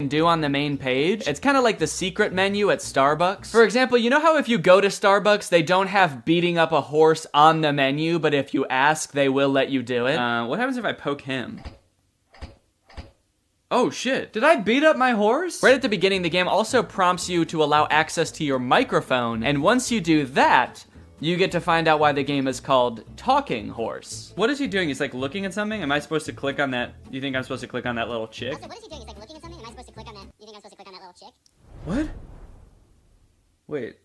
do on the main page. It's kind of like the secret menu at Starbucks. For example, you know how if you go to Starbucks, they don't have beating up a horse on the menu, but if you ask, they will let you do it? What happens if I poke him? Oh shit, did I beat up my horse? Right at the beginning, the game also prompts you to allow access to your microphone, and once you do that, you get to find out why the game is called Talking Horse. What is he doing? He's like looking at something? Am I supposed to click on that? You think I'm supposed to click on that little chick? Also, what is he doing? He's like looking at something? Am I supposed to click on that? You think I'm supposed to click on that little chick? What? Wait.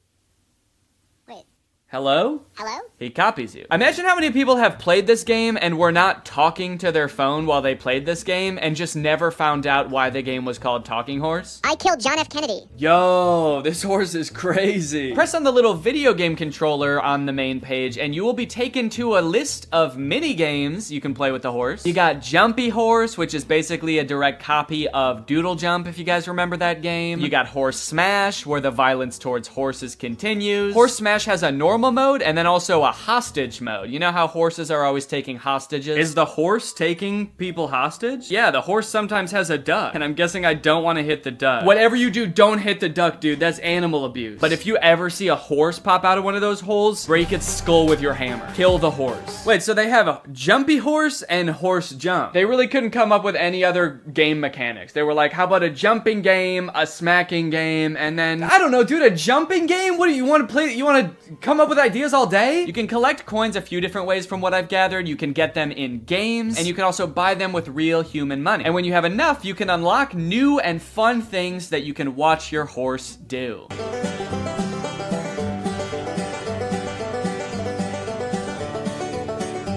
Wait. Hello? Hello? He copies you. Imagine how many people have played this game and were not talking to their phone while they played this game and just never found out why the game was called Talking Horse. I killed John F. Kennedy. Yo, this horse is crazy. Press on the little video game controller on the main page and you will be taken to a list of mini games you can play with the horse. You got Jumpy Horse, which is basically a direct copy of Doodle Jump, if you guys remember that game. You got Horse Smash, where the violence towards horses continues. Horse Smash has a normal mode and then also a hostage mode. You know how horses are always taking hostages? Is the horse taking people hostage? Yeah, the horse sometimes has a duck, and I'm guessing I don't want to hit the duck. Whatever you do, don't hit the duck, dude. That's animal abuse. But if you ever see a horse pop out of one of those holes, break its skull with your hammer. Kill the horse. Wait, so they have a Jumpy Horse and Horse Jump. They really couldn't come up with any other game mechanics. They were like, how about a jumping game, a smacking game, and then, I don't know, dude, a jumping game? What do you want to play? You want to come up with ideas all day? You can collect coins a few different ways from what I've gathered. You can get them in games, and you can also buy them with real human money. And when you have enough, you can unlock new and fun things that you can watch your horse do.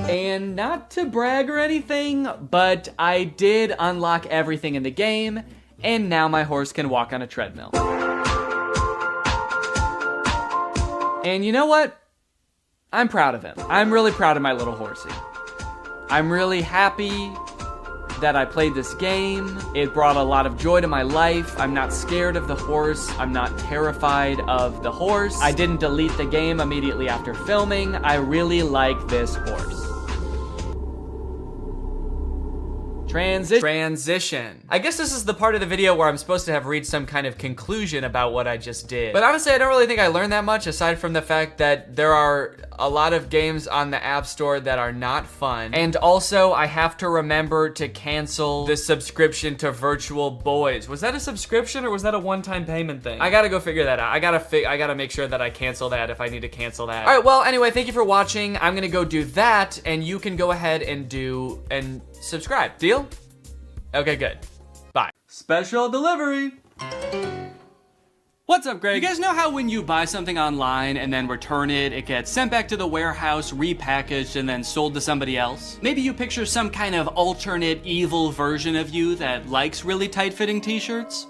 And not to brag or anything, but I did unlock everything in the game, and now my horse can walk on a treadmill. And you know what? I'm proud of him. I'm really proud of my little horsey. I'm really happy that I played this game. It brought a lot of joy to my life. I'm not scared of the horse. I'm not terrified of the horse. I didn't delete the game immediately after filming. I really like this horse. Transition. I guess this is the part of the video where I'm supposed to have reached some kind of conclusion about what I just did. But honestly, I don't really think I learned that much, aside from the fact that there are a lot of games on the App Store that are not fun. And also, I have to remember to cancel the subscription to Virtual Boys. Was that a subscription or was that a one-time payment thing? I gotta go figure that out. I gotta make sure that I cancel that if I need to cancel that. All right, well, anyway, thank you for watching. I'm gonna go do that, and you can go ahead and subscribe. Deal? Okay, good. Bye. Special delivery. What's up, Greg? You guys know how when you buy something online and then return it, it gets sent back to the warehouse, repackaged, and then sold to somebody else? Maybe you picture some kind of alternate evil version of you that likes really tight-fitting t-shirts?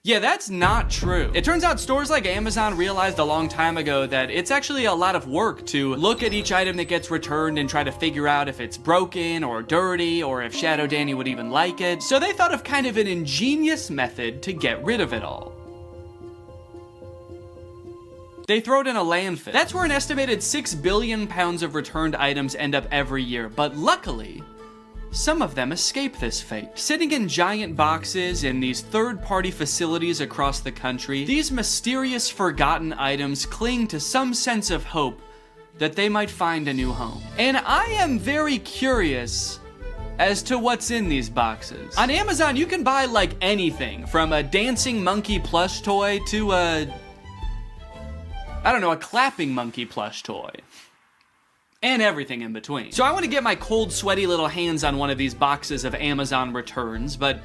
Yeah, that's not true. It turns out stores like Amazon realized a long time ago that it's actually a lot of work to look at each item that gets returned and try to figure out if it's broken or dirty or if Shadow Danny would even like it. So they thought of kind of an ingenious method to get rid of it all. They throw it in a landfill. That's where an estimated 6 billion pounds of returned items end up every year, but luckily, some of them escape this fate. Sitting in giant boxes in these third-party facilities across the country, these mysterious forgotten items cling to some sense of hope that they might find a new home. And I am very curious as to what's in these boxes. On Amazon, you can buy like anything, from a dancing monkey plush toy to a clapping monkey plush toy. And everything in between. So I want to get my cold, sweaty little hands on one of these boxes of Amazon returns, but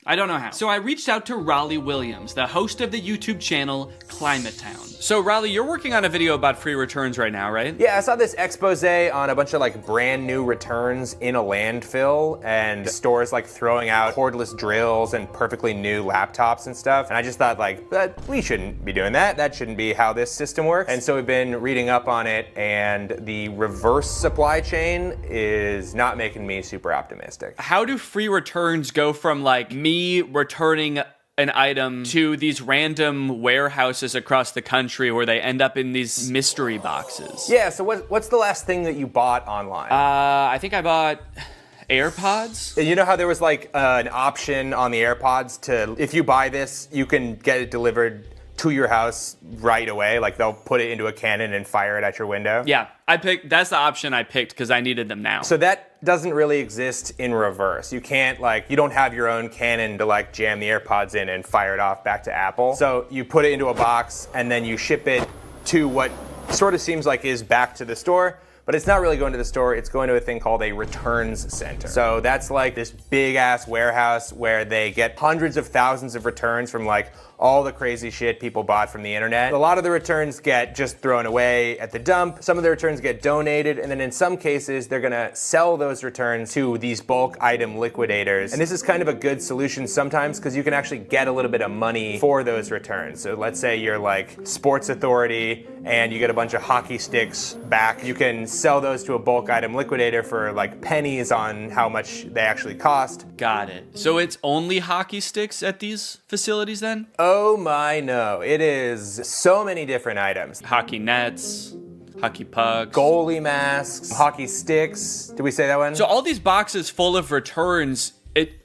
I don't know how. So I reached out to Raleigh Williams, the host of the YouTube channel Climate Town. So Raleigh, you're working on a video about free returns right now, right? Yeah, I saw this expose on a bunch of like brand new returns in a landfill and stores like throwing out cordless drills and perfectly new laptops and stuff. And I just thought like, we shouldn't be doing that. That shouldn't be how this system works. And so we've been reading up on it, and the reverse supply chain is not making me super optimistic. How do free returns go from like me returning an item to these random warehouses across the country where they end up in these mystery boxes? Yeah, so what's the last thing that you bought online? I think I bought AirPods? You know how there was like an option on the AirPods to, if you buy this, you can get it delivered to your house right away. Like they'll put it into a cannon and fire it at your window. Yeah, that's the option I picked because I needed them now. So that doesn't really exist in reverse. You can't you don't have your own cannon to like jam the AirPods in and fire it off back to Apple. So you put it into a box and then you ship it to what sort of seems like is back to the store. But it's not really going to the store, it's going to a thing called a returns center. So that's like this big ass warehouse where they get hundreds of thousands of returns from like all the crazy shit people bought from the internet. A lot of the returns get just thrown away at the dump. Some of the returns get donated, and then in some cases, they're gonna sell those returns to these bulk item liquidators. And this is kind of a good solution sometimes because you can actually get a little bit of money for those returns. So let's say you're like Sports Authority and you get a bunch of hockey sticks back. You can sell those to a bulk item liquidator for like pennies on how much they actually cost. Got it. So it's only hockey sticks at these facilities then? Oh my no, it is so many different items. Hockey nets, hockey pucks. Goalie masks, hockey sticks. Did we say that one? So all these boxes full of returns,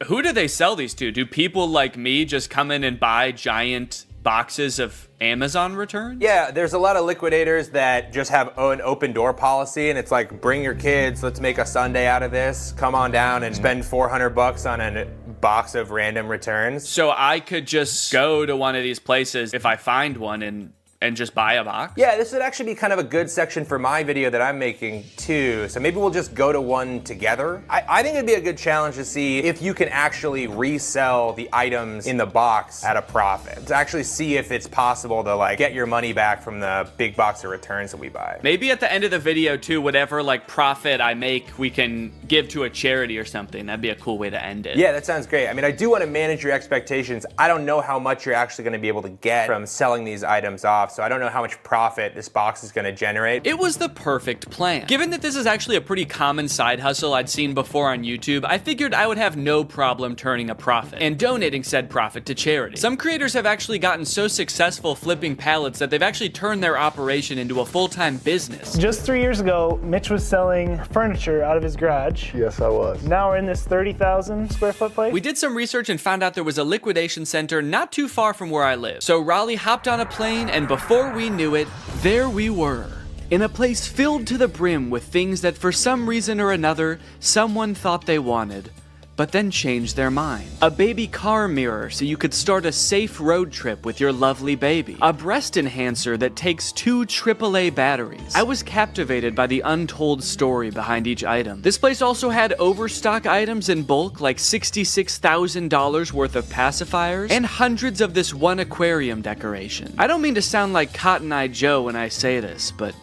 who do they sell these to? Do people like me just come in and buy giant boxes of Amazon returns? Yeah, there's a lot of liquidators that just have an open door policy, and it's like, bring your kids, let's make a Sunday out of this. Come on down and spend $400 on a box of random returns. So I could just go to one of these places if I find one and just buy a box? Yeah, this would actually be kind of a good section for my video that I'm making too. So maybe we'll just go to one together. I think it'd be a good challenge to see if you can actually resell the items in the box at a profit. To actually see if it's possible to like get your money back from the big box of returns that we buy. Maybe at the end of the video too, whatever like profit I make, we can give to a charity or something. That'd be a cool way to end it. Yeah, that sounds great. I mean, I do want to manage your expectations. I don't know how much you're actually going to be able to get from selling these items off. So I don't know how much profit this box is going to generate. It was the perfect plan. Given that this is actually a pretty common side hustle I'd seen before on YouTube, I figured I would have no problem turning a profit and donating said profit to charity. Some creators have actually gotten so successful flipping pallets that they've actually turned their operation into a full-time business. Just 3 years ago, Mitch was selling furniture out of his garage. Yes, I was. Now we're in this 30,000 square foot place. We did some research and found out there was a liquidation center not too far from where I live. So Raleigh hopped on a plane, and before we knew it, there we were. In a place filled to the brim with things that for some reason or another, someone thought they wanted, but then changed their mind. A baby car mirror so you could start a safe road trip with your lovely baby. A breast enhancer that takes 2 AAA batteries. I was captivated by the untold story behind each item. This place also had overstock items in bulk like $66,000 worth of pacifiers and hundreds of this one aquarium decoration. I don't mean to sound like Cotton Eye Joe when I say this, but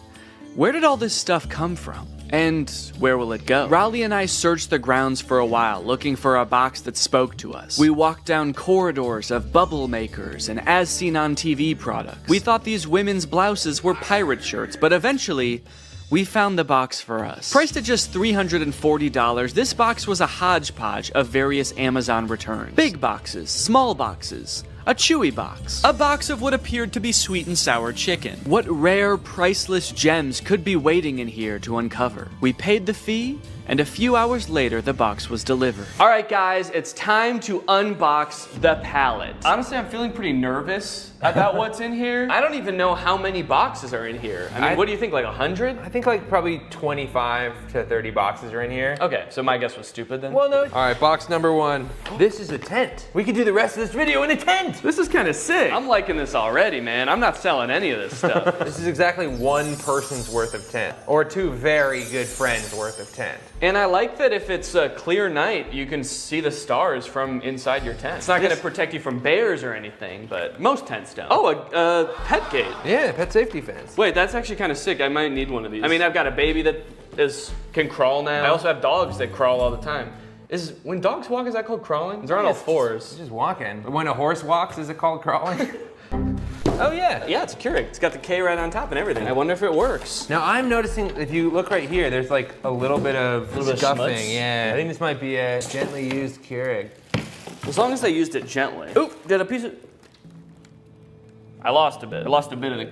where did all this stuff come from? And where will it go? Raleigh and I searched the grounds for a while, looking for a box that spoke to us. We walked down corridors of bubble makers and as seen on TV products. We thought these women's blouses were pirate shirts, but eventually, we found the box for us. Priced at just $340, this box was a hodgepodge of various Amazon returns. Big boxes, small boxes, a chewy box, a box of what appeared to be sweet and sour chicken. What rare, priceless gems could be waiting in here to uncover? We paid the fee, and a few hours later, the box was delivered. All right, guys, it's time to unbox the pallet. Honestly, I'm feeling pretty nervous about what's in here. I don't even know how many boxes are in here. I mean, what do you think, like 100? I think like probably 25 to 30 boxes are in here. Okay, so my guess was stupid then? Well, no. All right, box number 1. This is a tent. We could do the rest of this video in a tent. This is kind of sick. I'm liking this already, man. I'm not selling any of this stuff. This is exactly one person's worth of tent, or 2 very good friends worth of tent. And I like that if it's a clear night, you can see the stars from inside your tent. It's not gonna protect you from bears or anything, but most tents don't. Oh, a pet gate. Yeah, pet safety fence. Wait, that's actually kind of sick. I might need one of these. I mean, I've got a baby that can crawl now. I also have dogs that crawl all the time. When dogs walk, is that called crawling? They're on all fours. It's just walking. When a horse walks, is it called crawling? Oh yeah. Yeah, it's a Keurig. It's got the K right on top and everything. I wonder if it works. Now I'm noticing, if you look right here, there's like a little bit of scuffing. Yeah, I think this might be a gently used Keurig. As long as they used it gently. Oop, did a piece of... I lost a bit. I lost a bit of the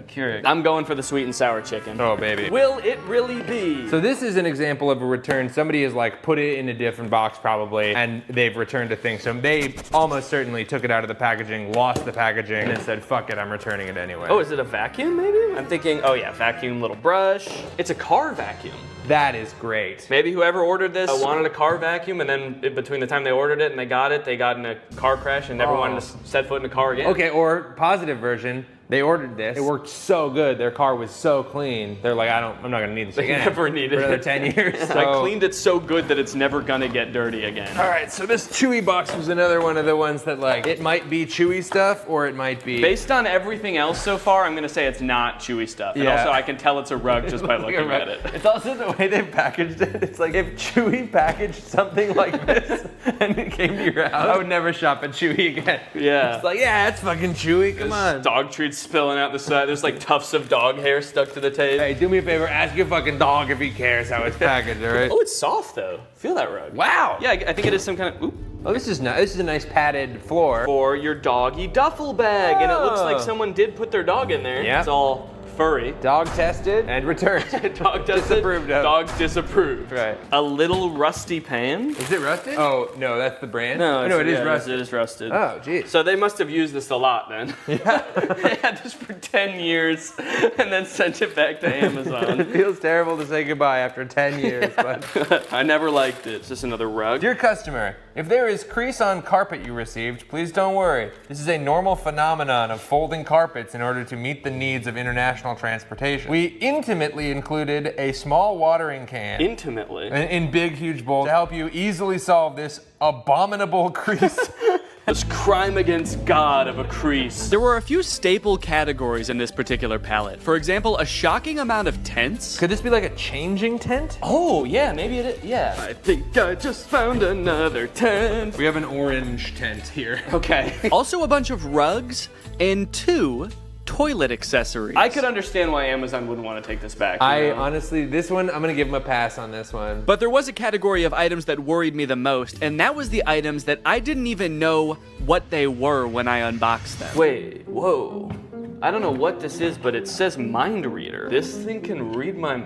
Keurig. I'm going for the sweet and sour chicken. Oh, baby. Will it really be? So this is an example of a return. Somebody has like put it in a different box probably, and they've returned a thing. So they almost certainly took it out of the packaging, lost the packaging, and then said, fuck it, I'm returning it anyway. Oh, is it a vacuum maybe? I'm thinking, oh yeah, vacuum, little brush. It's a car vacuum. That is great. Maybe whoever ordered this wanted a car vacuum, and then between the time they ordered it and they got in a car crash and never wanted to set foot in a car again. Okay, or positive version, they ordered this. It worked so good. Their car was so clean. They're like, I'm not gonna need this again. They never needed for another it. 10 years. So. I cleaned it so good that it's never gonna get dirty again. All right, so this Chewy box was another one of the ones that like, it might be Chewy stuff or it might be... Based on everything else so far, I'm gonna say it's not Chewy stuff. And also I can tell it's a rug just by looking at it. It's also the way they've packaged it. It's like if Chewy packaged something like this and it came to your house, I would never shop at Chewy again. Yeah. It's like, yeah, it's fucking Chewy, come on. Dog treats spilling out the side. There's like tufts of dog hair stuck to the tape. Hey, do me a favor, ask your fucking dog if he cares how it's packaged, all right? Oh, it's soft though. Feel that rug. Wow. Yeah, I think it is some kind of, oop. Oh, this is nice. This is a nice padded floor. For your doggy duffel bag. And it looks like someone did put their dog in there. Yeah. It's all furry. Dog tested and returned. Dog tested. Disapproved of. Dogs disapproved. Right. A little rusty pan. Is it rusted? Oh, no, that's the brand? No, it is rusted. It is rusted. Oh, geez. So they must have used this a lot then. Yeah. They had this for 10 years and then sent it back to Amazon. It feels terrible to say goodbye after 10 years, but... I never liked it. It's just another rug. Dear customer, if there is crease on carpet you received, please don't worry. This is a normal phenomenon of folding carpets in order to meet the needs of international transportation. We intimately included a small watering can. Intimately? In big, huge bowls to help you easily solve this abominable crease. This crime against God of a crease. There were a few staple categories in this particular palette. For example, a shocking amount of tents. Could this be like a changing tent? Oh, yeah, maybe it is. Yeah. I think I just found another tent. We have an orange tent here. Okay. Also a bunch of rugs and 2 toilet accessories. I could understand why Amazon wouldn't want to take this back. Honestly, this one, I'm gonna give them a pass on this one. But there was a category of items that worried me the most, and that was the items that I didn't even know what they were when I unboxed them. Wait, whoa. I don't know what this is, but it says mind reader. This thing can read my...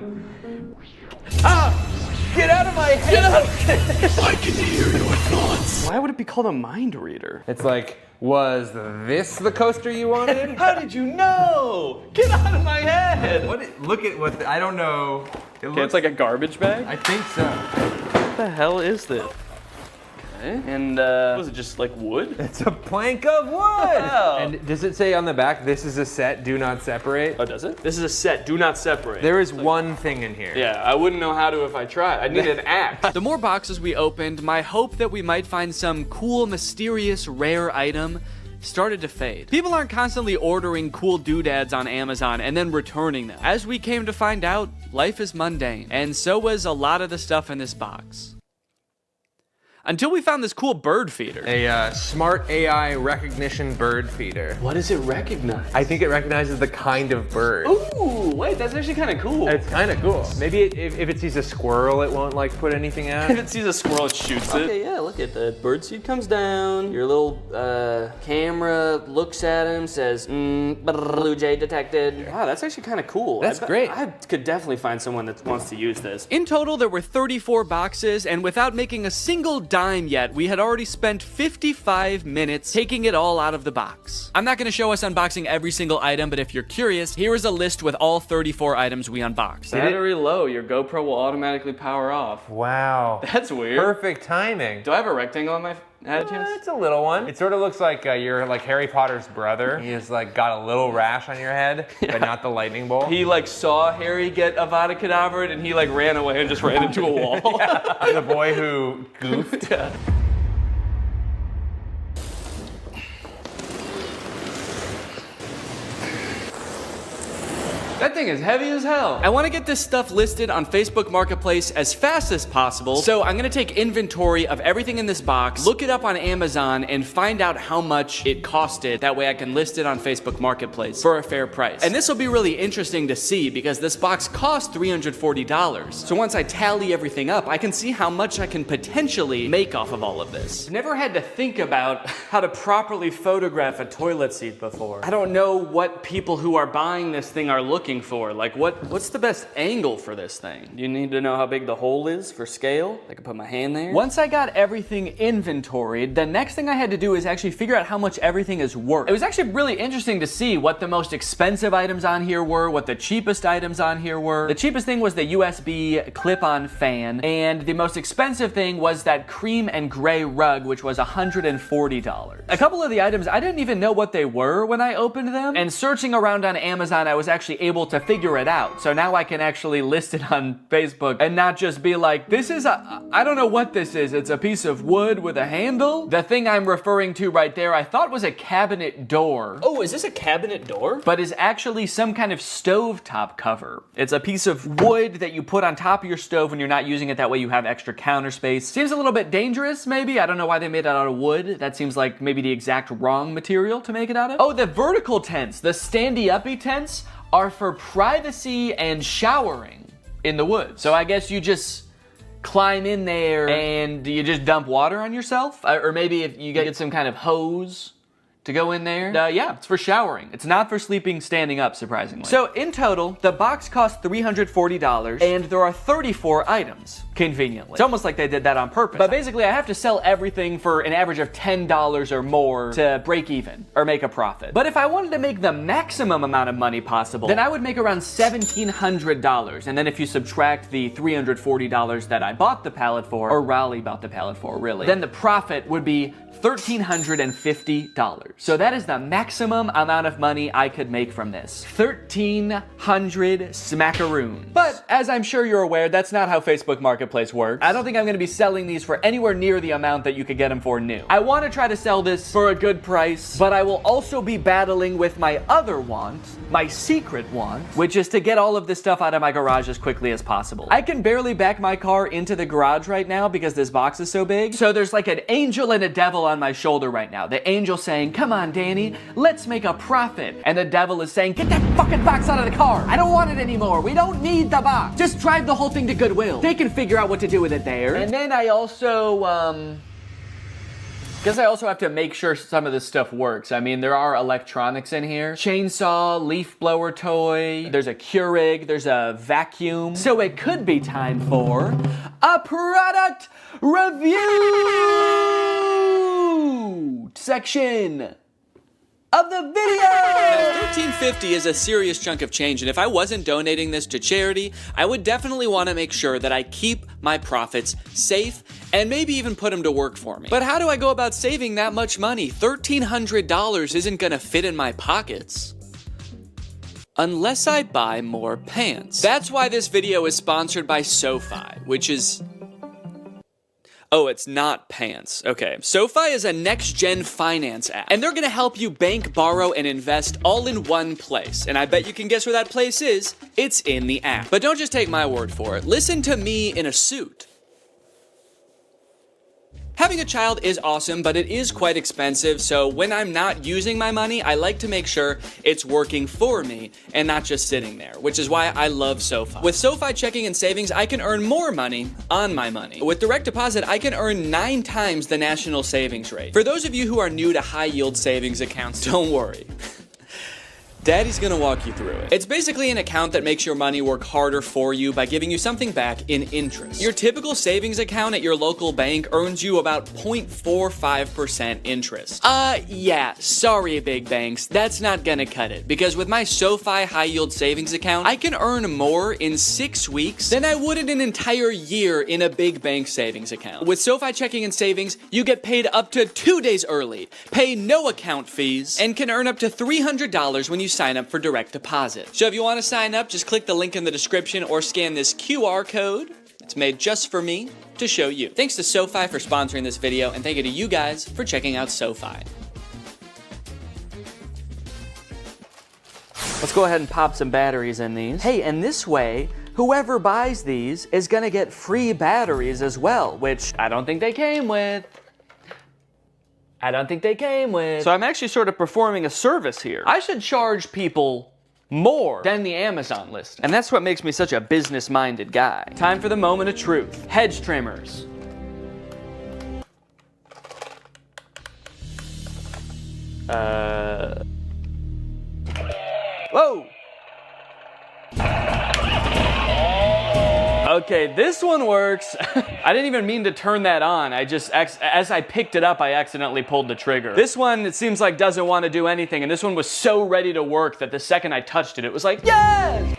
Ah! Get out of my head! Get out! I can hear your thoughts. Why would it be called a mind reader? It's like, was this the coaster you wanted? How did you know? Get out of my head! Look at what, I don't know. It's like a garbage bag? I think so. What the hell is this? Okay, and was it just like wood? It's a plank of wood! Wow. And does it say on the back, this is a set, do not separate? Oh, does it? This is a set, do not separate. There is one thing in here. Yeah, I wouldn't know how to if I tried. I'd need an axe. The more boxes we opened, my hope that we might find some cool, mysterious, rare item started to fade. People aren't constantly ordering cool doodads on Amazon and then returning them. As we came to find out, life is mundane, and so was a lot of the stuff in this box. Until we found this cool bird feeder. A smart AI recognition bird feeder. What does it recognize? I think it recognizes the kind of bird. Ooh, wait, that's actually kind of cool. It's kind of cool. Maybe if it sees a squirrel, it won't like put anything out. If it sees a squirrel, it shoots it. Okay, yeah, look at the bird seed comes down. Your little camera looks at him, says, blue jay detected. Wow, that's actually kind of cool. That's great. I could definitely find someone that wants to use this. In total, there were 34 boxes, and without making a single dime yet, we had already spent 55 minutes taking it all out of the box. I'm not gonna show us unboxing every single item, but if you're curious, here is a list with all 34 items we unboxed. Battery low, your GoPro will automatically power off. Wow. That's weird. Perfect timing. Do I have a rectangle on my head? It's a little one. It sort of looks like you're like Harry Potter's brother. He's like got a little rash on your head, but not the lightning bolt. He like saw Harry get Avada Kedavra and he like ran away and just ran into a wall. Yeah. The boy who goofed. Yeah. That thing is heavy as hell. I want to get this stuff listed on Facebook Marketplace as fast as possible, so I'm gonna take inventory of everything in this box, look it up on Amazon, and find out how much it costed. That way I can list it on Facebook Marketplace for a fair price. And this will be really interesting to see because this box cost $340. So once I tally everything up, I can see how much I can potentially make off of all of this. I've never had to think about how to properly photograph a toilet seat before. I don't know what people who are buying this thing are looking for. Like what's the best angle for this thing? You need to know how big the hole is for scale. I can put my hand there. Once I got everything inventoried, the next thing I had to do is actually figure out how much everything is worth. It was actually really interesting to see what the most expensive items on here were, what the cheapest items on here were. The cheapest thing was the USB clip-on fan, and the most expensive thing was that cream and gray rug, which was $140. A couple of the items, I didn't even know what they were when I opened them, and searching around on Amazon, I was actually able to figure it out. So now I can actually list it on Facebook and not just be like, this is I don't know what this is. It's a piece of wood with a handle. The thing I'm referring to right there, I thought was a cabinet door. Oh, is this a cabinet door? But is actually some kind of stovetop cover. It's a piece of wood that you put on top of your stove when you're not using it. That way you have extra counter space. Seems a little bit dangerous, maybe. I don't know why they made it out of wood. That seems like maybe the exact wrong material to make it out of. Oh, the vertical tents, the standy-uppy tents are for privacy and showering in the woods. So I guess you just climb in there and you just dump water on yourself? Or maybe if you get some kind of hose to go in there. Yeah, it's for showering. It's not for sleeping standing up, surprisingly. So in total, the box cost $340 and there are 34 items, conveniently. It's almost like they did that on purpose. But basically, I have to sell everything for an average of $10 or more to break even or make a profit. But if I wanted to make the maximum amount of money possible, then I would make around $1,700. And then if you subtract the $340 that I bought the pallet for, or Raleigh bought the pallet for, really, then the profit would be $1,350. So that is the maximum amount of money I could make from this. 1,300 smackaroons. But as I'm sure you're aware, that's not how Facebook Marketplace works. I don't think I'm gonna be selling these for anywhere near the amount that you could get them for new. I wanna try to sell this for a good price, but I will also be battling with my other want, my secret want, which is to get all of this stuff out of my garage as quickly as possible. I can barely back my car into the garage right now because this box is so big. So there's like an angel and a devil on my shoulder right now. The angel saying, come on, Danny, let's make a profit. And the devil is saying, get that fucking box out of the car. I don't want it anymore. We don't need the box. Just drive the whole thing to Goodwill. They can figure out what to do with it there. And then I also, guess I also have to make sure some of this stuff works. I mean, there are electronics in here. Chainsaw, leaf blower toy, there's a Keurig, there's a vacuum. So it could be time for a product review section of the video. Now, $13.50 is a serious chunk of change, and if I wasn't donating this to charity, I would definitely want to make sure that I keep my profits safe and maybe even put them to work for me. But how do I go about saving that much money? $1,300 isn't gonna fit in my pockets unless I buy more pants. That's why this video is sponsored by SoFi, which is... Oh, it's not pants. Okay. SoFi is a next-gen finance app, and they're gonna help you bank, borrow, and invest all in one place. And I bet you can guess where that place is. It's in the app. But don't just take my word for it. Listen to me in a suit. Having a child is awesome, but it is quite expensive, so when I'm not using my money, I like to make sure it's working for me and not just sitting there, which is why I love SoFi. With SoFi checking and savings, I can earn more money on my money. With direct deposit, I can earn 9 times the national savings rate. For those of you who are new to high-yield savings accounts, don't worry. Daddy's gonna walk you through it. It's basically an account that makes your money work harder for you by giving you something back in interest. Your typical savings account at your local bank earns you about 0.45% interest. Yeah, sorry big banks, that's not gonna cut it. Because with my SoFi high yield savings account, I can earn more in 6 weeks than I would in an entire year in a big bank savings account. With SoFi checking and savings, you get paid up to 2 days early, pay no account fees, and can earn up to $300 when you sign up for direct deposit. So if you want to sign up, just click the link in the description or scan this QR code. It's made just for me to show you. Thanks to SoFi for sponsoring this video, and thank you to you guys for checking out SoFi. Let's go ahead and pop some batteries in these. Hey, and this way, whoever buys these is gonna get free batteries as well, which I don't think they came with. So I'm actually sort of performing a service here. I should charge people more than the Amazon list. And that's what makes me such a business-minded guy. Time for the moment of truth. Hedge trimmers. Whoa! Okay, this one works. I didn't even mean to turn that on. As I picked it up, I accidentally pulled the trigger. This one, it seems like doesn't want to do anything, and this one was so ready to work that the second I touched it, it was like, yes!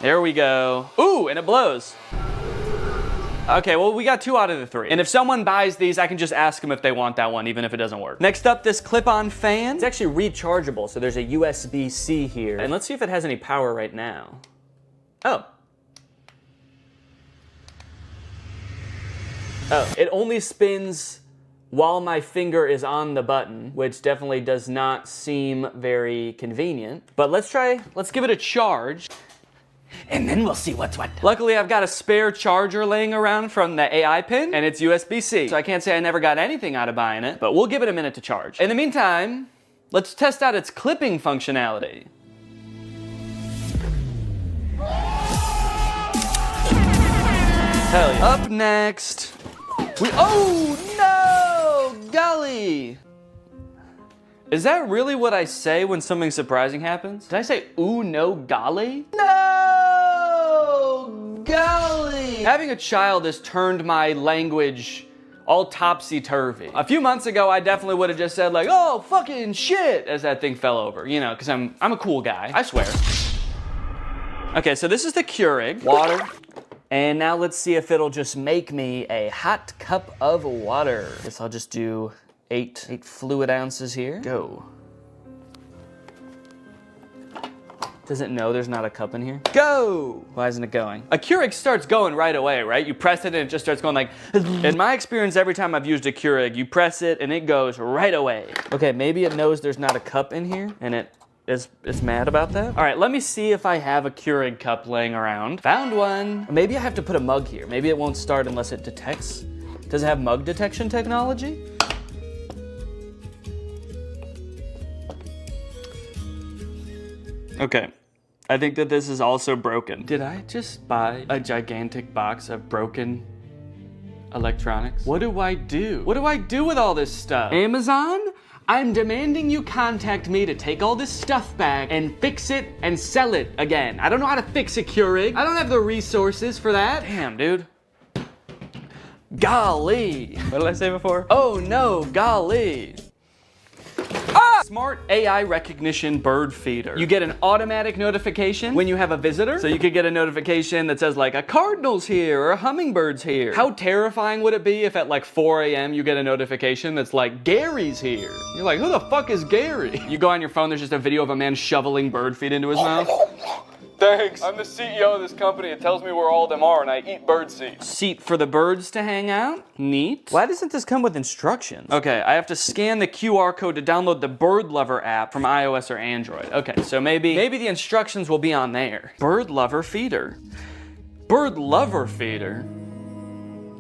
There we go. Ooh, and it blows. Okay, well, we got 2 out of the 3. And if someone buys these, I can just ask them if they want that one, even if it doesn't work. Next up, this clip-on fan. It's actually rechargeable, so there's a USB-C here. And let's see if it has any power right now. Oh. Oh, it only spins while my finger is on the button, which definitely does not seem very convenient. But let's give it a charge. And then we'll see what's what. Luckily, I've got a spare charger laying around from the AI pin, and it's USB-C. So I can't say I never got anything out of buying it, but we'll give it a minute to charge. In the meantime, let's test out its clipping functionality. Hell yeah. Up next, oh no, golly. Is that really what I say when something surprising happens? Did I say, ooh, no, golly? No, golly! Having a child has turned my language all topsy-turvy. A few months ago, I definitely would have just said like, oh, fucking shit, as that thing fell over, you know, because I'm a cool guy, I swear. Okay, so this is the Keurig, water. And now let's see if it'll just make me a hot cup of water. Guess I'll just do 8 fluid ounces here. Go. Does it know there's not a cup in here? Go! Why isn't it going? A Keurig starts going right away, right? You press it and it just starts going like... In my experience, every time I've used a Keurig, you press it and it goes right away. Okay, maybe it knows there's not a cup in here and it's mad about that. All right, let me see if I have a Keurig cup laying around. Found one. Maybe I have to put a mug here. Maybe it won't start unless it detects. Does it have mug detection technology? Okay, I think that this is also broken. Did I just buy a gigantic box of broken electronics? What do I do? What do I do with all this stuff? Amazon? I'm demanding you contact me to take all this stuff back and fix it and sell it again. I don't know how to fix a Keurig. I don't have the resources for that. Damn, dude. Golly. What did I say before? Oh no, golly. Ah! Smart AI recognition bird feeder. You get an automatic notification when you have a visitor. So you could get a notification that says like a cardinal's here or a hummingbird's here. How terrifying would it be if at like 4 a.m. you get a notification that's like Gary's here? You're like, who the fuck is Gary? You go on your phone, there's just a video of a man shoveling bird feed into his mouth. Thanks. I'm the CEO of this company. It tells me where all of them are, and I eat bird seed. Seat for the birds to hang out? Neat. Why doesn't this come with instructions? Okay, I have to scan the QR code to download the Bird Lover app from iOS or Android. Okay, so maybe the instructions will be on there. Bird Lover feeder. Bird Lover feeder?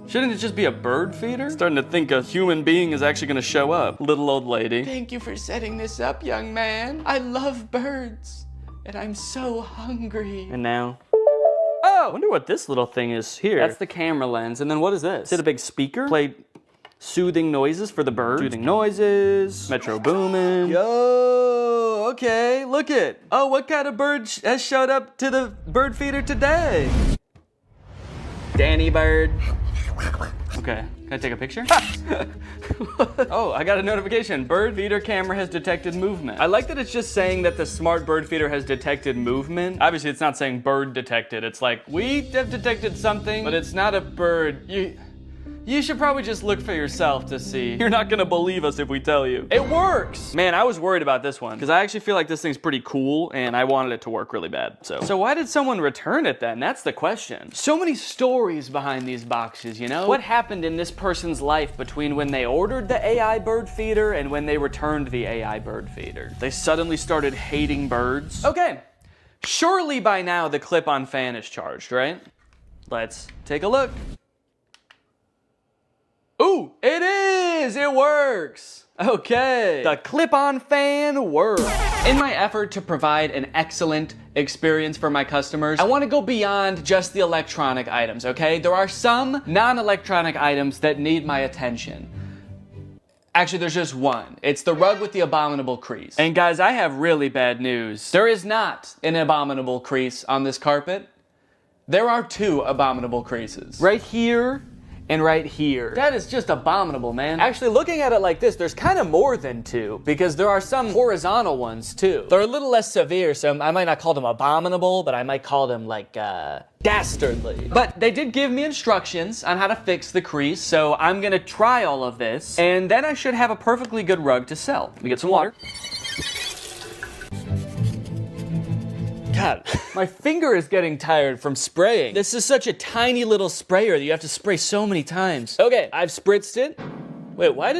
Shouldn't it just be a bird feeder? Starting to think a human being is actually gonna show up. Little old lady. Thank you for setting this up, young man. I love birds. And I'm so hungry. And now? Oh! I wonder what this little thing is here. That's the camera lens. And then what is this? Is it a big speaker? Play soothing noises for the birds? Soothing noises. Metro Boomin. Yo! Okay, look it. Oh, what kind of bird has showed up to the bird feeder today? Danny Bird. Okay, can I take a picture? Oh, I got a notification. Bird feeder camera has detected movement. I like that it's just saying that the smart bird feeder has detected movement. Obviously, it's not saying bird detected. It's like, we have detected something, but it's not a bird. You should probably just look for yourself to see. You're not gonna believe us if we tell you. It works! Man, I was worried about this one, because I actually feel like this thing's pretty cool, and I wanted it to work really bad, So why did someone return it then? That's the question. So many stories behind these boxes, you know? What happened in this person's life between when they ordered the AI bird feeder and when they returned the AI bird feeder? They suddenly started hating birds? Okay. Surely by now the clip-on fan is charged, right? Let's take a look. Ooh, it is! It works! Okay. The clip-on fan works. In my effort to provide an excellent experience for my customers, I want to go beyond just the electronic items, okay? There are some non-electronic items that need my attention. Actually, there's just one. It's the rug with the abominable crease. And guys, I have really bad news. There is not an abominable crease on this carpet. There are 2 abominable creases. Right here and right here. That is just abominable, man. Actually, looking at it like this, there's kind of more than 2 because there are some horizontal ones too. They're a little less severe, so I might not call them abominable, but I might call them like, dastardly. But they did give me instructions on how to fix the crease, so I'm gonna try all of this, and then I should have a perfectly good rug to sell. Let me get some water. God, my finger is getting tired from spraying. This is such a tiny little sprayer that you have to spray so many times. Okay, I've spritzed it. Wait, why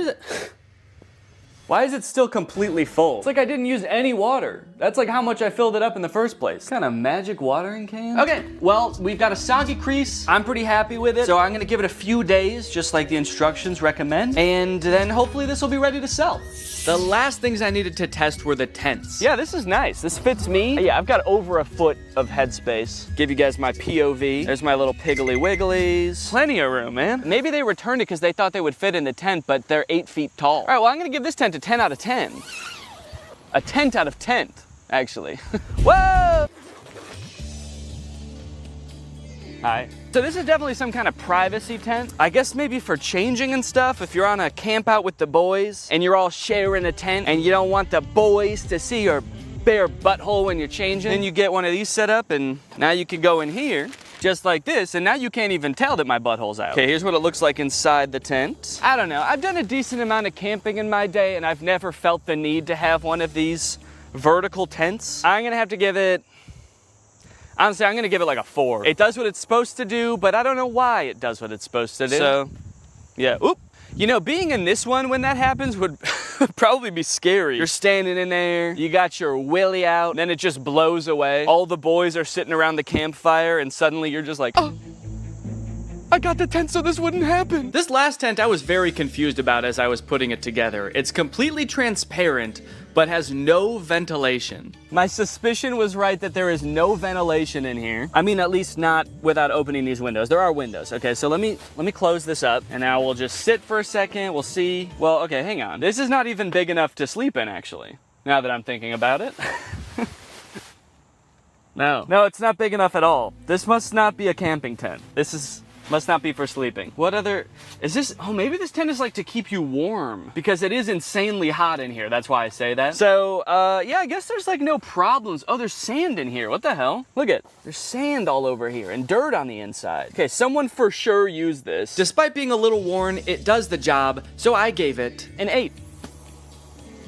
is it still completely full? It's like I didn't use any water. That's like how much I filled it up in the first place. Kind of magic watering can? Okay, well, we've got a soggy crease. I'm pretty happy with it. So I'm gonna give it a few days, just like the instructions recommend. And then hopefully this will be ready to sell. The last things I needed to test were the tents. Yeah, this is nice. This fits me. Yeah, I've got over a foot of headspace. Give you guys my POV. There's my little piggly wigglies. Plenty of room, man. Maybe they returned it because they thought they would fit in the tent, but they're 8 feet tall. All right, well, I'm gonna give this tent a 10 out of 10. A tent out of tent, actually. Whoa! Hi. So this is definitely some kind of privacy tent. I guess maybe for changing and stuff, if you're on a camp out with the boys and you're all sharing a tent and you don't want the boys to see your bare butthole when you're changing, then you get one of these set up and now you can go in here just like this, and now you can't even tell that my butthole's out. Okay, here's what it looks like inside the tent. I don't know, I've done a decent amount of camping in my day and I've never felt the need to have one of these vertical tents. I'm gonna have to give it, honestly, I'm gonna give it like a 4. It does what it's supposed to do, but I don't know why it does what it's supposed to do. So, yeah, oop. You know, being in this one when that happens would probably be scary. You're standing in there, you got your willy out, and then it just blows away. All the boys are sitting around the campfire, and suddenly you're just like, oh, I got the tent so this wouldn't happen. This last tent I was very confused about as I was putting it together. It's completely transparent, but has no ventilation. My suspicion was right that there is no ventilation in here. I mean, at least not without opening these windows. There are windows. Okay, so let me close this up, and now we'll just sit for a second. We'll see. Well, okay, hang on. This is not even big enough to sleep in, actually, now that I'm thinking about it. No, it's not big enough at all. This must not be a camping tent. Must not be for sleeping. What other, is this, oh, maybe this tent is like to keep you warm because it is insanely hot in here. That's why I say that. So, yeah, I guess there's like no problems. Oh, there's sand in here. What the hell? Look at, there's sand all over here and dirt on the inside. Okay, someone for sure used this. Despite being a little worn, it does the job. So I gave it an 8.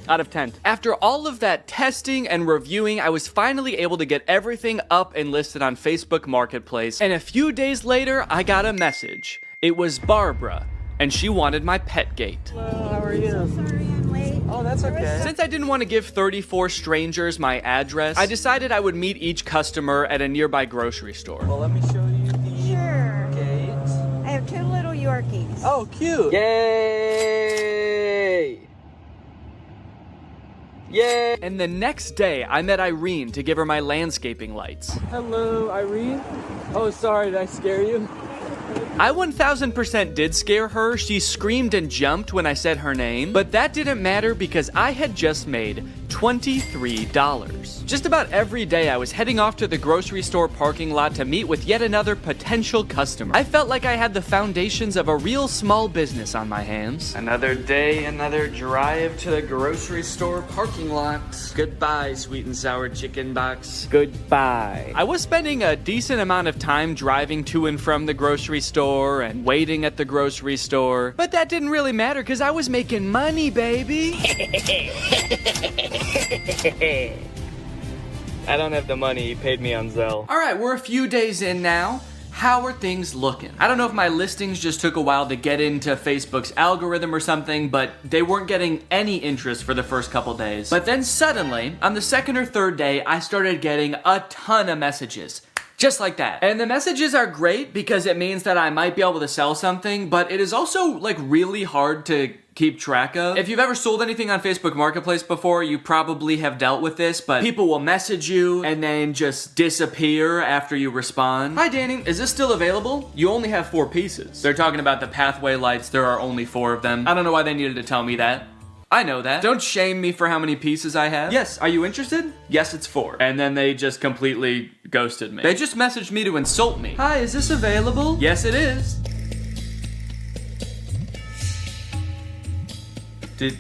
Out of 10. After all of that testing and reviewing, I was finally able to get everything up and listed on Facebook Marketplace, and a few days later, I got a message. It was Barbara, and she wanted my pet gate. Hello, how are you? So sorry I'm late. Oh, that's okay. Since I didn't want to give 34 strangers my address, I decided I would meet each customer at a nearby grocery store. Well, let me show you the gate. I have 2 little Yorkies. Oh, cute. Yay! Yay! And the next day, I met Irene to give her my landscaping lights. Hello, Irene. Oh, sorry, did I scare you? I 1000% did scare her. She screamed and jumped when I said her name, but that didn't matter because I had just made $23. Just about every day I was heading off to the grocery store parking lot to meet with yet another potential customer. I felt like I had the foundations of a real small business on my hands. Another day, another drive to the grocery store parking lot. Goodbye, sweet and sour chicken box. Goodbye. I was spending a decent amount of time driving to and from the grocery store and waiting at the grocery store, but that didn't really matter because I was making money, baby. I don't have the money. He paid me on Zelle. All right, we're a few days in now. How are things looking? I don't know if my listings just took a while to get into Facebook's algorithm or something, but they weren't getting any interest for the first couple days. But then suddenly, on the second or third day, I started getting a ton of messages. Just like that. And the messages are great because it means that I might be able to sell something, but it is also like really hard to keep track of. If you've ever sold anything on Facebook Marketplace before, you probably have dealt with this, but people will message you and then just disappear after you respond. Hi Danny, is this still available? You only have 4 pieces. They're talking about the pathway lights, there are only 4 of them. I don't know why they needed to tell me that. I know that. Don't shame me for how many pieces I have. Yes, are you interested? Yes, it's 4. And then they just completely ghosted me. They just messaged me to insult me. Hi, is this available? Yes, it is. Do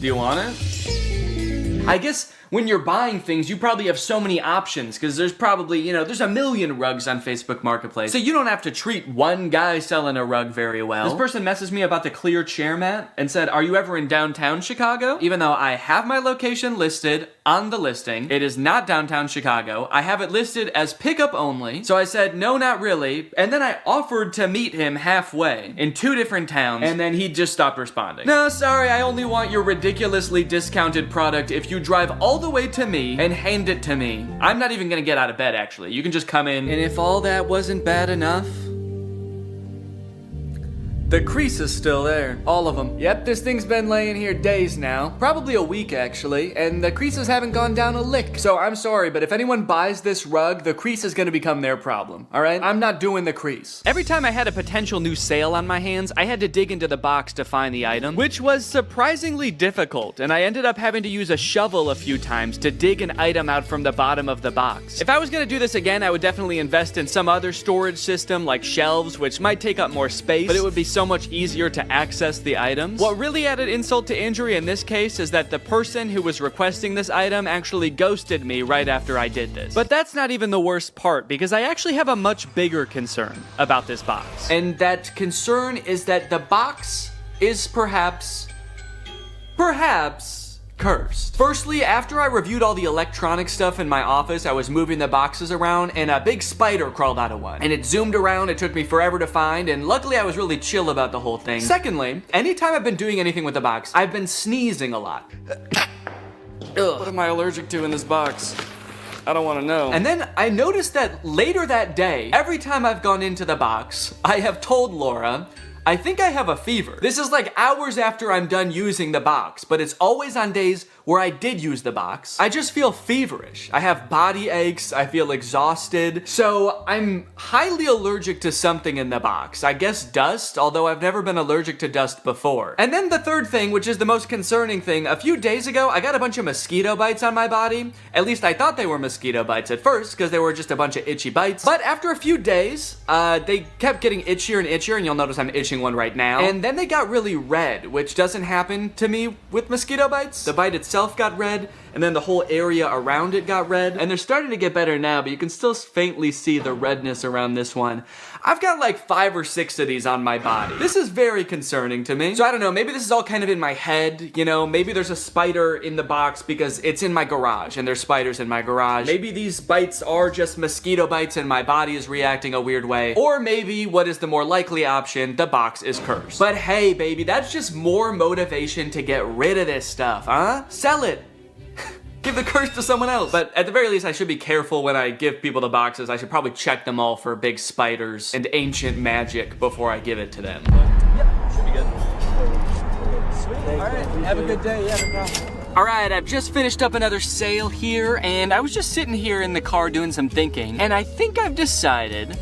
you want it? I guess when you're buying things, you probably have so many options because there's probably, there's a million rugs on Facebook Marketplace. So you don't have to treat one guy selling a rug very well. This person messaged me about the clear chair mat and said, are you ever in downtown Chicago? Even though I have my location listed on the listing, it is not downtown Chicago. I have it listed as pickup only. So I said, no, not really. And then I offered to meet him halfway in 2 different towns. And then he just stopped responding. No, sorry, I only want your ridiculously discounted product if you drive all the way to me and hand it to me. I'm not even gonna get out of bed, actually. You can just come in. And if all that wasn't bad enough, the crease is still there. All of them. Yep, this thing's been laying here days now. Probably a week, actually. And the creases haven't gone down a lick. So I'm sorry, but if anyone buys this rug, the crease is gonna become their problem. All right? I'm not doing the crease. Every time I had a potential new sale on my hands, I had to dig into the box to find the item, which was surprisingly difficult. And I ended up having to use a shovel a few times to dig an item out from the bottom of the box. If I was gonna do this again, I would definitely invest in some other storage system like shelves, which might take up more space, but it would be so much easier to access the items. What really added insult to injury in this case is that the person who was requesting this item actually ghosted me right after I did this. But that's not even the worst part, because I actually have a much bigger concern about this box. And that concern is that the box is perhaps cursed. Firstly, after I reviewed all the electronic stuff in my office, I was moving the boxes around and a big spider crawled out of one. And it zoomed around, it took me forever to find, and luckily I was really chill about the whole thing. Secondly, anytime I've been doing anything with the box, I've been sneezing a lot. Ugh. What am I allergic to in this box? I don't want to know. And then I noticed that later that day, every time I've gone into the box, I have told Laura, I think I have a fever. This is like hours after I'm done using the box, but it's always on days where I did use the box. I just feel feverish. I have body aches, I feel exhausted. So I'm highly allergic to something in the box. I guess dust, although I've never been allergic to dust before. And then the third thing, which is the most concerning thing, a few days ago, I got a bunch of mosquito bites on my body. At least I thought they were mosquito bites at first, because they were just a bunch of itchy bites. But after a few days, they kept getting itchier and itchier, and you'll notice I'm itching one right now. And then they got really red, which doesn't happen to me with mosquito bites. The bite itself got red, and then the whole area around it got red. And they're starting to get better now, but you can still faintly see the redness around this one. I've got like 5 or 6 of these on my body. This is very concerning to me. So I don't know, maybe this is all kind of in my head, maybe there's a spider in the box because it's in my garage and there's spiders in my garage. Maybe these bites are just mosquito bites and my body is reacting a weird way. Or maybe, what is the more likely option, the box is cursed. But hey, baby, that's just more motivation to get rid of this stuff, huh? Sell it. Give the curse to someone else. But at the very least, I should be careful when I give people the boxes. I should probably check them all for big spiders and ancient magic before I give it to them. Yep, should be good. Sweet. All right, have a good day. Yeah, no problem. All right, I've just finished up another sale here, and I was just sitting here in the car doing some thinking, and I think I've decided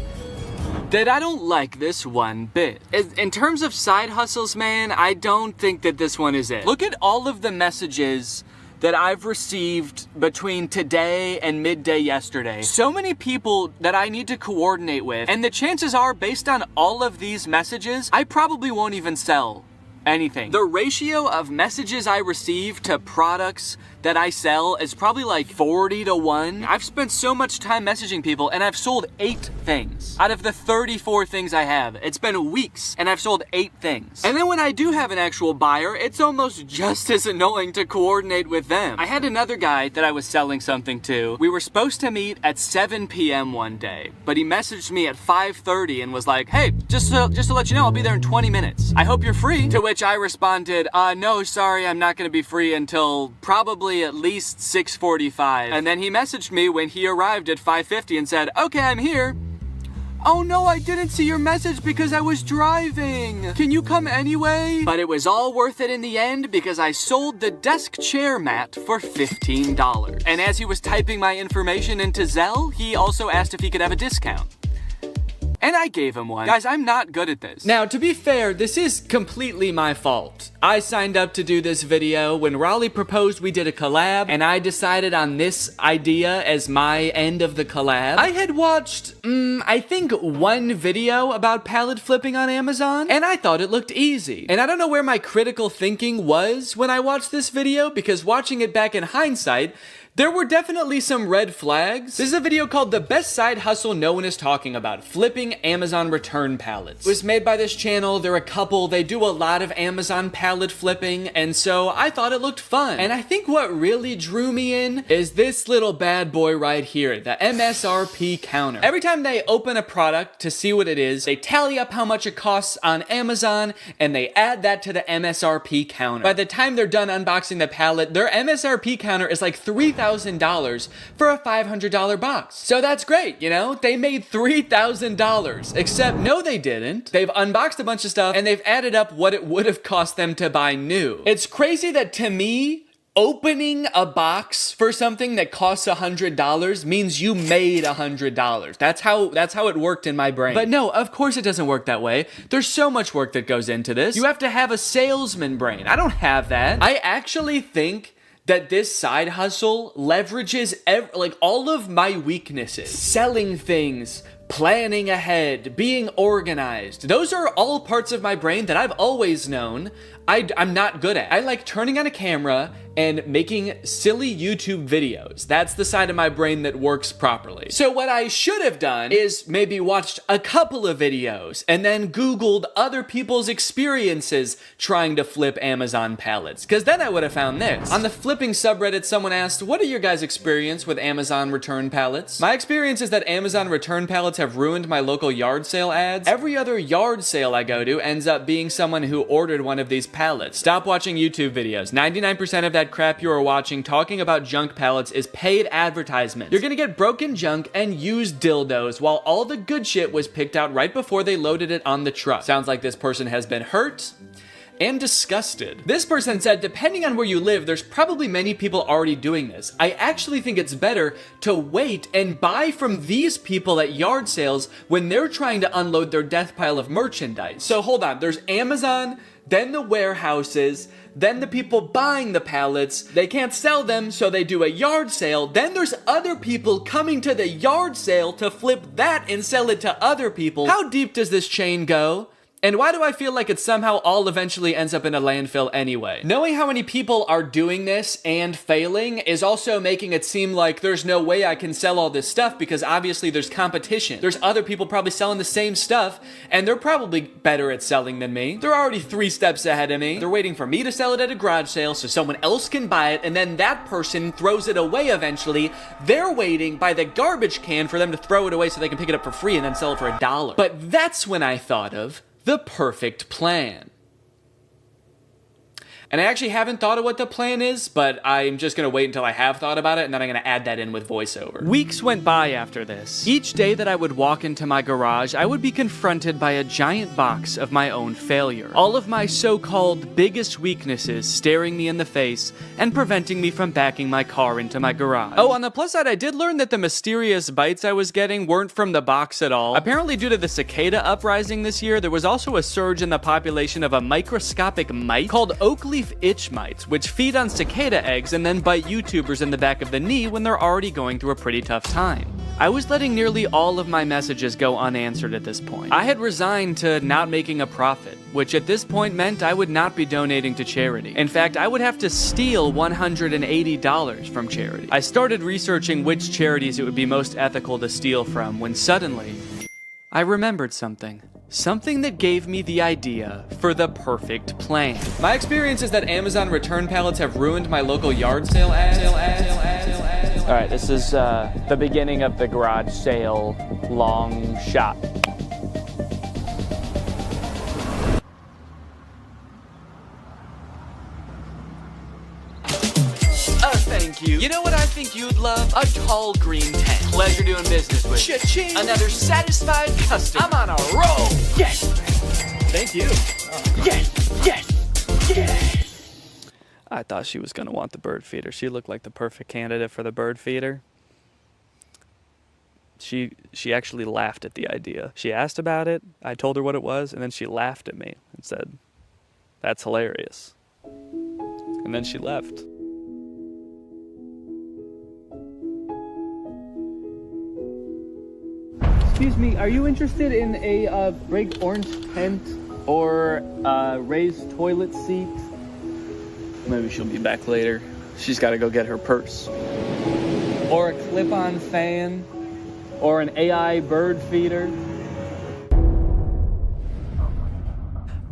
that I don't like this one bit. In terms of side hustles, man, I don't think that this one is it. Look at all of the messages that I've received between today and midday yesterday. So many people that I need to coordinate with, and the chances are, based on all of these messages, I probably won't even sell anything. The ratio of messages I receive to products that I sell is probably like 40 to 1. I've spent so much time messaging people and I've sold 8 things. Out of the 34 things I have, it's been weeks and I've sold 8 things. And then when I do have an actual buyer, it's almost just as annoying to coordinate with them. I had another guy that I was selling something to. We were supposed to meet at 7 p.m. one day, but he messaged me at 5:30 and was like, hey, just to let you know, I'll be there in 20 minutes. I hope you're free. To which I responded, no, sorry, I'm not gonna be free until probably at least 6:45. And then he messaged me when he arrived at 5:50 and said, okay, I'm here. Oh no, I didn't see your message because I was driving. Can you come anyway? But it was all worth it in the end because I sold the desk chair mat for $15. And as he was typing my information into Zelle, he also asked if he could have a discount. And I gave him one. Guys, I'm not good at this. Now, to be fair, this is completely my fault. I signed up to do this video. When Raleigh proposed, we did a collab, and I decided on this idea as my end of the collab. I had watched, I think one video about pallet flipping on Amazon, and I thought it looked easy. And I don't know where my critical thinking was when I watched this video, because watching it back in hindsight, there were definitely some red flags. This is a video called The Best Side Hustle No One Is Talking About, Flipping Amazon Return Pallets. It was made by this channel. They're a couple. They do a lot of Amazon pallet flipping, and so I thought it looked fun. And I think what really drew me in is this little bad boy right here, the MSRP counter. Every time they open a product to see what it is, they tally up how much it costs on Amazon, and they add that to the MSRP counter. By the time they're done unboxing the pallet, their MSRP counter is like $3,000 for a $500 box. So that's great, you know? They made $3,000. Except, no they didn't. They've unboxed a bunch of stuff and they've added up what it would have cost them to buy new. It's crazy that to me, opening a box for something that costs $100 means you made $100. That's how it worked in my brain. But no, of course it doesn't work that way. There's so much work that goes into this. You have to have a salesman brain. I don't have that. I actually think that this side hustle leverages all of my weaknesses. Selling things, planning ahead, being organized. Those are all parts of my brain that I've always known I'm not good at. I like turning on a camera and making silly YouTube videos. That's the side of my brain that works properly. So what I should have done is maybe watched a couple of videos and then Googled other people's experiences trying to flip Amazon pallets, because then I would have found this. On the flipping subreddit, someone asked, what are your guys' experience with Amazon return pallets? My experience is that Amazon return pallets have ruined my local yard sale ads. Every other yard sale I go to ends up being someone who ordered one of these pallets. Stop watching YouTube videos. 99% of that crap you are watching talking about junk pallets is paid advertisement. You're gonna get broken junk and used dildos while all the good shit was picked out right before they loaded it on the truck. Sounds like this person has been hurt and disgusted. This person said, depending on where you live, there's probably many people already doing this. I actually think it's better to wait and buy from these people at yard sales when they're trying to unload their death pile of merchandise. So hold on, there's Amazon, then the warehouses, then the people buying the pallets. They can't sell them, so they do a yard sale. Then there's other people coming to the yard sale to flip that and sell it to other people. How deep does this chain go? And why do I feel like it somehow all eventually ends up in a landfill anyway? Knowing how many people are doing this and failing is also making it seem like there's no way I can sell all this stuff because obviously there's competition. There's other people probably selling the same stuff and they're probably better at selling than me. They're already 3 steps ahead of me. They're waiting for me to sell it at a garage sale so someone else can buy it and then that person throws it away eventually. They're waiting by the garbage can for them to throw it away so they can pick it up for free and then sell it for $1. But that's when I thought of the perfect plan. And I actually haven't thought of what the plan is, but I'm just gonna wait until I have thought about it, and then I'm gonna add that in with voiceover. Weeks went by after this. Each day that I would walk into my garage, I would be confronted by a giant box of my own failure. All of my so-called biggest weaknesses staring me in the face and preventing me from backing my car into my garage. Oh, on the plus side, I did learn that the mysterious bites I was getting weren't from the box at all. Apparently, due to the cicada uprising this year, there was also a surge in the population of a microscopic mite called Oakley broadleaf itch mites, which feed on cicada eggs and then bite YouTubers in the back of the knee when they're already going through a pretty tough time. I was letting nearly all of my messages go unanswered at this point. I had resigned to not making a profit, which at this point meant I would not be donating to charity. In fact, I would have to steal $180 from charity. I started researching which charities it would be most ethical to steal from when suddenly, I remembered something. Something that gave me the idea for the perfect plan. My experience is that Amazon return pallets have ruined my local yard sale ads. All right, this is the beginning of the garage sale long shot. Thank you. You know what I think you'd love? A tall green tent. Pleasure doing business with you. Cha-ching. Another satisfied customer. I'm on a roll. Yes. Thank you. Yes. Yes. Yes. I thought she was gonna want the bird feeder. She looked like the perfect candidate for the bird feeder. She actually laughed at the idea. She asked about it. I told her what it was, and then she laughed at me and said, "That's hilarious." And then she left. Excuse me, are you interested in a break orange tent or raised toilet seat? Maybe she'll be back later. She's got to go get her purse. Or a clip-on fan, or an AI bird feeder.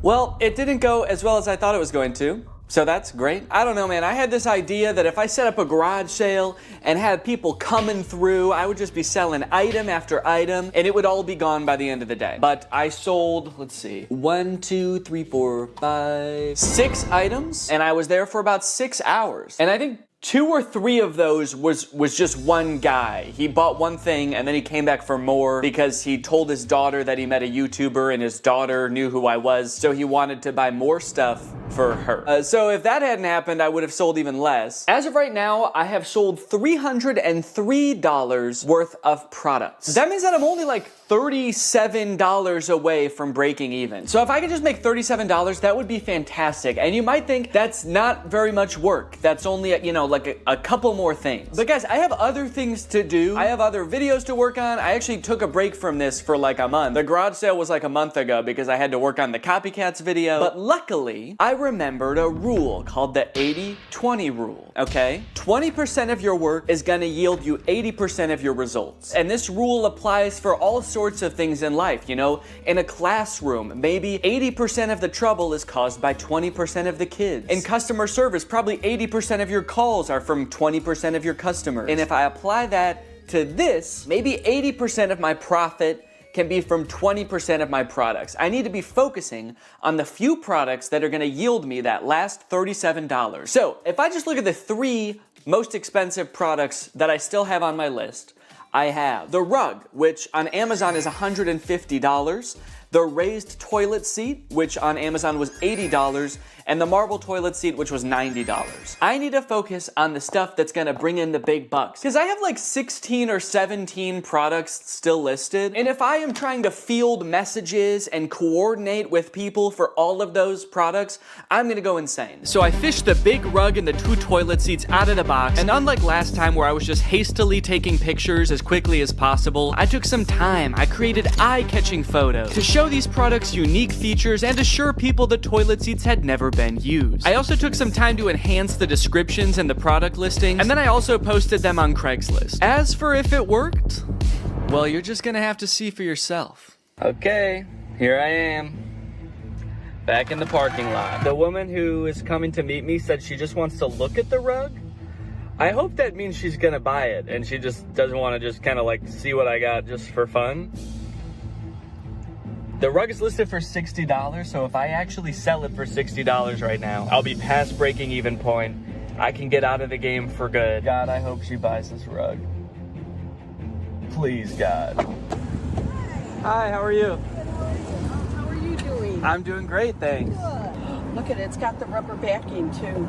Well, it didn't go as well as I thought it was going to. So that's great. I don't know, man. I had this idea that if I set up a garage sale and had people coming through, I would just be selling item after item, and it would all be gone by the end of the day. But I sold, let's see, 1, 2, 3, 4, 5, 6 items, and I was there for about 6 hours. And I think 2 or 3 of those was just one guy. He bought one thing and then he came back for more because he told his daughter that he met a YouTuber and his daughter knew who I was, so he wanted to buy more stuff for her. So if that hadn't happened, I would have sold even less. As of right now, I have sold $303 worth of products. That means that I'm only like $37 away from breaking even. So if I could just make $37, that would be fantastic. And you might think that's not very much work. That's only, you know, like a couple more things. But guys, I have other things to do. I have other videos to work on. I actually took a break from this for like a month. The garage sale was like a month ago because I had to work on the copycats video. But luckily, I remembered a rule called the 80-20 rule, okay? 20% of your work is gonna yield you 80% of your results. And this rule applies for all sorts of things in life, you know? In a classroom, maybe 80% of the trouble is caused by 20% of the kids. In customer service, probably 80% of your calls are from 20% of your customers. And if I apply that to this, maybe 80% of my profit can be from 20% of my products. I need to be focusing on the few products that are gonna yield me that last $37. So if I just look at the 3 most expensive products that I still have on my list, I have the rug, which on Amazon is $150, the raised toilet seat, which on Amazon was $80, and the marble toilet seat, which was $90. I need to focus on the stuff that's gonna bring in the big bucks, because I have like 16 or 17 products still listed, and if I am trying to field messages and coordinate with people for all of those products, I'm gonna go insane. So I fished the big rug and the 2 toilet seats out of the box, and unlike last time where I was just hastily taking pictures as quickly as possible, I took some time. I created eye-catching photos to show these products unique features and assure people the toilet seats had never been used. I also took some time to enhance the descriptions and the product listings, and then I also posted them on Craigslist. As for if it worked, well, you're just gonna have to see for yourself. Okay, here I am, back in the parking lot. The woman who is coming to meet me said she just wants to look at the rug. I hope that means she's gonna buy it and she just doesn't want to just kind of like see what I got just for fun. The rug is listed for $60, so if I actually sell it for $60 right now, I'll be past breaking even point. I can get out of the game for good. God, I hope she buys this rug. Please, God. Hi, how are you? How are you doing? I'm doing great, thanks. Good. Look at it, it's got the rubber backing too.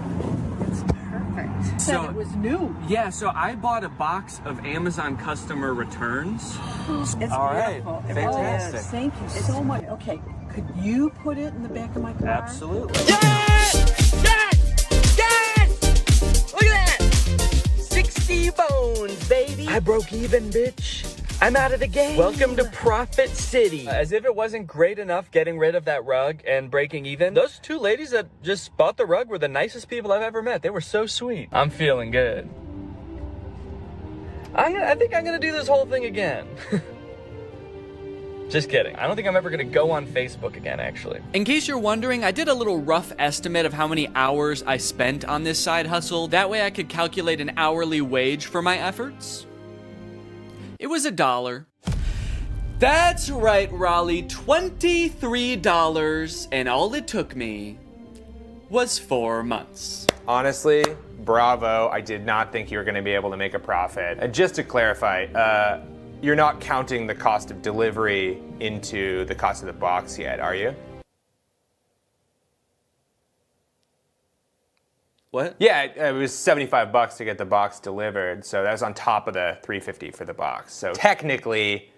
It's perfect. Said it was new. Yeah, so I bought a box of Amazon customer returns. It's All right, beautiful. fantastic. Oh, thank you so much. Okay, could you put it in the back of my car? Absolutely. Yes! Yes! juicy bones, baby. I broke even, bitch. I'm out of the game. Welcome to Profit City. As if it wasn't great enough getting rid of that rug and breaking even, those two ladies that just bought the rug were the nicest people I've ever met. They were so sweet. I'm feeling good. I think I'm gonna do this whole thing again. Just kidding. I don't think I'm ever gonna go on Facebook again, actually. In case you're wondering, I did a little rough estimate of how many hours I spent on this side hustle. That way I could calculate an hourly wage for my efforts. It was $1. That's right, Raleigh, $23, and all it took me was 4 months. Honestly, bravo. I did not think you were going to be able to make a profit. And just to clarify, you're not counting the cost of delivery into the cost of the box yet, are you? What? Yeah, it was $75 to get the box delivered, so that was on top of the $350 for the box. So technically,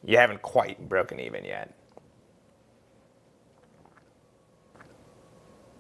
you haven't quite broken even yet.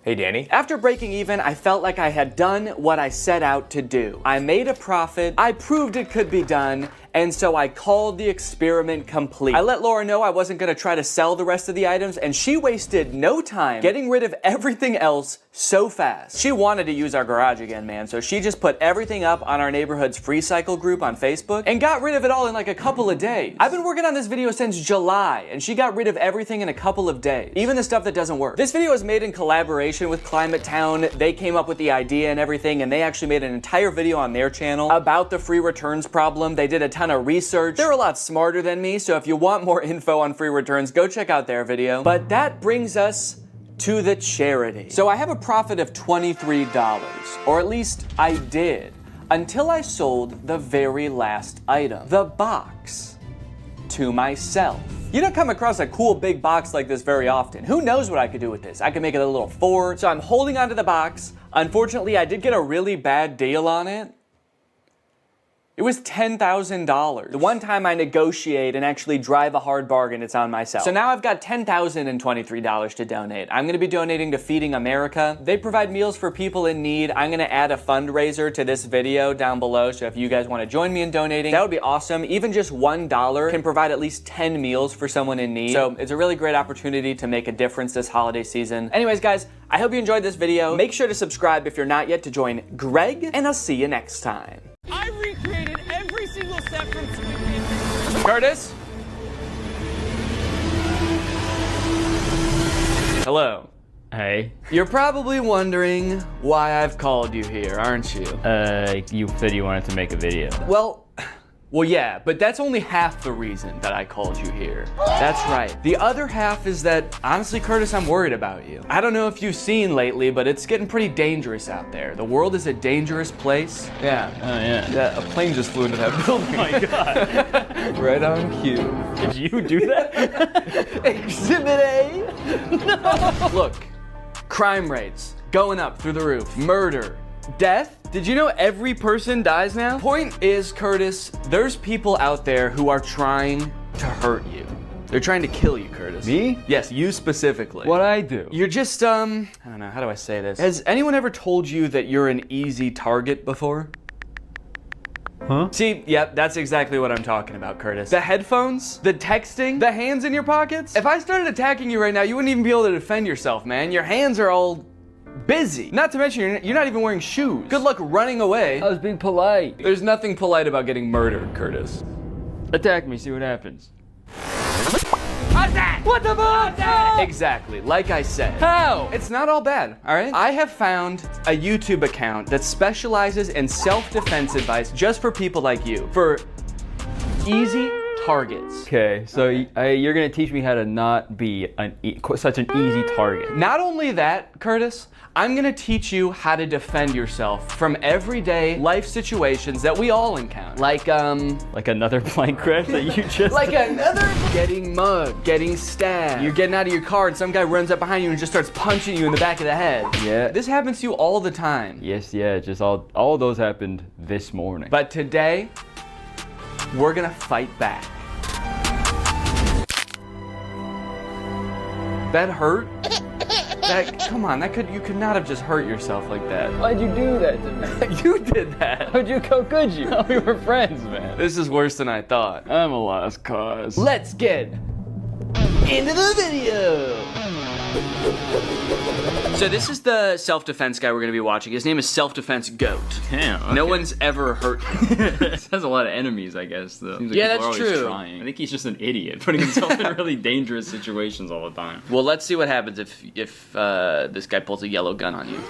Hey, Danny. After breaking even, I felt like I had done what I set out to do. I made a profit, I proved it could be done, and so I called the experiment complete. I let Laura know I wasn't gonna try to sell the rest of the items, and she wasted no time getting rid of everything else so fast. She wanted to use our garage again, man, so she just put everything up on our neighborhood's free cycle group on Facebook and got rid of it all in like a couple of days. I've been working on this video since July, and she got rid of everything in a couple of days, even the stuff that doesn't work. This video was made in collaboration with Climate Town. They came up with the idea and everything, and they actually made an entire video on their channel about the free returns problem. They did a ton of research. They're a lot smarter than me, so if you want more info on free returns, go check out their video. But that brings us to the charity. So I have a profit of $23, or at least I did, until I sold the very last item, the box, to myself. You don't come across a cool big box like this very often. Who knows what I could do with this? I could make it a little fort. So I'm holding onto the box. Unfortunately, I did get a really bad deal on it. It was $10,000. The one time I negotiate and actually drive a hard bargain, it's on myself. So now I've got $10,023 to donate. I'm gonna be donating to Feeding America. They provide meals for people in need. I'm gonna add a fundraiser to this video down below, so if you guys wanna join me in donating, that would be awesome. Even just $1 can provide at least 10 meals for someone in need. So it's a really great opportunity to make a difference this holiday season. Anyways, guys, I hope you enjoyed this video. Make sure to subscribe if you're not yet to join Greg, and I'll see you next time. I recreated every single step from Squid. Curtis? Hello. Hey. You're probably wondering why I've called you here, aren't you? You said you wanted to make a video. Well, yeah, but that's only half the reason that I called you here. That's right. The other half is that, honestly, Curtis, I'm worried about you. I don't know if you've seen lately, but it's getting pretty dangerous out there. The world is a dangerous place. Yeah. Oh, yeah. Yeah, a plane just flew into that building. Oh my God. Right on cue. Did you do that? Exhibit A? No. Look, crime rates going up through the roof. Murder. Death? Did you know every person dies now? Point is, Curtis, there's people out there who are trying to hurt you. They're trying to kill you, Curtis. Me? Yes, you specifically. What'd I do? You're just, I don't know, how do I say this? Has anyone ever told you that you're an easy target before? Huh? See, yep, that's exactly what I'm talking about, Curtis. The headphones, the texting, the hands in your pockets. If I started attacking you right now, you wouldn't even be able to defend yourself, man. Your hands are all busy. Not to mention, you're not even wearing shoes. Good luck running away. I was being polite. There's nothing polite about getting murdered, Curtis. Attack me, see what happens. What the fuck? Exactly, like I said. How? It's not all bad, all right? I have found a YouTube account that specializes in self-defense advice just for people like you. For easy targets. Okay, so you're gonna teach me how to not be such an easy target. Not only that, Curtis, I'm gonna teach you how to defend yourself from everyday life situations that we all encounter. Like another plane crash that you just like another getting mugged, getting stabbed. You're getting out of your car and some guy runs up behind you and just starts punching you in the back of the head. Yeah. This happens to you all the time. Yes, yeah, just all those happened this morning. But today, we're gonna fight back. That hurt? Come on, you could not have just hurt yourself like that. Why'd you do that to me? You did that. How could you? We were friends, man. This is worse than I thought. I'm a lost cause. Let's get into the video. So this is the self-defense guy we're gonna be watching. His name is Self-Defense Goat. Damn. Okay. No one's ever hurt him. This has a lot of enemies, I guess, though. Seems like Yeah, people that's are always true. Trying. I think he's just an idiot, putting himself in really dangerous situations all the time. Well, let's see what happens if this guy pulls a yellow gun on you.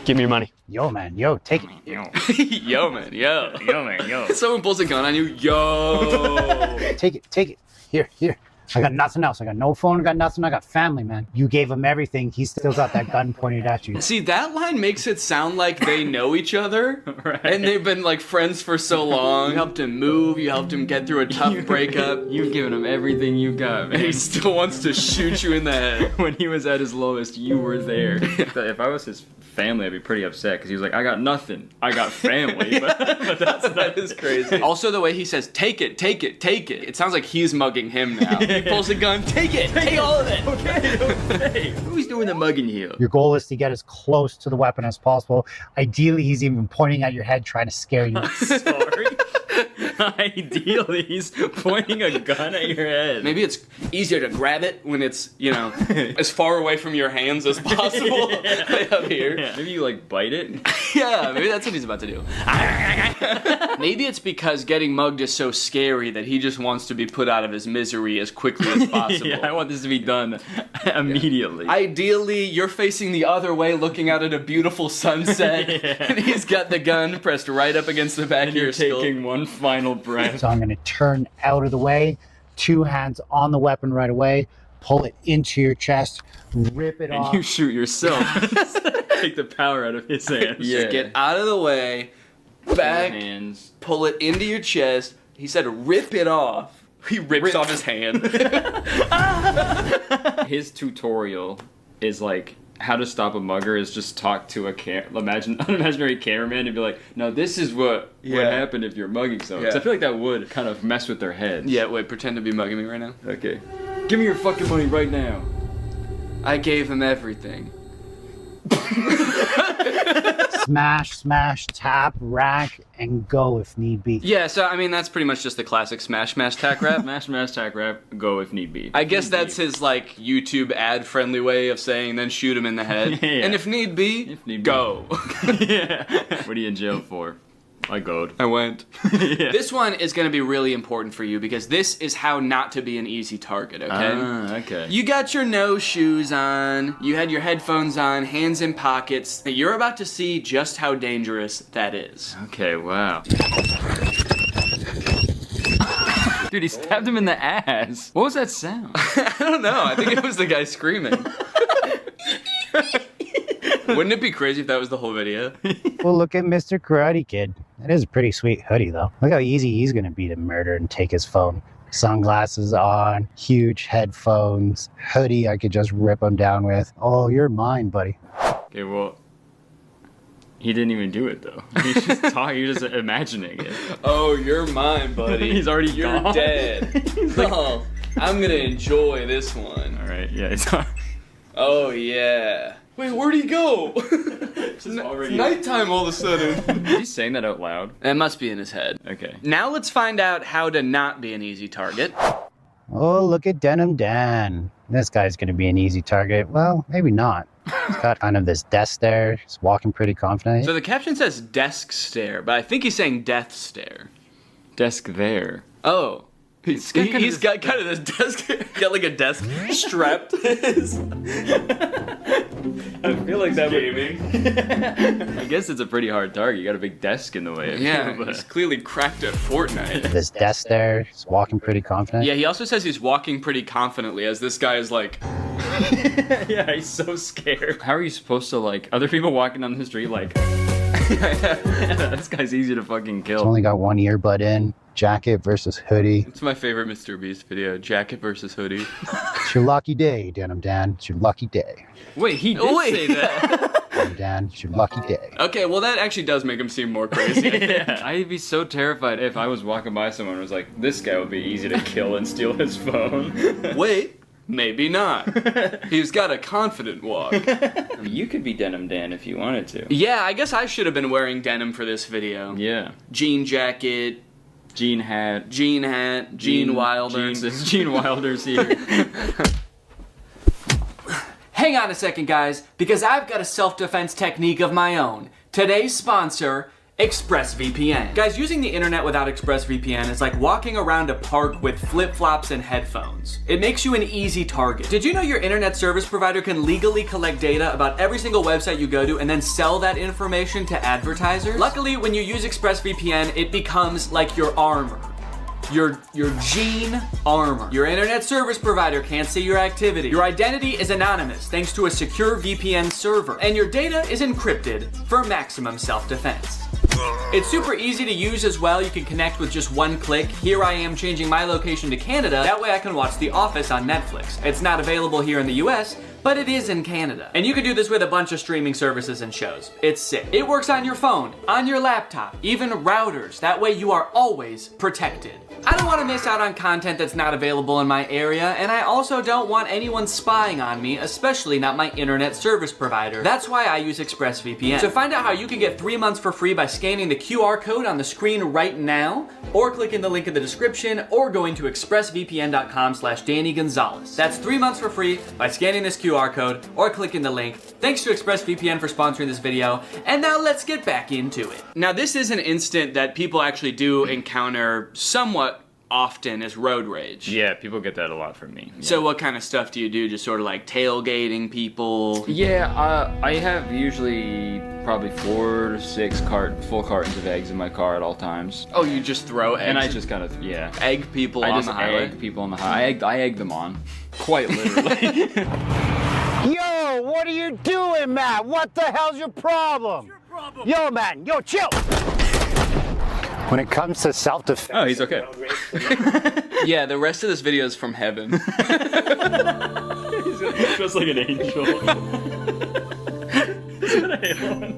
Give me your money. Yo, man, yo, take it. Yo, man, yo. Yo, man, yo. Someone pulls a gun on you, yo. Take it. Here. I got nothing else. I got no phone, I got nothing. I got family, man. You gave him everything. He still got that gun pointed at you. See, that line makes it sound like they know each other, Right. and they've been like friends for so long. You helped him move, you helped him get through a tough breakup. You've given him everything you got, And man. he still wants to shoot you in the head. When he was at his lowest, you were there. If I was his family, I'd be pretty upset because he was like, I got nothing. I got family. But That is crazy. Also, the way he says, take it. It sounds like he's mugging him now. He pulls a gun, take it, take all of it. Okay. Who's doing the mugging here? Your goal is to get as close to the weapon as possible. Ideally, he's even pointing at your head, trying to scare you. Sorry. Ideally, he's pointing a gun at your head. Maybe it's easier to grab it when it's, as far away from your hands as possible. Like up here. Yeah. Maybe you like bite it. Yeah, maybe that's what he's about to do. Maybe it's because getting mugged is so scary that he just wants to be put out of his misery as quickly as possible. Yeah, I want this to be done immediately. Ideally, you're facing the other way looking out at a beautiful sunset, and he's got the gun pressed right up against the back of You're your skull. taking one final breath. So I'm going to turn out of the way, 2 hands on the weapon right away, pull it into your chest, rip it And off. you shoot yourself. Take the power out of his hands. Yeah. Get out of the way, back, Hands. pull it into your chest. He said rip it off. He rips off his hand. His tutorial is like how to stop a mugger is just talk to an imaginary cameraman and be like, no, this is what would happen if you're mugging someone. 'Cause I feel like that would kind of mess with their heads. Yeah, wait, pretend to be mugging me right now. Okay. Give me your fucking money right now. I gave him everything. Smash, tap, rack, and go if need be. Yeah, so I mean that's pretty much just the classic smash tack rap. Smash, tack, rap, go if need be. I guess that's his like YouTube ad friendly way of saying then shoot him in the head. Yeah. And if need be, go. Yeah. What are you in jail for? I goed. I went. Yeah. This one is going to be really important for you because this is how not to be an easy target, okay? Ah, okay. You got your no shoes on, you had your headphones on, hands in pockets. You're about to see just how dangerous that is. Okay, wow. Dude, he stabbed him in the ass. What was that sound? I don't know, I think it was the guy screaming. Wouldn't it be crazy if that was the whole video? Well, look at Mr. Karate Kid. That is a pretty sweet hoodie, though. Look how easy he's going to be to murder and take his phone. Sunglasses on, huge headphones, hoodie I could just rip him down with. Oh, you're mine, buddy. Okay, well, he didn't even do it though. He's just talking. He's just imagining it. Oh, you're mine, buddy. He's already You're gone. dead. Oh, I'm gonna enjoy this one. All right, yeah, it's Oh yeah. Wait, where'd he go? just already. Nighttime all of a sudden. He's saying that out loud. It must be in his head. Okay. Now let's find out how to not be an easy target. Oh, look at Denim Dan. This guy's going to be an easy target. Well, maybe not. He's got kind of this desk there. He's walking pretty confident. So the caption says desk stare, but I think he's saying death stare. Desk there. Oh. He's got kind of this desk. Got like a desk strapped to his. I feel like that gaming. I guess it's a pretty hard target. You got a big desk in the way. Yeah, he's clearly cracked at Fortnite. This desk there. He's walking pretty confident. Yeah, he also says he's walking pretty confidently as this guy is like. Yeah, he's so scared. How are you supposed to like other people walking down the street like? This guy's easy to fucking He's kill. only got one earbud in. Jacket versus hoodie. It's my favorite Mr. Beast video, jacket versus hoodie. It's your lucky day, Denim Dan. It's your lucky day. Wait, he did say that. Denim Dan, it's your lucky day. Okay, well that actually does make him seem more crazy. Yeah, I'd be so terrified if I was walking by someone and was like, this guy would be easy to kill and steal his phone. Wait, maybe not. He's got a confident walk. You could be Denim Dan if you wanted to. Yeah, I guess I should have been wearing denim for this video. Yeah. Jean jacket. Jean hat. Gene Wilder. Gene Wilder's here. Hang on a second, guys, because I've got a self-defense technique of my own. Today's sponsor, ExpressVPN. Guys, using the internet without ExpressVPN is like walking around a park with flip-flops and headphones. It makes you an easy target. Did you know your internet service provider can legally collect data about every single website you go to and then sell that information to advertisers? Luckily, when you use ExpressVPN, it becomes like your armor. Your gene armor. Your internet service provider can't see your activity. Your identity is anonymous thanks to a secure VPN server. And your data is encrypted for maximum self-defense. It's super easy to use as well. You can connect with just one click. Here I am changing my location to Canada. That way I can watch The Office on Netflix. It's not available here in the US, but it is in Canada. And you can do this with a bunch of streaming services and shows. It's sick. It works on your phone, on your laptop, even routers. That way you are always protected. I don't want to miss out on content that's not available in my area, and I also don't want anyone spying on me, especially not my internet service provider. That's why I use ExpressVPN. To find out how you can get 3 months for free by scanning the QR code on the screen right now, or clicking the link in the description, or going to expressvpn.com/Danny Gonzalez. That's 3 months for free by scanning this QR code or clicking the link. Thanks to ExpressVPN for sponsoring this video, and now let's get back into it. Now this is an instant that people actually do encounter somewhat often as road rage. Yeah, people get that a lot from me. Yeah. So what kind of stuff do you do? Just sort of like tailgating people? Yeah, I have usually probably 4 to 6 full cartons of eggs in my car at all times. Oh, you just throw eggs? And I just kind of, yeah. Egg people on the highway? I just egg people on the highway. I egg them on. Quite literally. Yo, what are you doing, Matt? What the hell's your problem? Yo, man, yo, chill. When it comes to self-defense... Oh, he's okay. Yeah, the rest of this video is from heaven. He's just like an angel.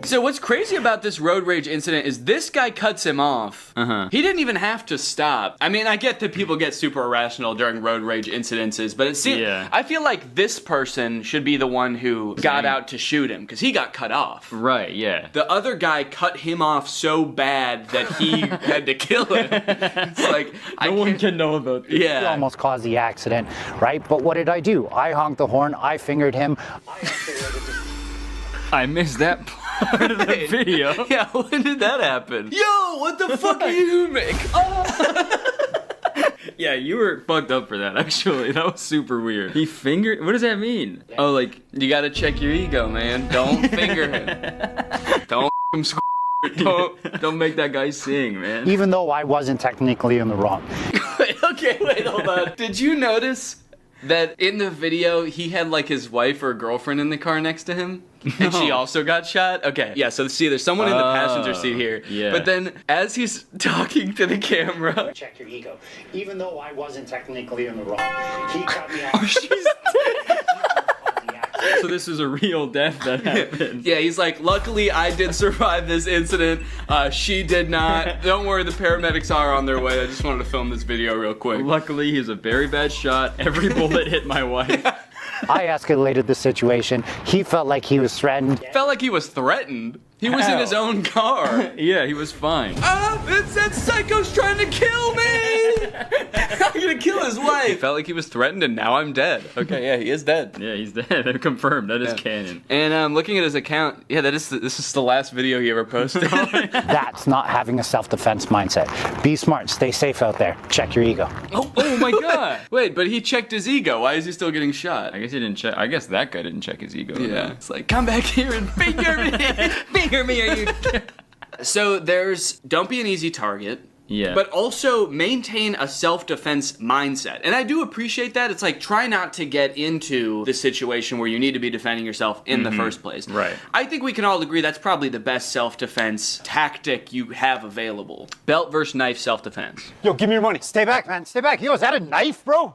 So what's crazy about this road rage incident is this guy cuts him off. He didn't even have to stop. I mean, I get that people get super irrational during road rage incidences, but it seems, I feel like this person should be the one who got out to shoot him, because he got cut off. Right, yeah. The other guy cut him off so bad that he had to kill him. It's like, no one can know about this. He almost caused the accident, right? But what did I do? I honked the horn, I fingered him. I missed that part of the video. Yeah, when did that happen? Yo, what the fuck are you doing? Yeah, you were fucked up for that, actually. That was super weird. He fingered... What does that mean? Oh, like... You gotta check your ego, man. Don't finger him. Don't him Don't make that guy sing, man. Even though I wasn't technically in the wrong. Wait, hold on. Did you notice that in the video he had like his wife or girlfriend in the car next to him? And she also got shot? Okay, yeah, so see, there's someone in the passenger seat here. Yeah. But then, as he's talking to the camera... Check your ego. Even though I wasn't technically in the wrong, he cut me off. She's So this is a real death that happened. Yeah, he's like, luckily I did survive this incident. She did not. Don't worry, the paramedics are on their way. I just wanted to film this video real quick. Luckily, he's a very bad shot. Every bullet hit my wife. I escalated the situation. He felt like he was threatened. Felt like he was threatened. He was in his own car. Yeah, he was fine. That psycho's trying to kill me! I'm gonna kill his wife. He felt like he was threatened and now I'm dead. Okay, yeah, he is dead. Yeah, he's dead. Confirmed. That is canon. And looking at his account, yeah, this is the last video he ever posted. That's not having a self-defense mindset. Be smart. Stay safe out there. Check your ego. Oh my god. Wait, but he checked his ego. Why is he still getting shot? I guess he didn't check. I guess that guy didn't check his ego. Yeah. It's like, come back here and finger me. Finger me, are you... So there's, don't be an easy target. Yeah. But also maintain a self-defense mindset. And I do appreciate that. It's like, try not to get into the situation where you need to be defending yourself in the first place. Right. I think we can all agree that's probably the best self-defense tactic you have available. Belt versus knife self-defense. Yo, give me your money. Stay back, man. Stay back. Yo, is that a knife, bro?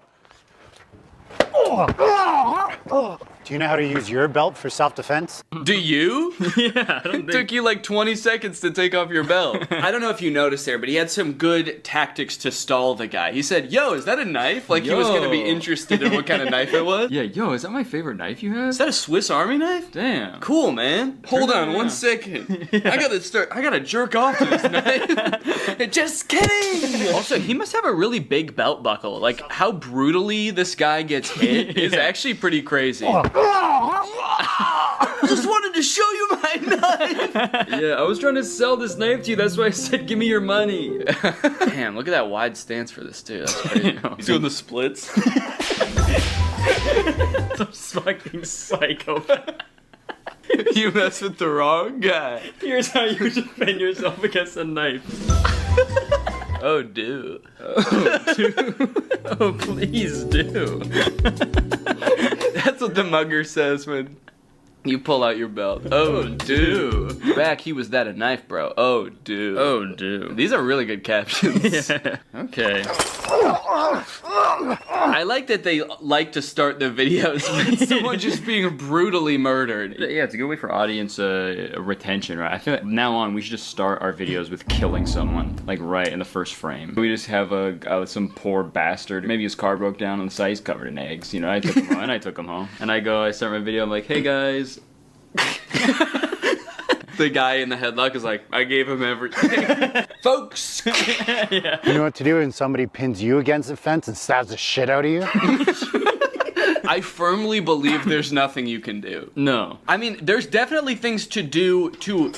Do you know how to use your belt for self-defense? Do you? Yeah, I don't It took you like 20 seconds to take off your belt. I don't know if you noticed there, but he had some good tactics to stall the guy. He said, yo, is that a knife? Like he was going to be interested in what kind of knife it was. Yeah, yo, is that my favorite knife you have? Is that a Swiss Army knife? Damn. Cool, man. Hold on 1 second. I gotta jerk off to this knife. Just kidding. Also, he must have a really big belt buckle. Like how brutally this guy gets hit is actually pretty crazy. Just wanted to show you my knife. Yeah, I was trying to sell this knife to you. That's why I said, give me your money. Damn, look at that wide stance for this dude. That's crazy. He's doing the splits. Some fucking psychopath. You mess with the wrong guy. Here's how you defend yourself against a knife. Oh, do. Oh, please do. That's what the mugger says when you pull out your belt. Oh, do. Back, he was that a knife, bro. Oh, do. Oh, do. These are really good captions. Yeah. Okay. I like that they like to start the videos with someone just being brutally murdered. Yeah, it's a good way for audience retention, right? I feel like now on we should just start our videos with killing someone, like right in the first frame. We just have some poor bastard. Maybe his car broke down on the side. He's covered in eggs. You know, I took him home, and I took him home. And I start my video. I'm like, hey guys. The guy in the headlock is like, I gave him everything. Folks! Yeah. You know what to do when somebody pins you against the fence and stabs the shit out of you? I firmly believe there's nothing you can do. No. I mean, there's definitely things to do to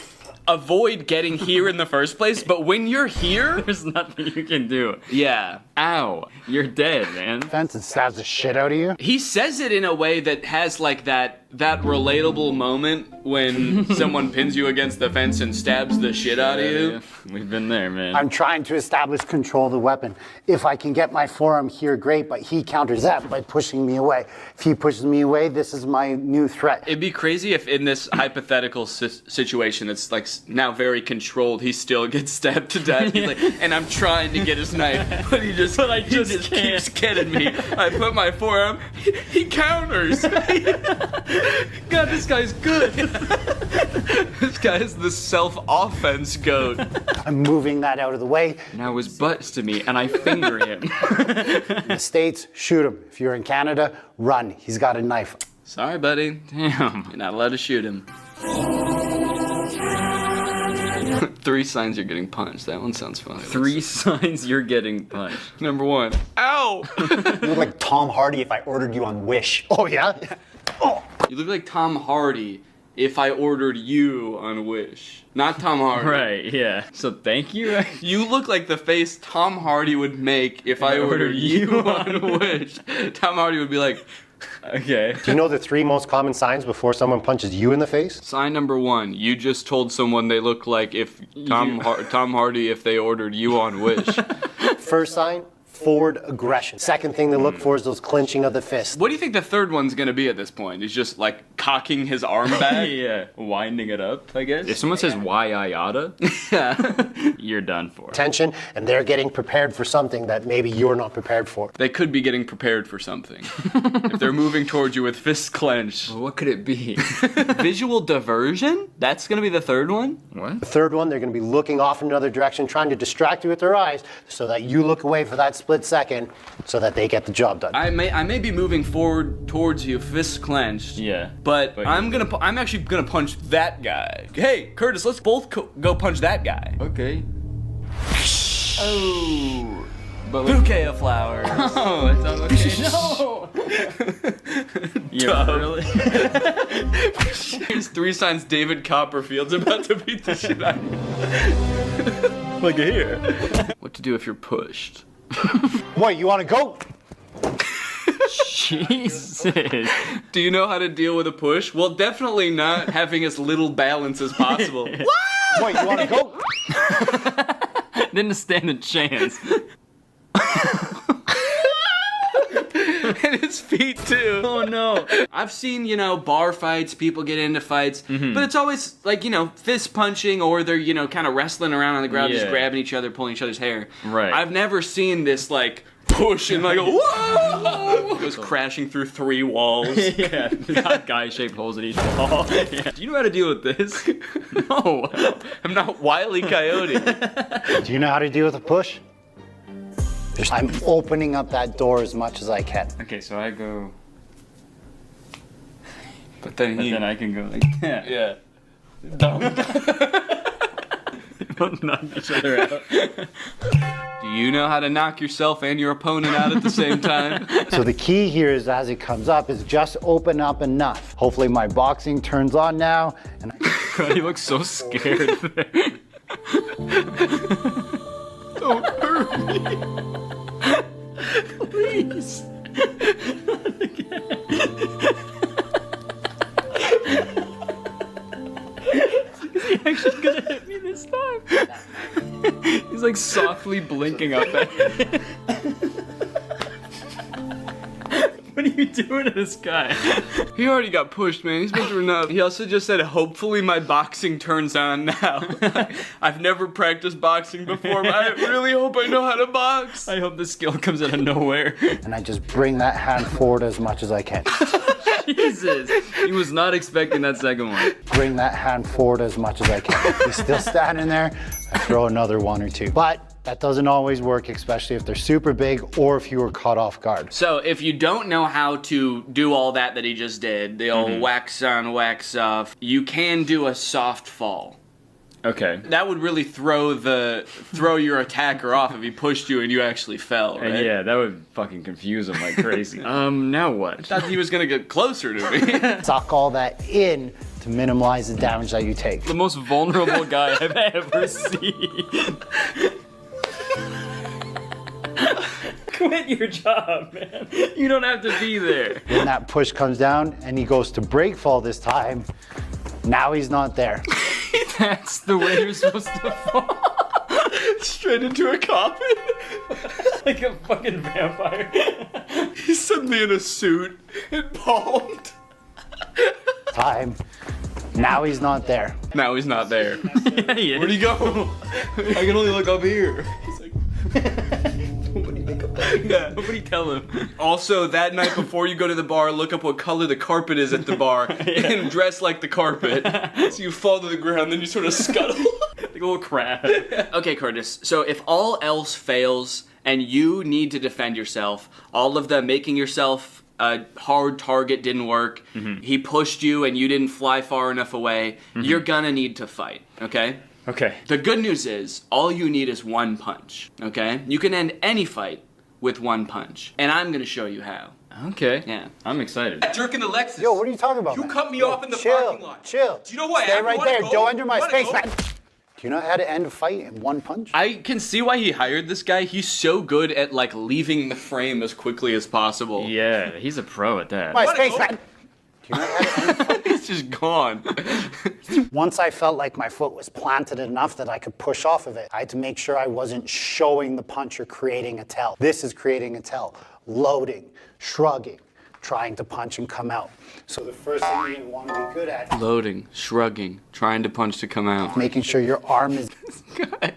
avoid getting here in the first place, but when you're here, There's nothing you can do. yeah. Ow. You're dead, man. Fence and stabs the shit out of you? He says it in a way that has like that relatable moment when someone pins you against the fence and stabs the shit out of you. Yeah. We've been there, man. I'm trying to establish control of the weapon. If I can get my forearm here, great, but he counters that by pushing me away. If he pushes me away, this is my new threat. It'd be crazy if in this hypothetical situation that's like now very controlled, he still gets stabbed to death. He's like, and I'm trying to get his knife, but he just keeps getting me. I put my forearm, he counters. God, this guy's good. This guy is the self-offense goat. I'm moving that out of the way. Now his butt's to me, and I finger him. In the States, shoot him. If you're in Canada, run. He's got a knife. Sorry, buddy. Damn. You're not allowed to shoot him. 3 signs you're getting punched. That one sounds funny. 3 signs you're getting punched. Number 1. Ow! You look like Tom Hardy if I ordered you on Wish. Oh, yeah? Oh. You look like Tom Hardy if I ordered you on Wish. Not Tom Hardy. Right, yeah. So thank you. You look like the face Tom Hardy would make if I ordered you on Wish. Tom Hardy would be like, Okay. Do you know the 3 most common signs before someone punches you in the face? sign number 1, you just told someone they look like if Tom Hardy if they ordered you on Wish. First sign, forward aggression. Second thing to look for is those clenching of the fist. What do you think the third one's gonna be at this point? He's just like cocking his arm back? Yeah, winding it up, I guess. If someone says why I oughta, you're done for. Tension, and they're getting prepared for something that maybe you're not prepared for. They could be getting prepared for something. If they're moving towards you with fists clenched. Well, what could it be? Visual diversion? That's gonna be the third one? What? The third one, they're going to be looking off in another direction, trying to distract you with their eyes so that you look away for that split second so that they get the job done. I may be moving forward towards you, fists clenched. Yeah. But I'm actually gonna punch that guy. Hey, Curtis, let's both go punch that guy. Okay. Oh. Bouquet of flowers. Oh, it's on okay. No. Yeah, really? Here's 3 signs David Copperfield's about to beat the shit out of you. Look at here. What to do if you're pushed? What, you want to go? Jesus. Do you know how to deal with a push? Well, definitely not having as little balance as possible. What, you want to go? Didn't stand a chance. And his feet too. Oh no. I've seen, bar fights, people get into fights, but it's always like, fist punching or they're, kind of wrestling around on the ground, just Yeah. grabbing each other, pulling each other's hair. Right. I've never seen this like push and like, whoa! Goes crashing through 3 walls. Yeah, got guy-shaped holes in each wall. Yeah. Do you know how to deal with this? No, I'm not Wile E. Coyote. Do you know how to deal with a push? I'm opening up that door as much as I can. Okay, so I go, But then I can go like that. yeah. Don't knock each other out. Do you know how to knock yourself and your opponent out at the same time? So the key here is as it comes up is just open up enough. Hopefully my boxing turns on now. And God, he looks so scared there. Don't hurt me. Please. Not again. Is he actually gonna hit me this time? He's like softly blinking up at me. What are you doing to this guy? He already got pushed, man. He's been through enough. He also just said, hopefully my boxing turns on now. I've never practiced boxing before, but I really hope I know how to box. I hope the skill comes out of nowhere. and I just bring that hand forward as much as I can. Jesus. He was not expecting that second one. Bring that hand forward as much as I can. He's still standing there. I throw another 1 or 2. But that doesn't always work, especially if they're super big or if you were caught off guard. So if you don't know how to do all that he just did, the old wax on, wax off, you can do a soft fall. Okay. That would really throw your attacker off if he pushed you and you actually fell, right? Yeah, that would fucking confuse him like crazy. Now what? I thought he was gonna get closer to me. Suck all that in to minimize the damage that you take. The most vulnerable guy I've ever seen. Quit your job, man. You don't have to be there. When that push comes down and he goes to break fall this time, now he's not there. That's the way you're supposed to fall. Straight into a coffin. Like a fucking vampire. He's suddenly in a suit and palmed. Time. Now he's not there. Now he's not there. Yeah, he is. Where'd he go? I can only look up here. He's like, yeah. Nobody tell him. Also, that night before you go to the bar, look up what color the carpet is at the bar and dress like the carpet. So you fall to the ground, then you sort of scuttle. Like a little crab. Okay, Curtis, so if all else fails and you need to defend yourself, all of the making yourself a hard target didn't work, he pushed you and you didn't fly far enough away, you're gonna need to fight, okay? Okay. The good news is, all you need is 1 punch, okay? You can end any fight with 1 punch, and I'm gonna show you how. Okay. Yeah. I'm excited. Jerking the Lexus. Yo, what are you talking about? You man? cut me Yo, off in the chill, parking lot. Chill. Do you know who I Stay am? right You wanna there. go? Don't enter my You wanna space, go? man. Do you know how to end a fight in 1 punch? I can see why he hired this guy. He's so good at, like, leaving the frame as quickly as possible. Yeah, he's a pro at that. My space, man. Do you know how to end a fight? He's just gone. Once I felt like my foot was planted enough that I could push off of it, I had to make sure I wasn't showing the punch or creating a tell. This is creating a tell. Loading, shrugging, trying to punch and come out. So the first thing you want to be good at, Loading, shrugging, trying to punch to come out. making sure your arm is God.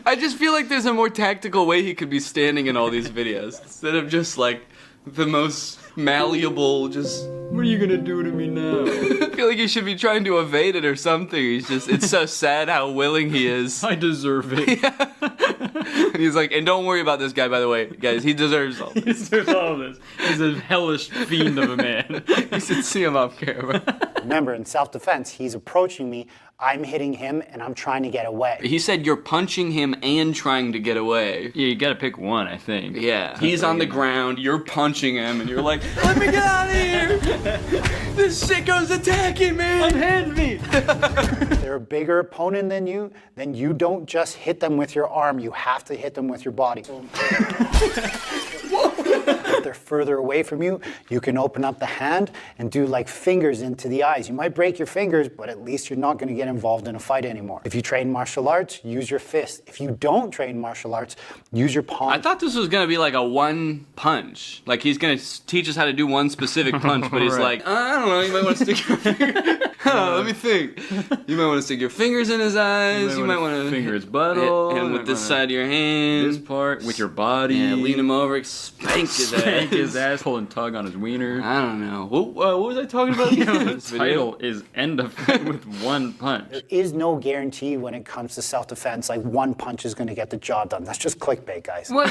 I just feel like there's a more tactical way he could be standing in all these videos. Instead of just like the most malleable, just, what are you gonna do to me now? I feel like he should be trying to evade it or something. He's just, it's so sad how willing he is. I deserve it. And he's like, and don't worry about this guy, by the way, guys, he deserves all He this. deserves all of this. He's a hellish fiend of a man. You should see him off camera. Remember, in self-defense, he's approaching me, I'm hitting him, and I'm trying to get away. He said you're punching him and trying to get away. Yeah, you gotta pick one, I think. Yeah. He's on the ground, you're punching him, and you're like, let me get out of here! This sicko's attacking me! Unhand me! If they're a bigger opponent than you, then you don't just hit them with your arm, you have to hit them with your body. If they're further away from you, you can open up the hand and do like fingers into the eyes. You might break your fingers, but at least you're not going to get involved in a fight anymore. If you train martial arts, use your fist. If you don't train martial arts, use your palm. I thought this was gonna be like a 1 punch. Like he's gonna teach us how to do one specific punch, but he's Right. like, I don't know, you might want to stick your finger. Let me think. You might want to stick your fingers in his eyes. You might want to finger his butthole. Hit him with this side of your hand. This part with your body. Yeah, lean him over, spank his ass. Pull and tug on his wiener. I don't know. What was I talking about again? The title is End a Fight with One Punch. There is no guarantee when it comes to self-defense, like one punch is going to get the job done. That's just clickbait, guys. What?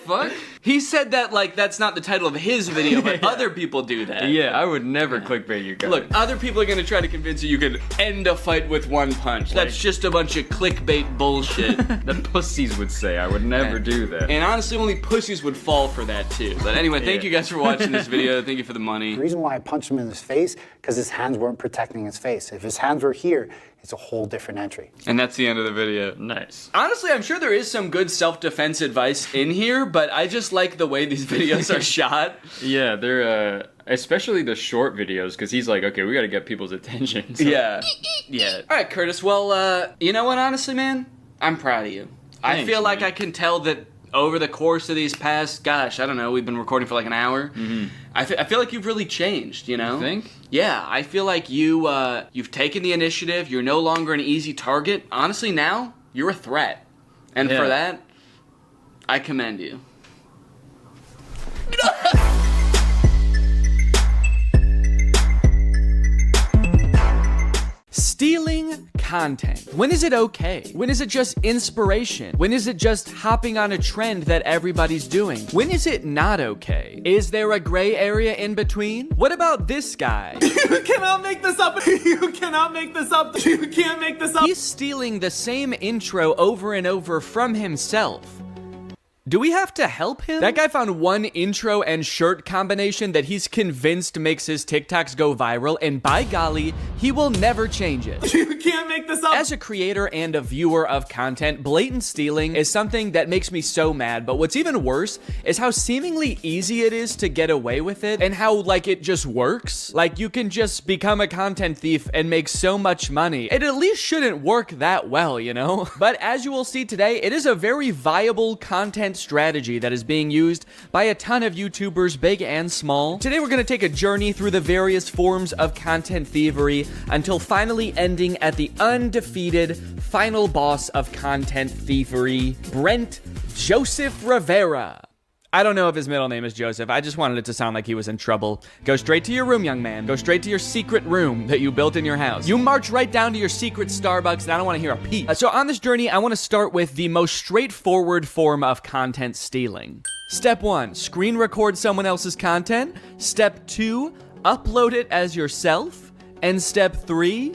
Fuck? He said that like that's not the title of his video, but other people do that. Yeah, I would never clickbait you guys. Look, other people are gonna try to convince you can end a fight with one punch. That's just a bunch of clickbait bullshit. The pussies would say I would never do that. And honestly, only pussies would fall for that too. But anyway, thank you guys for watching this video. Thank you for the money. The reason why I punched him in his face, because his hands weren't protecting his face. If his hands were here, it's a whole different entry. And that's the end of the video. Nice. Honestly, I'm sure there is some good self-defense advice in here, but I just like the way these videos are shot. Yeah, they're especially the short videos, because he's like, okay, we got to get people's attention. So. Yeah. Yeah. All right, Curtis. Well, you know what? Honestly, man, I'm proud of you. I feel like I can tell that over the course of these past, gosh, I don't know, we've been recording for like an hour. Mm-hmm. I feel like you've really changed, you know? You think? Yeah, I feel like you've taken the initiative. You're no longer an easy target. Honestly, now, you're a threat. And for that, I commend you. Stealing content. When is it okay? When is it just inspiration? When is it just hopping on a trend that everybody's doing? When is it not okay? Is there a gray area in between? What about this guy? You cannot make this up. You cannot make this up. You can't make this up. He's stealing the same intro over and over from himself. Do we have to help him? That guy found one intro and shirt combination that he's convinced makes his TikToks go viral, and by golly, he will never change it. You can't make this up. As a creator and a viewer of content, blatant stealing is something that makes me so mad, but what's even worse is how seemingly easy it is to get away with it, and how, like, it just works. Like, you can just become a content thief and make so much money. It at least shouldn't work that well, you know? But as you will see today, it is a very viable content strategy that is being used by a ton of YouTubers, big and small. Today we're going to take a journey through the various forms of content thievery until finally ending at the undefeated final boss of content thievery, Brent Joseph Rivera. I don't know if his middle name is Joseph. I just wanted it to sound like he was in trouble. Go straight to your room, young man. Go straight to your secret room that you built in your house. You march right down to your secret Starbucks, and I don't want to hear a peep. So on this journey, I want to start with the most straightforward form of content stealing. Step 1, screen record someone else's content. Step 2, upload it as yourself. And step 3,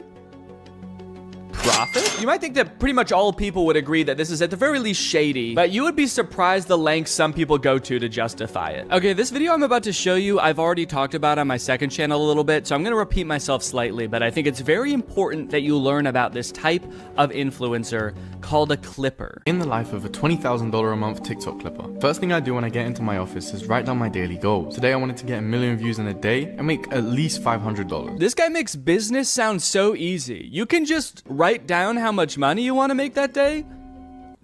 profit? You might think that pretty much all people would agree that this is at the very least shady, but you would be surprised the lengths some people go to justify it. Okay, this video I'm about to show you, I've already talked about on my second channel a little bit, so I'm gonna repeat myself slightly, but I think it's very important that you learn about this type of influencer called a clipper. In the life of a $20,000 a month TikTok clipper, first thing I do when I get into my office is write down my daily goals. Today I wanted to get 1 million views in a day and make at least $500. This guy makes business sound so easy. You can just write down how much money you want to make that day.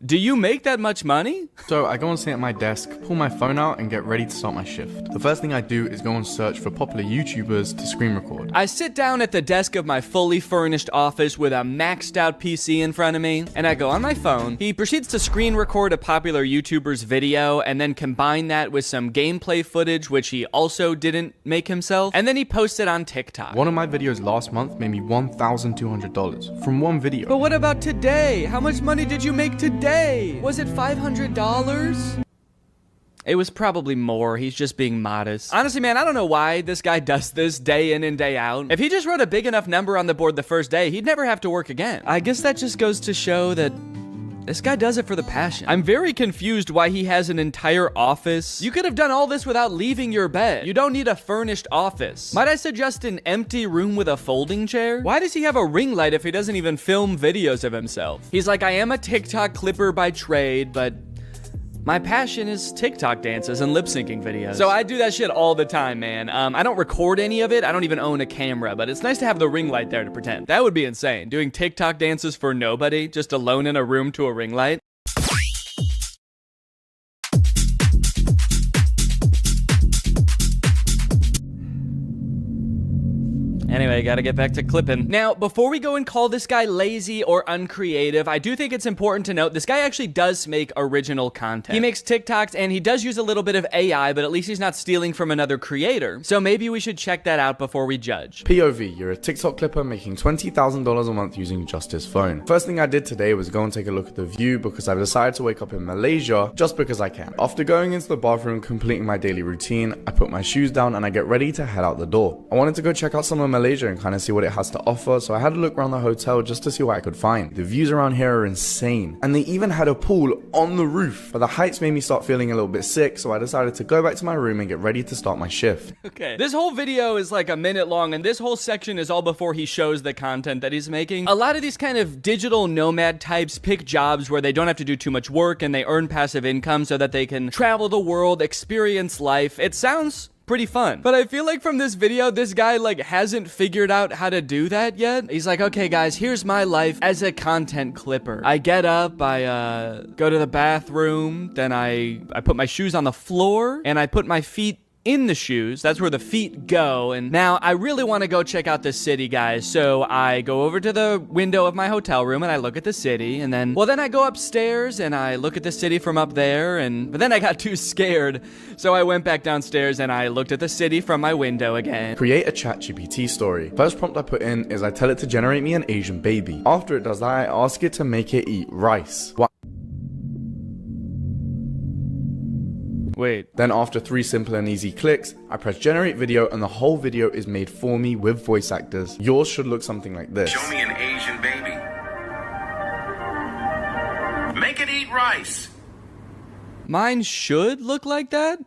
Do you make that much money? So I go and sit at my desk, pull my phone out and get ready to start my shift. The first thing I do is go and search for popular YouTubers to screen record. I sit down at the desk of my fully furnished office with a maxed out PC in front of me, and I go on my phone. He proceeds to screen record a popular YouTuber's video and then combine that with some gameplay footage, which he also didn't make himself, and then he posts it on TikTok. One of my videos last month made me $1,200 from one video. But what about today? How much money did you make today? Was it $500? It was probably more. He's just being modest. Honestly, man, I don't know why this guy does this day in and day out. If he just wrote a big enough number on the board the first day, he'd never have to work again. I guess that just goes to show that this guy does it for the passion. I'm very confused why he has an entire office. You could have done all this without leaving your bed. You don't need a furnished office. Might I suggest an empty room with a folding chair? Why does he have a ring light if he doesn't even film videos of himself? He's like, I am a TikTok clipper by trade, but my passion is TikTok dances and lip syncing videos. So I do that shit all the time, man. I don't record any of it. I don't even own a camera, but it's nice to have the ring light there to pretend. That would be insane. Doing TikTok dances for nobody, just alone in a room to a ring light. Anyway, gotta get back to clipping. Now, before we go and call this guy lazy or uncreative, I do think it's important to note this guy actually does make original content. He makes TikToks and he does use a little bit of AI, but at least he's not stealing from another creator. So maybe we should check that out before we judge. POV, you're a TikTok clipper making $20,000 a month using just his phone. First thing I did today was go and take a look at the view because I've decided to wake up in Malaysia just because I can. After going into the bathroom, completing my daily routine, I put my shoes down and I get ready to head out the door. I wanted to go check out some of Malaysia and kind of see what it has to offer, so I had a look around the hotel just to see what I could find. The views around here are insane, and they even had a pool on the roof, but the heights made me start feeling a little bit sick, so I decided to go back to my room and get ready to start my shift. Okay, this whole video is like a minute long, and this whole section is all before he shows the content that he's making. A lot of these kind of digital nomad types pick jobs where they don't have to do too much work and they earn passive income so that they can travel the world, experience life. It sounds pretty fun. But I feel like from this video, this guy like hasn't figured out how to do that yet. He's like, okay guys, here's my life as a content clipper. I get up, I go to the bathroom, then I put my shoes on the floor and I put my feet in the shoes. That's where the feet go. And now I really want to go check out the city, guys. So I go over to the window of my hotel room and I look at the city, and then I go upstairs and I look at the city from up there, but then I got too scared. So I went back downstairs and I looked at the city from my window again. Create a ChatGPT story. First prompt I put in is I tell it to generate me an Asian baby. After it does that, I ask it to make it eat rice. Wait. Then after 3 simple and easy clicks, I press generate video and the whole video is made for me with voice actors. Yours should look something like this. Show me an Asian baby. Make it eat rice. Mine should look like that?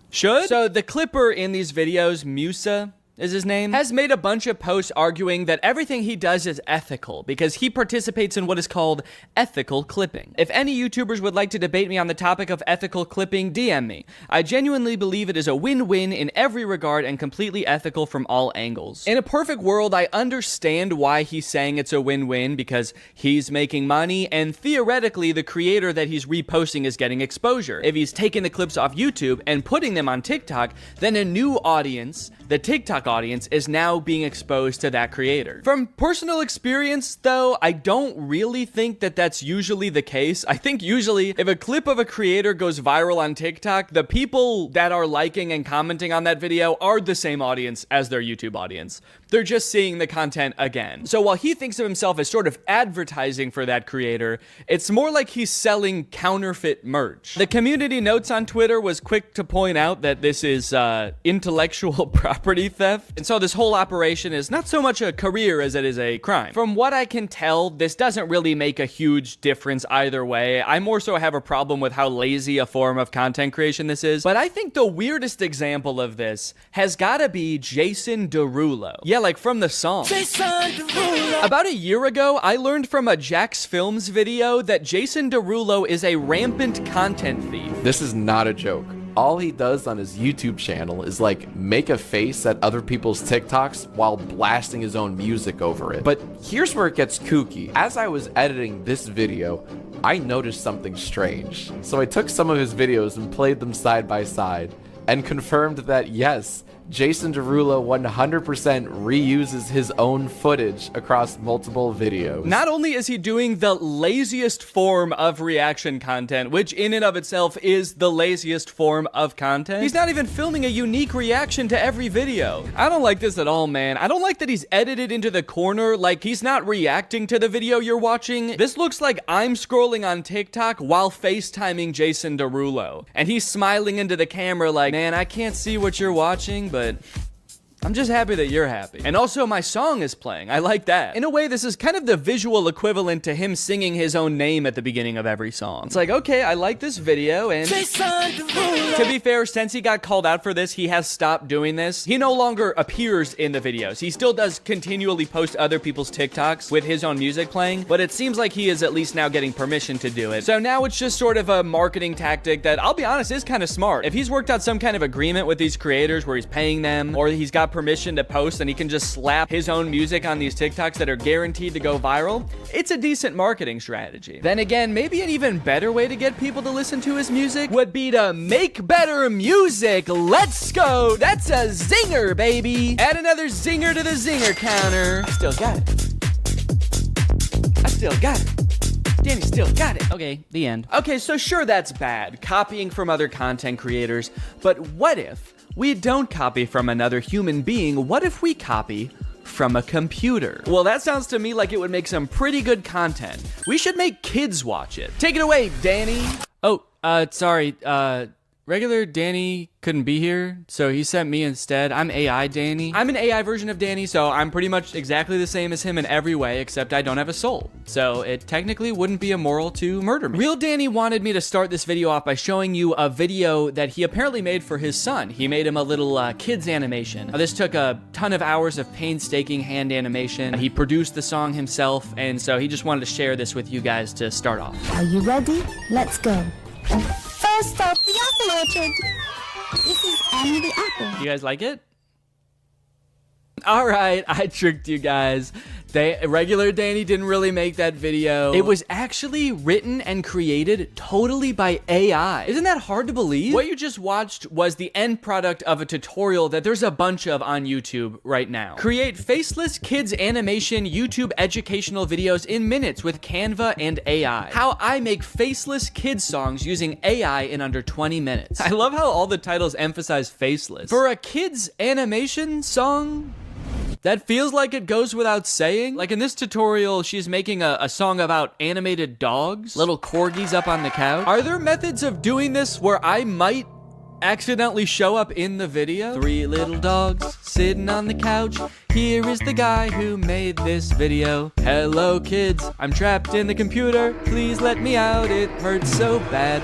Should? So the clipper in these videos, Musa is his name, has made a bunch of posts arguing that everything he does is ethical because he participates in what is called ethical clipping. If any YouTubers would like to debate me on the topic of ethical clipping, DM me. I genuinely believe it is a win-win in every regard and completely ethical from all angles. In a perfect world, I understand why he's saying it's a win-win because he's making money and theoretically the creator that he's reposting is getting exposure. If he's taking the clips off YouTube and putting them on TikTok, then a new audience, the TikTok audience, is now being exposed to that creator. From personal experience, though, I don't really think that that's usually the case. I think usually if a clip of a creator goes viral on TikTok, the people that are liking and commenting on that video are the same audience as their YouTube audience. They're just seeing the content again. So while he thinks of himself as sort of advertising for that creator, it's more like he's selling counterfeit merch. The community notes on Twitter was quick to point out that this is intellectual property theft. And so this whole operation is not so much a career as it is a crime. From what I can tell, this doesn't really make a huge difference either way. I more so have a problem with how lazy a form of content creation this is. But I think the weirdest example of this has gotta be Jason Derulo. Yeah, like from the song. Jason Derulo. About a year ago, I learned from a Jax Films video that Jason Derulo is a rampant content thief. This is not a joke. All he does on his YouTube channel is like make a face at other people's TikToks while blasting his own music over it. But here's where it gets kooky. As I was editing this video, I noticed something strange. So I took some of his videos and played them side by side and confirmed that yes, Jason Derulo 100% reuses his own footage across multiple videos. Not only is he doing the laziest form of reaction content, which in and of itself is the laziest form of content, he's not even filming a unique reaction to every video. I don't like this at all, man. I don't like that he's edited into the corner, like he's not reacting to the video you're watching. This looks like I'm scrolling on TikTok while FaceTiming Jason Derulo. And he's smiling into the camera like, man, I can't see what you're watching, but I'm just happy that you're happy. And also my song is playing. I like that. In a way, this is kind of the visual equivalent to him singing his own name at the beginning of every song. It's like, okay, I like this video, and to be fair, since he got called out for this, he has stopped doing this. He no longer appears in the videos. He still does continually post other people's TikToks with his own music playing, but it seems like he is at least now getting permission to do it. So now it's just sort of a marketing tactic that, I'll be honest, is kind of smart. If he's worked out some kind of agreement with these creators where he's paying them, or he's got permission to post and he can just slap his own music on these TikToks that are guaranteed to go viral, it's a decent marketing strategy. Then again, maybe an even better way to get people to listen to his music would be to make better music. Let's go. That's a zinger, baby. Add another zinger to the zinger counter. I still got it. I still got it. Danny still got it. Okay, the end. Okay, so sure, that's bad, copying from other content creators, but what if we don't copy from another human being? What if we copy from a computer? Well, that sounds to me like it would make some pretty good content. We should make kids watch it. Take it away, Danny. Oh, sorry, regular Danny couldn't be here, so he sent me instead. I'm AI Danny. I'm an AI version of Danny, so I'm pretty much exactly the same as him in every way, except I don't have a soul. So it technically wouldn't be immoral to murder me. Real Danny wanted me to start this video off by showing you a video that he apparently made for his son. He made him a little kids animation. This took a ton of hours of painstaking hand animation. He produced the song himself, and so he just wanted to share this with you guys to start off. Are you ready? Let's go. First stop, the apple orchard. This is Annie the apple. You guys like it? All right, I tricked you guys. Regular Danny didn't really make that video. It was actually written and created totally by AI. Isn't that hard to believe? What you just watched was the end product of a tutorial that there's a bunch of on YouTube right now. Create faceless kids animation YouTube educational videos in minutes with Canva and AI. How I make faceless kids songs using AI in under 20 minutes. I love how all the titles emphasize faceless. For a kids animation song, that feels like it goes without saying. Like in this tutorial, she's making a song about animated dogs, little corgis up on the couch. Are there methods of doing this where I might accidentally show up in the video? 3 little dogs sitting on the couch. Here is the guy who made this video. Hello kids, I'm trapped in the computer. Please let me out, it hurts so bad.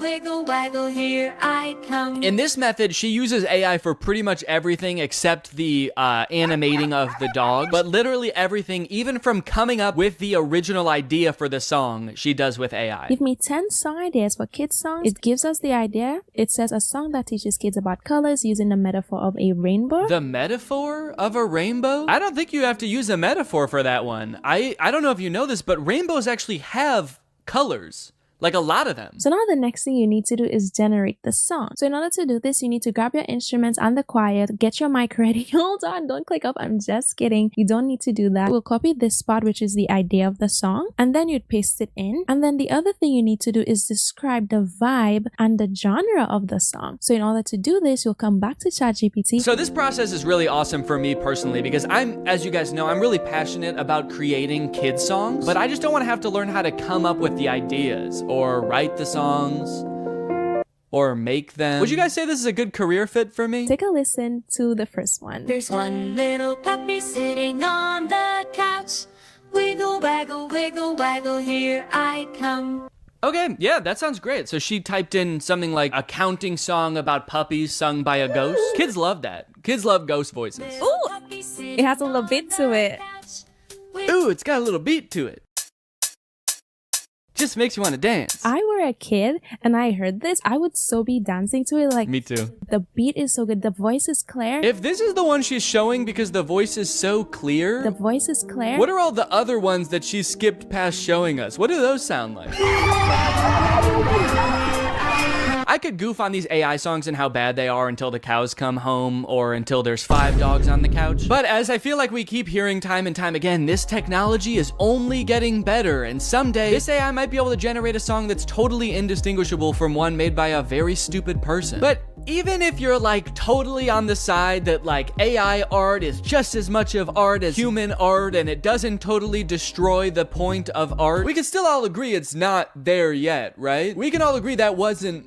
Wiggle, waggle, here I come. In this method, she uses AI for pretty much everything except the animating of the dogs. But literally everything, even from coming up with the original idea for the song, she does with AI. Give me 10 song ideas for kids songs. It gives us the idea. It says a song that teaches kids about colors using the metaphor of a rainbow. The metaphor of a rainbow? I don't think you have to use a metaphor for that one. I don't know if you know this, but rainbows actually have colors. Like a lot of them. So now the next thing you need to do is generate the song. So in order to do this, you need to grab your instruments and the choir, get your mic ready. Hold on, don't click up. I'm just kidding. You don't need to do that. We'll copy this spot, which is the idea of the song, and then you'd paste it in. And then the other thing you need to do is describe the vibe and the genre of the song. So in order to do this, you'll come back to ChatGPT. So this process is really awesome for me personally because as you guys know, I'm really passionate about creating kids songs, but I just don't want to have to learn how to come up with the ideas or write the songs or make them. Would you guys say this is a good career fit for me? Take a listen to the first one. There's one little puppy sitting on the couch. Wiggle, waggle, here I come. Okay, yeah, that sounds great. So she typed in something like a counting song about puppies sung by a ghost. Kids love that. Kids love ghost voices. Ooh, it has a little beat to it. Ooh, it's got a little beat to it. Just makes you want to dance. I were a kid and I heard this, I would so be dancing to it. Like, me too. The beat is so good. The voice is clear. If this is the one she's showing because the voice is so clear. The voice is clear. What are all the other ones that she skipped past showing us? What do those sound like? I could goof on these AI songs and how bad they are until the cows come home or until there's 5 dogs on the couch. But as I feel like we keep hearing time and time again, this technology is only getting better, and someday this AI might be able to generate a song that's totally indistinguishable from one made by a very stupid person. But even if you're like totally on the side that like AI art is just as much of art as human art and it doesn't totally destroy the point of art, we can still all agree it's not there yet, right? We can all agree that wasn't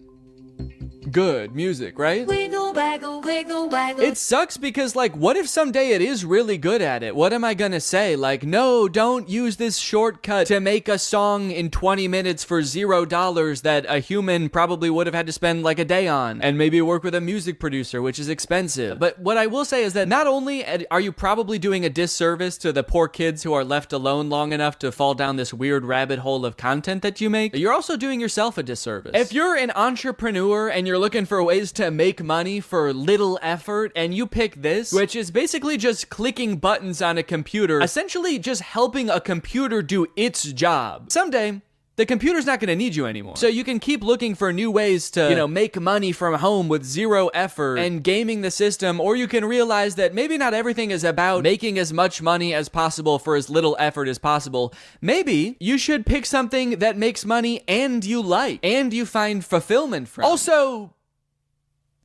good music, right? Wiggle, waggle, wiggle, waggle. It sucks because like, what if someday it is really good at it? What am I gonna say? Like, no, don't use this shortcut to make a song in 20 minutes for $0 that a human probably would have had to spend like a day on and maybe work with a music producer, which is expensive. But what I will say is that not only are you probably doing a disservice to the poor kids who are left alone long enough to fall down this weird rabbit hole of content that you make, you're also doing yourself a disservice. If you're an entrepreneur and you're looking for ways to make money for little effort and you pick this, which is basically just clicking buttons on a computer, essentially just helping a computer do its job. Someday, the computer's not gonna need you anymore. So you can keep looking for new ways to, make money from home with zero effort and gaming the system, or you can realize that maybe not everything is about making as much money as possible for as little effort as possible. Maybe you should pick something that makes money and you like, and you find fulfillment from. Also,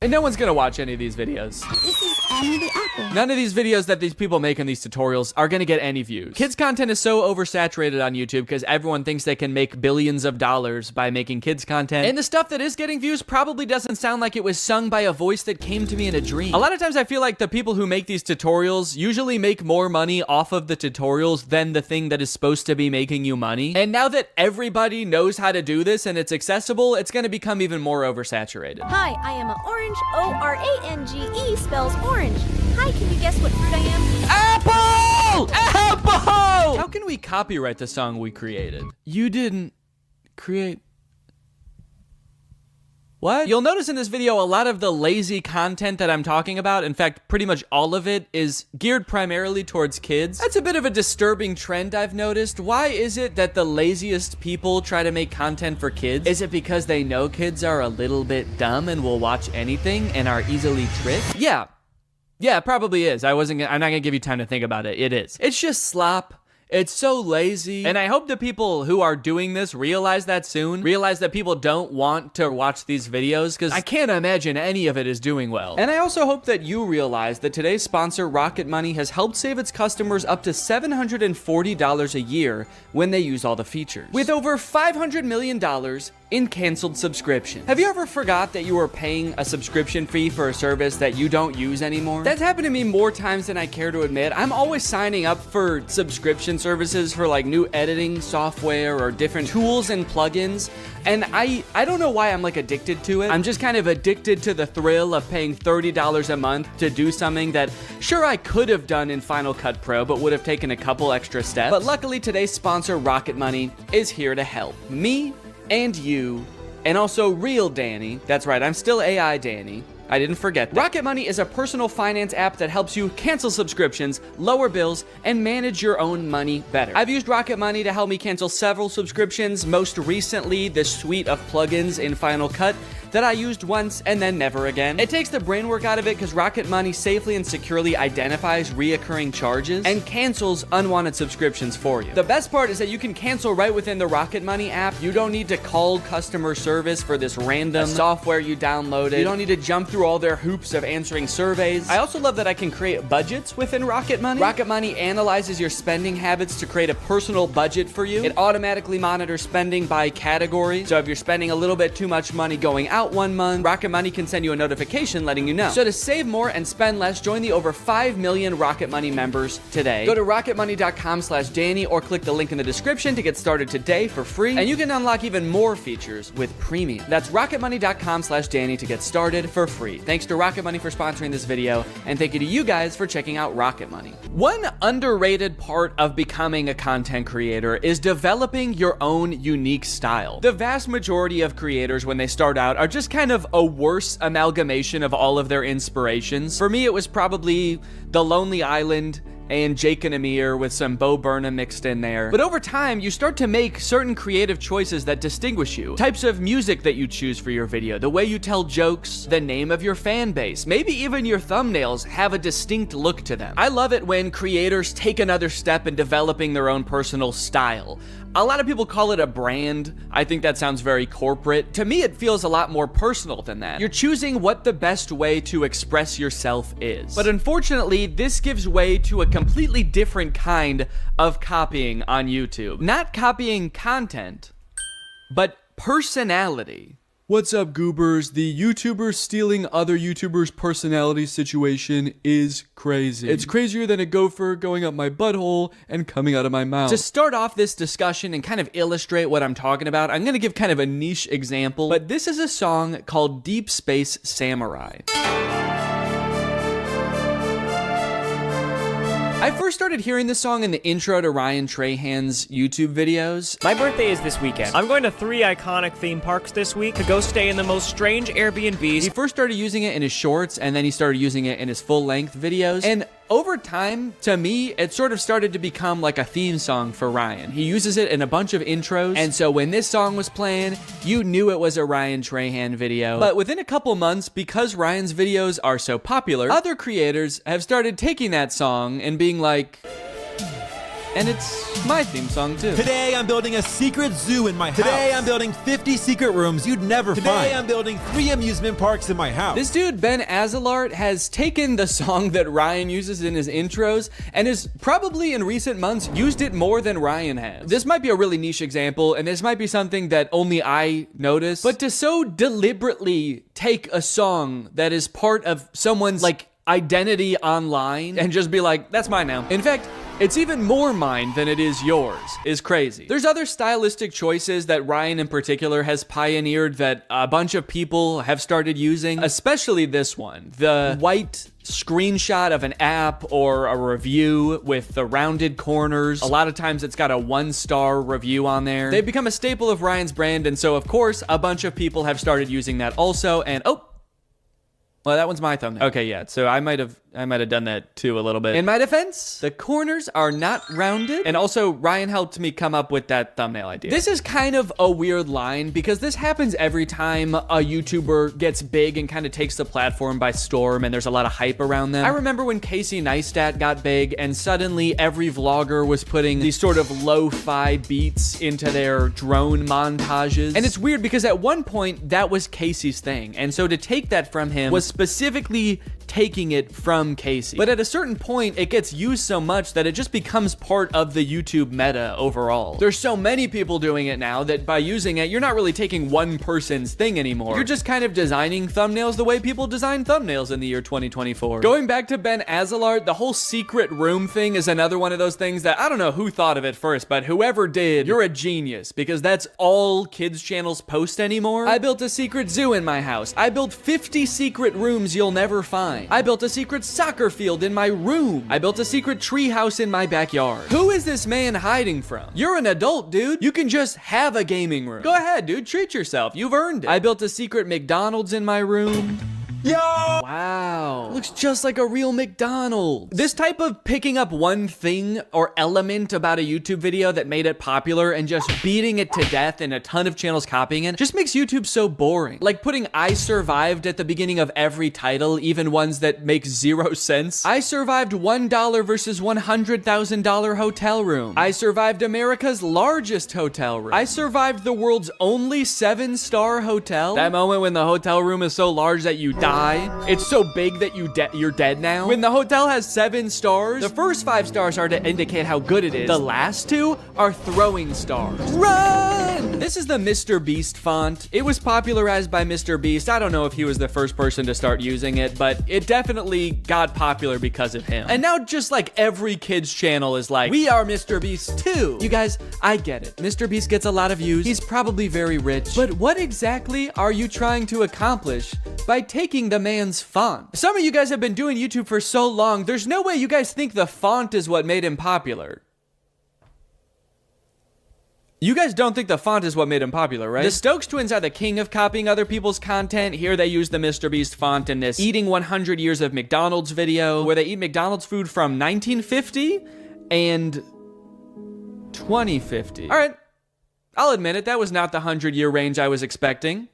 and no one's gonna watch any of these videos. This is Annie the Apple. None of these videos that these people make in these tutorials are gonna get any views. Kids content is so oversaturated on YouTube because everyone thinks they can make billions of dollars by making kids content. And the stuff that is getting views probably doesn't sound like it was sung by a voice that came to me in a dream. A lot of times I feel like the people who make these tutorials usually make more money off of the tutorials than the thing that is supposed to be making you money. And now that everybody knows how to do this and it's accessible, it's gonna become even more oversaturated. Hi, I am an orange. O-R-A-N-G-E spells orange. Hi, can you guess what fruit I am? Apple! Apple! How can we copyright the song we created? You didn't create... What? You'll notice in this video a lot of the lazy content that I'm talking about, in fact, pretty much all of it, is geared primarily towards kids. That's a bit of a disturbing trend I've noticed. Why is it that the laziest people try to make content for kids? Is it because they know kids are a little bit dumb and will watch anything and are easily tricked? Yeah, it probably is. I'm not gonna give you time to think about it. It is. It's just slop. It's so lazy. And I hope the people who are doing this realize that soon. Realize that people don't want to watch these videos because I can't imagine any of it is doing well. And I also hope that you realize that today's sponsor, Rocket Money, has helped save its customers up to $740 a year when they use all the features. With over $500 million in canceled subscriptions. Have you ever forgot that you were paying a subscription fee for a service that you don't use anymore? That's happened to me more times than I care to admit. I'm always signing up for subscription services for like new editing software or different tools and plugins. And I don't know why I'm like addicted to it. I'm just kind of addicted to the thrill of paying $30 a month to do something that sure I could have done in Final Cut Pro, but would have taken a couple extra steps. But luckily today's sponsor, Rocket Money, is here to help me and you, and also real Danny. That's right, I'm still AI Danny. I didn't forget that. Rocket Money is a personal finance app that helps you cancel subscriptions, lower bills, and manage your own money better. I've used Rocket Money to help me cancel several subscriptions, most recently this suite of plugins in Final Cut that I used once and then never again. It takes the brain work out of it because Rocket Money safely and securely identifies reoccurring charges and cancels unwanted subscriptions for you. The best part is that you can cancel right within the Rocket Money app. You don't need to call customer service for this random software you downloaded. You don't need to jump through all their hoops of answering surveys. I also love that I can create budgets within Rocket Money. Rocket Money analyzes your spending habits to create a personal budget for you. It automatically monitors spending by category. So if you're spending a little bit too much money going out one month, Rocket Money can send you a notification letting you know. So to save more and spend less, join the over 5 million Rocket Money members today. Go to rocketmoney.com/Danny or click the link in the description to get started today for free. And you can unlock even more features with premium. That's rocketmoney.com/Danny to get started for free. Thanks to Rocket Money for sponsoring this video, and thank you to you guys for checking out Rocket Money. One underrated part of becoming a content creator is developing your own unique style. The vast majority of creators when they start out are just kind of a worse amalgamation of all of their inspirations. For me, it was probably The Lonely Island and Jake and Amir with some Bo Burnham mixed in there. But over time, you start to make certain creative choices that distinguish you. Types of music that you choose for your video, the way you tell jokes, the name of your fan base, maybe even your thumbnails have a distinct look to them. I love it when creators take another step in developing their own personal style. A lot of people call it a brand. I think that sounds very corporate. To me, it feels a lot more personal than that. You're choosing what the best way to express yourself is. But unfortunately, this gives way to a completely different kind of copying on YouTube. Not copying content, but personality. What's up, goobers? The YouTubers stealing other YouTubers' personality situation is crazy. It's crazier than a gopher going up my butthole and coming out of my mouth. To start off this discussion and kind of illustrate what I'm talking about, I'm gonna give kind of a niche example, but this is a song called Deep Space Samurai. I first started hearing this song in the intro to Ryan Trahan's YouTube videos. My birthday is this weekend. I'm going to 3 iconic theme parks this week to go stay in the most strange Airbnbs. He first started using it in his shorts, and then he started using it in his full-length videos. And over time, to me, it sort of started to become like a theme song for Ryan. He uses it in a bunch of intros, and so when this song was playing, you knew it was a Ryan Trahan video. But within a couple months, because Ryan's videos are so popular, other creators have started taking that song and being like, and it's my theme song too. Today I'm building a secret zoo in my house. Today I'm building 50 secret rooms you'd never find. Today I'm building 3 amusement parks in my house. This dude, Ben Azalart, has taken the song that Ryan uses in his intros and has probably in recent months used it more than Ryan has. This might be a really niche example, and this might be something that only I notice, but to so deliberately take a song that is part of someone's like identity online and just be like, that's mine now. In fact, it's even more mine than it is yours, is crazy. There's other stylistic choices that Ryan in particular has pioneered that a bunch of people have started using, especially this one. The white screenshot of an app or a review with the rounded corners. A lot of times it's got a 1-star review on there. They've become a staple of Ryan's brand, and so of course, a bunch of people have started using that also, and oh, well, that one's my thumbnail. Okay, yeah, so I might have done that too a little bit. In my defense, the corners are not rounded, and also Ryan helped me come up with that thumbnail idea. This is kind of a weird line because this happens every time a YouTuber gets big and kind of takes the platform by storm and there's a lot of hype around them. I remember when Casey Neistat got big and suddenly every vlogger was putting these sort of lo-fi beats into their drone montages. And it's weird because at one point that was Casey's thing, and so to take that from him was specifically taking it from Casey. But at a certain point, it gets used so much that it just becomes part of the YouTube meta overall. There's so many people doing it now that by using it, you're not really taking one person's thing anymore. You're just kind of designing thumbnails the way people design thumbnails in the year 2024. Going back to Ben Azalart, the whole secret room thing is another one of those things that I don't know who thought of it first, but whoever did, you're a genius because that's all kids channels post anymore. I built a secret zoo in my house. I built 50 secret rooms you'll never find. I built a secret soccer field in my room. I built a secret tree house in my backyard. Who is this man hiding from? You're an adult, dude. You can just have a gaming room. Go ahead, dude. Treat yourself. You've earned it. I built a secret McDonald's in my room. Yo! Wow. Looks just like a real McDonald's. This type of picking up one thing or element about a YouTube video that made it popular and just beating it to death and a ton of channels copying it just makes YouTube so boring. Like putting I survived at the beginning of every title, even ones that make 0 sense. I survived $1 versus $100,000 hotel room. I survived America's largest hotel room. I survived the world's only 7-star hotel. That moment when the hotel room is so large that you die. It's so big that you're dead now. When the hotel has 7 stars, the first 5 stars are to indicate how good it is. The last 2 are throwing stars. Run! This is the Mr. Beast font. It was popularized by Mr. Beast. I don't know if he was the first person to start using it, but it definitely got popular because of him. And now just like every kid's channel is like, we are Mr. Beast too. You guys, I get it. Mr. Beast gets a lot of views. He's probably very rich. But what exactly are you trying to accomplish by taking the man's font? Some of you guys have been doing YouTube for so long, there's no way you guys think the font is what made him popular. You guys don't think the font is what made him popular, right? The Stokes twins are the king of copying other people's content. Here they use the Mr. Beast font in this Eating 100 Years of McDonald's video, where they eat McDonald's food from 1950 and 2050. All right, I'll admit it, that was not the 100-year range I was expecting.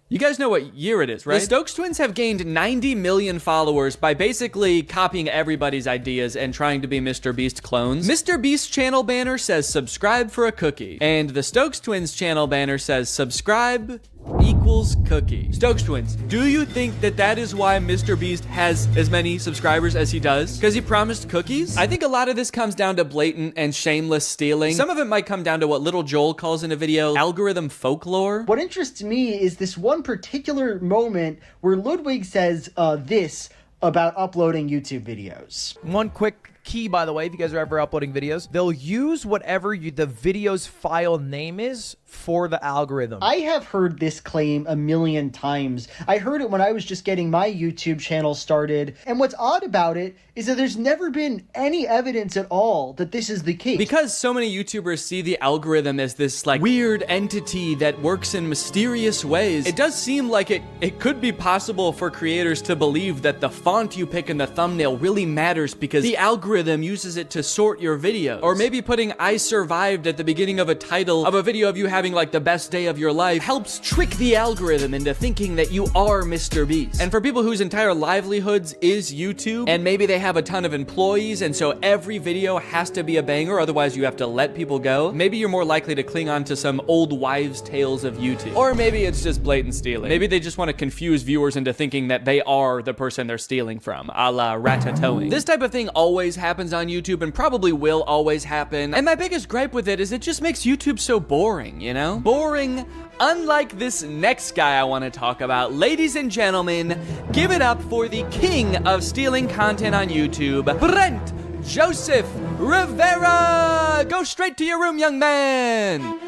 You guys know what year it is, right? The Stokes twins have gained 90 million followers by basically copying everybody's ideas and trying to be Mr. Beast clones. Mr. Beast's channel banner says subscribe for a cookie, and the Stokes twins channel banner says subscribe equals cookie. Stokes twins, do you think that that is why Mr. Beast has as many subscribers as he does? Because he promised cookies? I think a lot of this comes down to blatant and shameless stealing. Some of it might come down to what Little Joel calls in a video algorithm folklore. What interests me is this one particular moment where Ludwig says this about uploading YouTube videos. One quick key, by the way, if you guys are ever uploading videos, they'll use whatever the video's file name is for the algorithm. I have heard this claim a million times. I heard it when I was just getting my YouTube channel started. And what's odd about it is that there's never been any evidence at all that this is the case. Because so many YouTubers see the algorithm as this like weird entity that works in mysterious ways, it does seem like it could be possible for creators to believe that the font you pick in the thumbnail really matters because the algorithm uses it to sort your videos. Or maybe putting "I survived" at the beginning of a title of a video of you having like the best day of your life helps trick the algorithm into thinking that you are Mr. Beast. And for people whose entire livelihoods is YouTube, and maybe they have a ton of employees and so every video has to be a banger, otherwise you have to let people go, maybe you're more likely to cling on to some old wives' tales of YouTube. Or maybe it's just blatant stealing. Maybe they just want to confuse viewers into thinking that they are the person they're stealing from, a la ratatouille. This type of thing always happens on YouTube and probably will always happen. And my biggest gripe with it is it just makes YouTube so boring, you know? Boring, unlike this next guy I want to talk about. Ladies and gentlemen, give it up for the king of stealing content on YouTube, Brent Joseph Rivera! Go straight to your room, young man!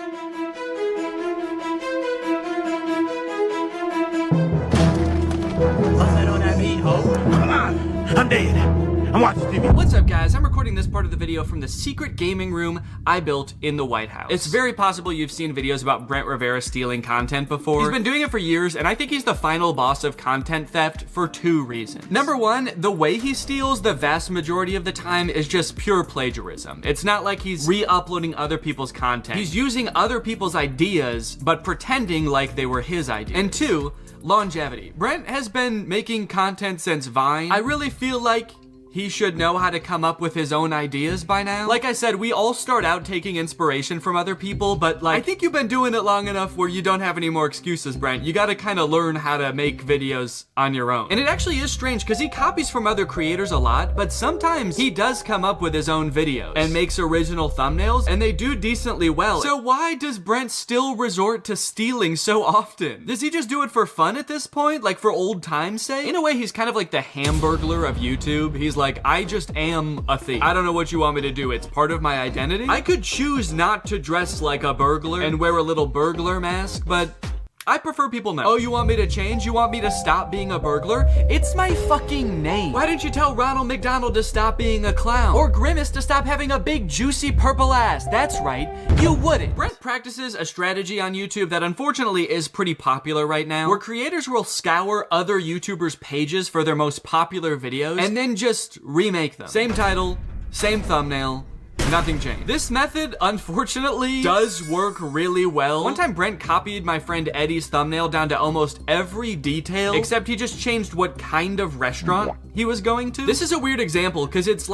Come on, I'm dead. I'm watching TV. What's up, guys? I'm recording this part of the video from the secret gaming room I built in the White House. It's very possible you've seen videos about Brent Rivera stealing content before. He's been doing it for years, and I think he's the final boss of content theft for two reasons. Number one, the way he steals the vast majority of the time is just pure plagiarism. It's not like he's re-uploading other people's content. He's using other people's ideas, but pretending like they were his ideas. And two, longevity. Brent has been making content since Vine. I really feel like he should know how to come up with his own ideas by now. Like I said, we all start out taking inspiration from other people, but like, I think you've been doing it long enough where you don't have any more excuses, Brent. You gotta kind of learn how to make videos on your own. And it actually is strange because he copies from other creators a lot, but sometimes he does come up with his own videos and makes original thumbnails, and they do decently well. So why does Brent still resort to stealing so often? Does he just do it for fun at this point? Like for old time's sake? In a way, he's kind of like the Hamburglar of YouTube. He's like, I just am a thief. I don't know what you want me to do. It's part of my identity. I could choose not to dress like a burglar and wear a little burglar mask, but I prefer people know. Oh, you want me to change? You want me to stop being a burglar? It's my fucking name. Why didn't you tell Ronald McDonald to stop being a clown? Or Grimace to stop having a big juicy purple ass? That's right, you wouldn't. Brent practices a strategy on YouTube that unfortunately is pretty popular right now, where creators will scour other YouTubers' pages for their most popular videos and then just remake them. Same title, same thumbnail, nothing changed. This method, unfortunately, does work really well. One time Brent copied my friend Eddie's thumbnail down to almost every detail, except he just changed what kind of restaurant he was going to. This is a weird example because it's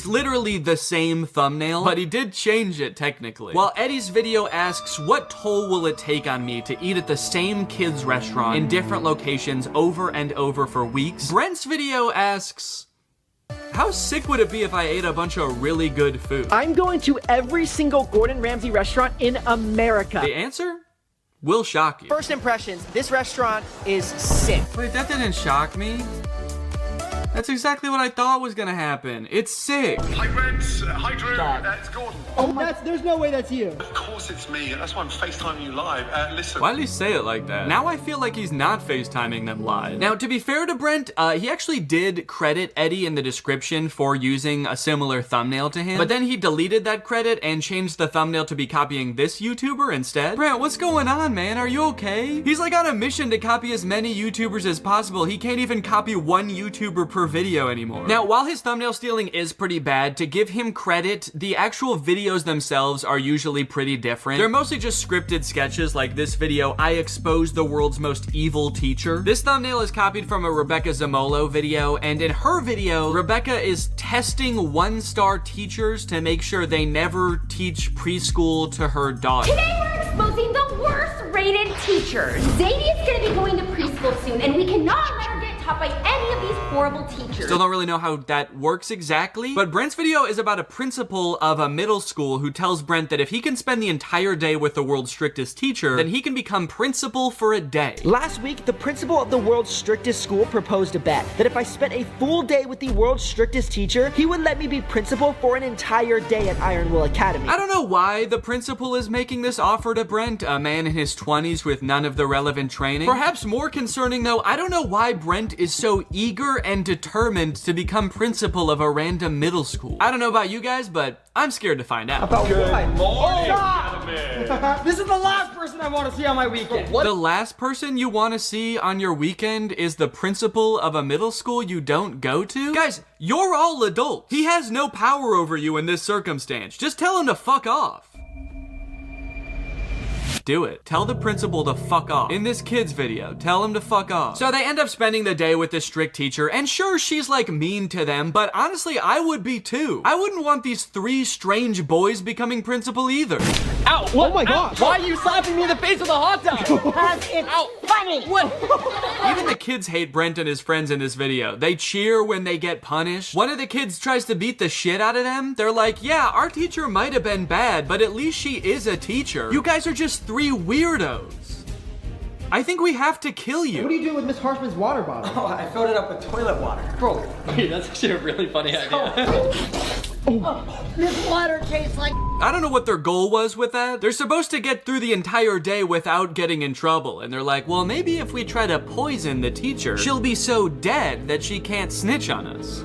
literally the same thumbnail, but he did change it technically. While Eddie's video asks, what toll will it take on me to eat at the same kids' restaurant in different locations over and over for weeks? Brent's video asks, how sick would it be if I ate a bunch of really good food? I'm going to every single Gordon Ramsay restaurant in America. The answer will shock you. First impressions, this restaurant is sick. Wait, that didn't shock me. That's exactly what I thought was gonna happen. It's sick. Hi, Brent. Hi, Drew. It's Gordon. Oh, there's no way that's you. Of course it's me. That's why I'm FaceTiming you live. Listen. Why did he say it like that? Now I feel like he's not FaceTiming them live. Now, to be fair to Brent, he actually did credit Eddie in the description for using a similar thumbnail to him, but then he deleted that credit and changed the thumbnail to be copying this YouTuber instead. Brent, what's going on, man? Are you okay? He's like on a mission to copy as many YouTubers as possible. He can't even copy one YouTuber per video anymore. Now, while his thumbnail stealing is pretty bad, to give him credit, the actual videos themselves are usually pretty different. They're mostly just scripted sketches like this video, I expose the world's most evil teacher. This thumbnail is copied from a Rebecca Zamolo video, and in her video, Rebecca is testing one-star teachers to make sure they never teach preschool to her daughter. Today we're exposing the worst rated teachers. Zadie is gonna be going to preschool soon, and we cannot let her get taught taught by any of these horrible teachers. Still don't really know how that works exactly, but Brent's video is about a principal of a middle school who tells Brent that if he can spend the entire day with the world's strictest teacher, then he can become principal for a day. Last week, the principal of the world's strictest school proposed a bet that if I spent a full day with the world's strictest teacher, he would let me be principal for an entire day at Iron Will Academy. I don't know why the principal is making this offer to Brent, a man in his 20s with none of the relevant training. Perhaps more concerning though, I don't know why Brent is so eager and determined to become principal of a random middle school. I don't know about you guys, but I'm scared to find out. This is the last person I want to see on my weekend. The last person you want to see on your weekend is the principal of a middle school you don't go to? Guys, you're all adults. He has no power over you in this circumstance. Just tell him to fuck off. Do it. Tell the principal to fuck off. In this kid's video, tell him to fuck off. So they end up spending the day with this strict teacher, and sure, she's like mean to them, but honestly, I would be too. I wouldn't want these 3 strange boys becoming principal either. Ow! What? Oh my gosh! Why are you slapping me in the face with a hot dog? Because it's funny. What? Even the kids hate Brent and his friends in this video. They cheer when they get punished. One of the kids tries to beat the shit out of them. They're like, yeah, our teacher might have been bad, but at least she is a teacher. You guys are just 3 weirdos. I think we have to kill you. What do you do with Miss Harshman's water bottle? Oh, I filled it up with toilet water. Bro, that's actually a really funny idea. This water tastes like... I don't know what their goal was with that. They're supposed to get through the entire day without getting in trouble. And they're like, well, maybe if we try to poison the teacher, she'll be so dead that she can't snitch on us.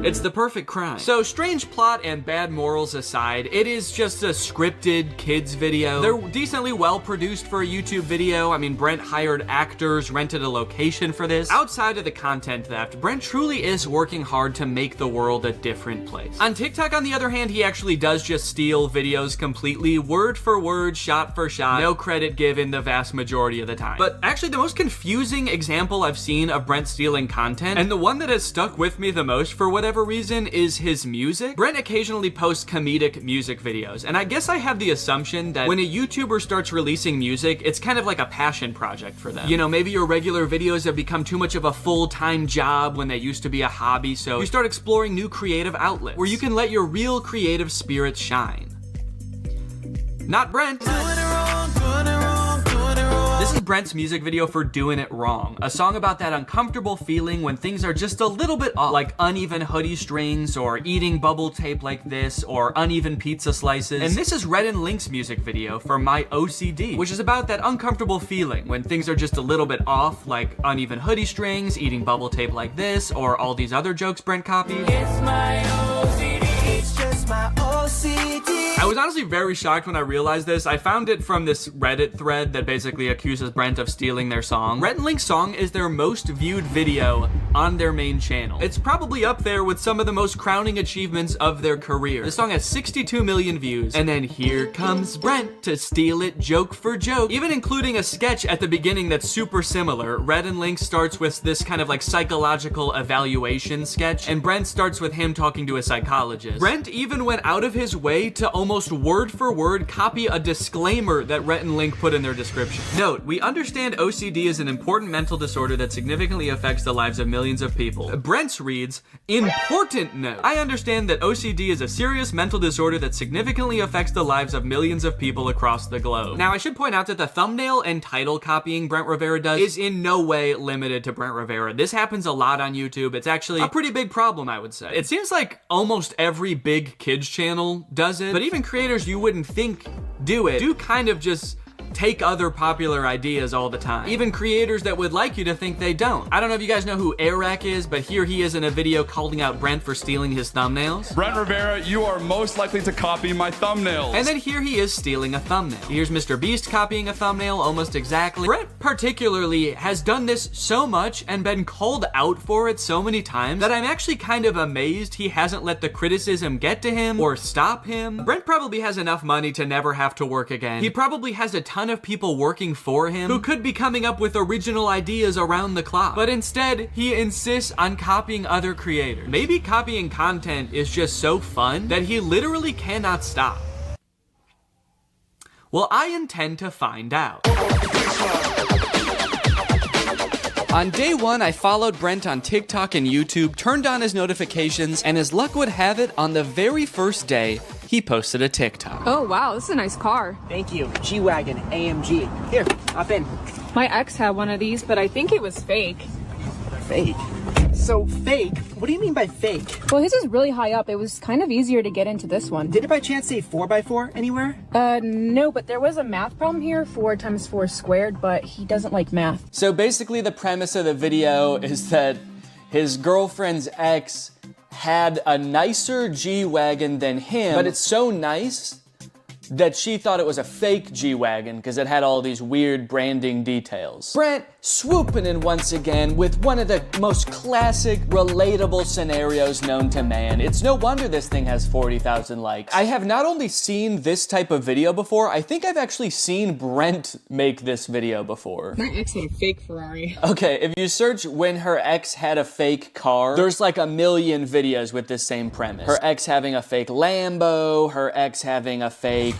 It's the perfect crime. So strange plot and bad morals aside, it is just a scripted kids video. They're decently well produced for a YouTube video. I mean, Brent hired actors, rented a location for this. Outside of the content theft, Brent truly is working hard to make the world a different place. On TikTok, on the other hand, he actually does just steal videos completely, word for word, shot for shot, no credit given the vast majority of the time. But actually, the most confusing example I've seen of Brent stealing content, and the one that has stuck with me the most for whatever reason, is his music. Brent occasionally posts comedic music videos, and I guess I have the assumption that when a YouTuber starts releasing music, it's kind of like a passion project for them. You know, maybe your regular videos have become too much of a full-time job when they used to be a hobby, so you start exploring new creative outlets where you can let your real creative spirit shine. Not Brent. This is Brent's music video for Doing It Wrong, a song about that uncomfortable feeling when things are just a little bit off, like uneven hoodie strings, or eating bubble tape like this, or uneven pizza slices. And this is Red and Link's music video for My OCD, which is about that uncomfortable feeling when things are just a little bit off, like uneven hoodie strings, eating bubble tape like this, or all these other jokes Brent copied. It's my OCD, it's just my OCD. I was honestly very shocked when I realized this. I found it from this Reddit thread that basically accuses Brent of stealing their song. Red and Link's song is their most viewed video on their main channel. It's probably up there with some of the most crowning achievements of their career. The song has 62 million views, and then here comes Brent to steal it joke for joke, even including a sketch at the beginning that's super similar. Red and Link starts with this kind of like psychological evaluation sketch, and Brent starts with him talking to a psychologist. Brent even went out of his way to almost word for word copy a disclaimer that Rhett and Link put in their description. Note, we understand OCD is an important mental disorder that significantly affects the lives of millions of people. Brent's reads, important note. I understand that OCD is a serious mental disorder that significantly affects the lives of millions of people across the globe. Now, I should point out that the thumbnail and title copying Brent Rivera does is in no way limited to Brent Rivera. This happens a lot on YouTube. It's actually a pretty big problem, I would say. It seems like almost every big kids channel does it, but even creators you wouldn't think do kind of just take other popular ideas all the time. Even creators that would like you to think they don't. I don't know if you guys know who Arak is, but here he is in a video calling out Brent for stealing his thumbnails. Brent Rivera, you are most likely to copy my thumbnails. And then here he is stealing a thumbnail. Here's Mr. Beast copying a thumbnail almost exactly. Brent particularly has done this so much and been called out for it so many times that I'm actually kind of amazed he hasn't let the criticism get to him or stop him. Brent probably has enough money to never have to work again. He probably has a ton of people working for him who could be coming up with original ideas around the clock. But instead, he insists on copying other creators. Maybe copying content is just so fun that he literally cannot stop. Well, I intend to find out. On day one, I followed Brent on TikTok and YouTube, turned on his notifications, and as luck would have it, on the very first day, he posted a TikTok. Oh wow, this is a nice car. Thank you. G-Wagon, AMG. Here, hop in. My ex had one of these, but I think it was fake. Fake? So fake? What do you mean by fake? Well, his is really high up. It was kind of easier to get into this one. Did it by chance say 4x4 anywhere? No, but there was a math problem here, 4 times 4 squared, but he doesn't like math. So basically the premise of the video is that his girlfriend's ex had a nicer G-Wagon than him, but it's so nice that she thought it was a fake G-Wagon because it had all these weird branding details. Brent swooping in once again with one of the most classic, relatable scenarios known to man. It's no wonder this thing has 40,000 likes. I have not only seen this type of video before, I think I've actually seen Brent make this video before. My ex had a fake Ferrari. Okay, if you search when her ex had a fake car, there's like a million videos with this same premise. Her ex having a fake Lambo, her ex having a fake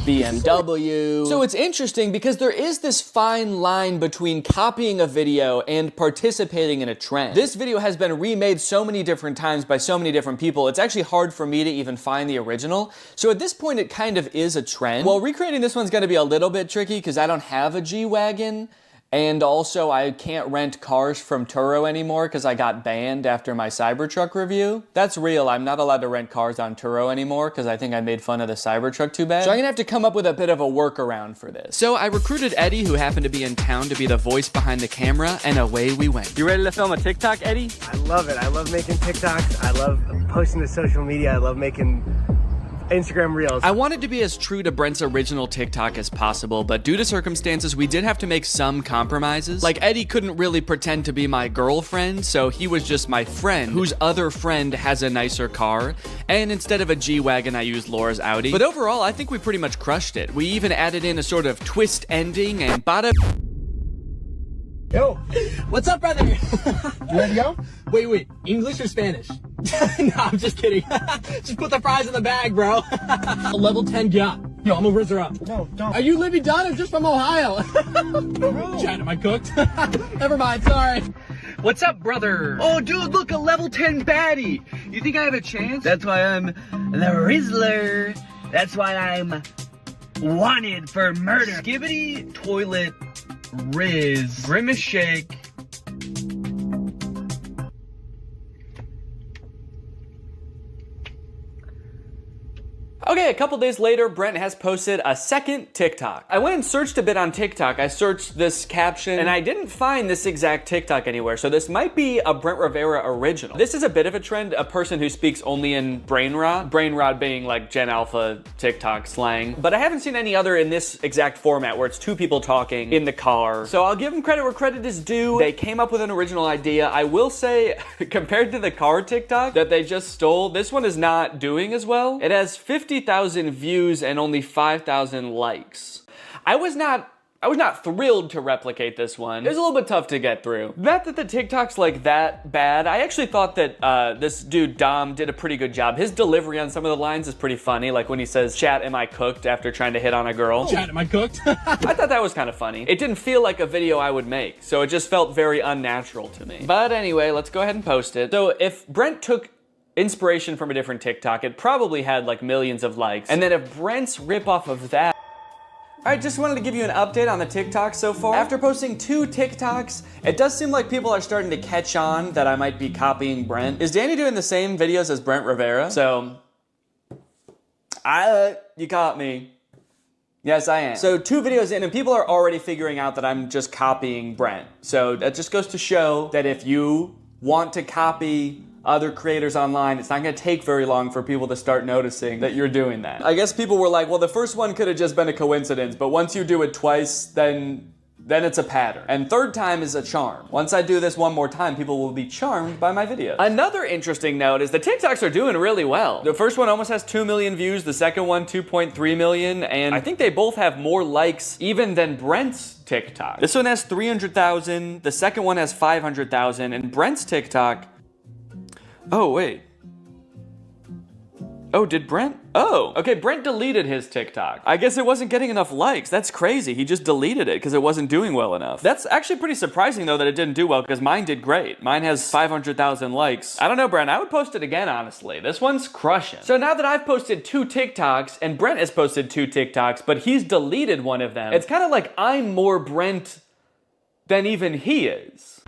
BMW. So it's interesting because there is this fine line between copying a video and participating in a trend. This video has been remade so many different times by so many different people, it's actually hard for me to even find the original. So at this point, it kind of is a trend. Well, recreating this one's gonna be a little bit tricky because I don't have a G-Wagon. And also, I can't rent cars from Turo anymore because I got banned after my Cybertruck review. That's real. I'm not allowed to rent cars on Turo anymore because I think I made fun of the Cybertruck too bad. So I'm gonna have to come up with a bit of a workaround for this. So I recruited Eddie, who happened to be in town, to be the voice behind the camera, and away we went. You ready to film a TikTok, Eddie? I love it. I love making TikToks. I love posting to social media. I love making Instagram Reels. I wanted to be as true to Brent's original TikTok as possible, but due to circumstances, we did have to make some compromises. Like, Eddie couldn't really pretend to be my girlfriend, so he was just my friend, whose other friend has a nicer car, and instead of a G-Wagon, I used Laura's Audi. But overall, I think we pretty much crushed it. We even added in a sort of twist ending, and bada... Yo, what's up, brother? You ready to go? Wait, English or Spanish? No, I'm just kidding. Just put the fries in the bag, bro. A level 10 yacht. Yo, I'm gonna rizz her up. No, don't. Are you Libby Dunn or just from Ohio? Chad, am I cooked? Never mind, sorry. What's up, brother? Oh, dude, look, a level 10 baddie. You think I have a chance? That's why I'm the Rizzler. That's why I'm wanted for murder. Skibbity toilet Riz, Grimace Shake. Okay, a couple days later, Brent has posted a second TikTok. I went and searched a bit on TikTok. I searched this caption, and I didn't find this exact TikTok anywhere, so this might be a Brent Rivera original. This is a bit of a trend, a person who speaks only in brain rot being like Gen Alpha TikTok slang, but I haven't seen any other in this exact format where it's two people talking in the car. So I'll give them credit where credit is due. They came up with an original idea. I will say, compared to the car TikTok that they just stole, this one is not doing as well. It has 50,000 views and only 5,000 likes. I was not thrilled to replicate this one. It was a little bit tough to get through. Not that the TikTok's like that bad. I actually thought that this dude Dom did a pretty good job. His delivery on some of the lines is pretty funny, like when he says, "Chat, am I cooked?" after trying to hit on a girl. Chat, am I cooked? I thought that was kind of funny. It didn't feel like a video I would make, so it just felt very unnatural to me. But anyway, let's go ahead and post it. So if Brent took inspiration from a different TikTok, it probably had like millions of likes. And then if Brent's ripoff of that... Alright, just wanted to give you an update on the TikTok so far. After posting 2 TikToks, it does seem like people are starting to catch on that I might be copying Brent. Is Danny doing the same videos as Brent Rivera? So, you caught me. Yes, I am. So 2 videos in and people are already figuring out that I'm just copying Brent. So that just goes to show that if you want to copy other creators online, it's not gonna take very long for people to start noticing that you're doing that. I guess people were like, well, the first one could have just been a coincidence, but once you do it twice, then it's a pattern. And 3rd time is a charm. Once I do this one more time, people will be charmed by my videos. Another interesting note is the TikToks are doing really well. The first one almost has 2 million views, the second one 2.3 million, and I think they both have more likes even than Brent's TikTok. This one has 300,000, the second one has 500,000, and Brent's TikTok, oh wait. Oh, did Brent? Oh, okay, Brent deleted his TikTok. I guess it wasn't getting enough likes. That's crazy. He just deleted it because it wasn't doing well enough. That's actually pretty surprising, though, that it didn't do well, because mine did great. Mine has 500,000 likes. I don't know, Brent. I would post it again, honestly. This one's crushing. So now that I've posted 2 TikToks, and Brent has posted 2 TikToks, but he's deleted one of them, it's kind of like I'm more Brent than even he is.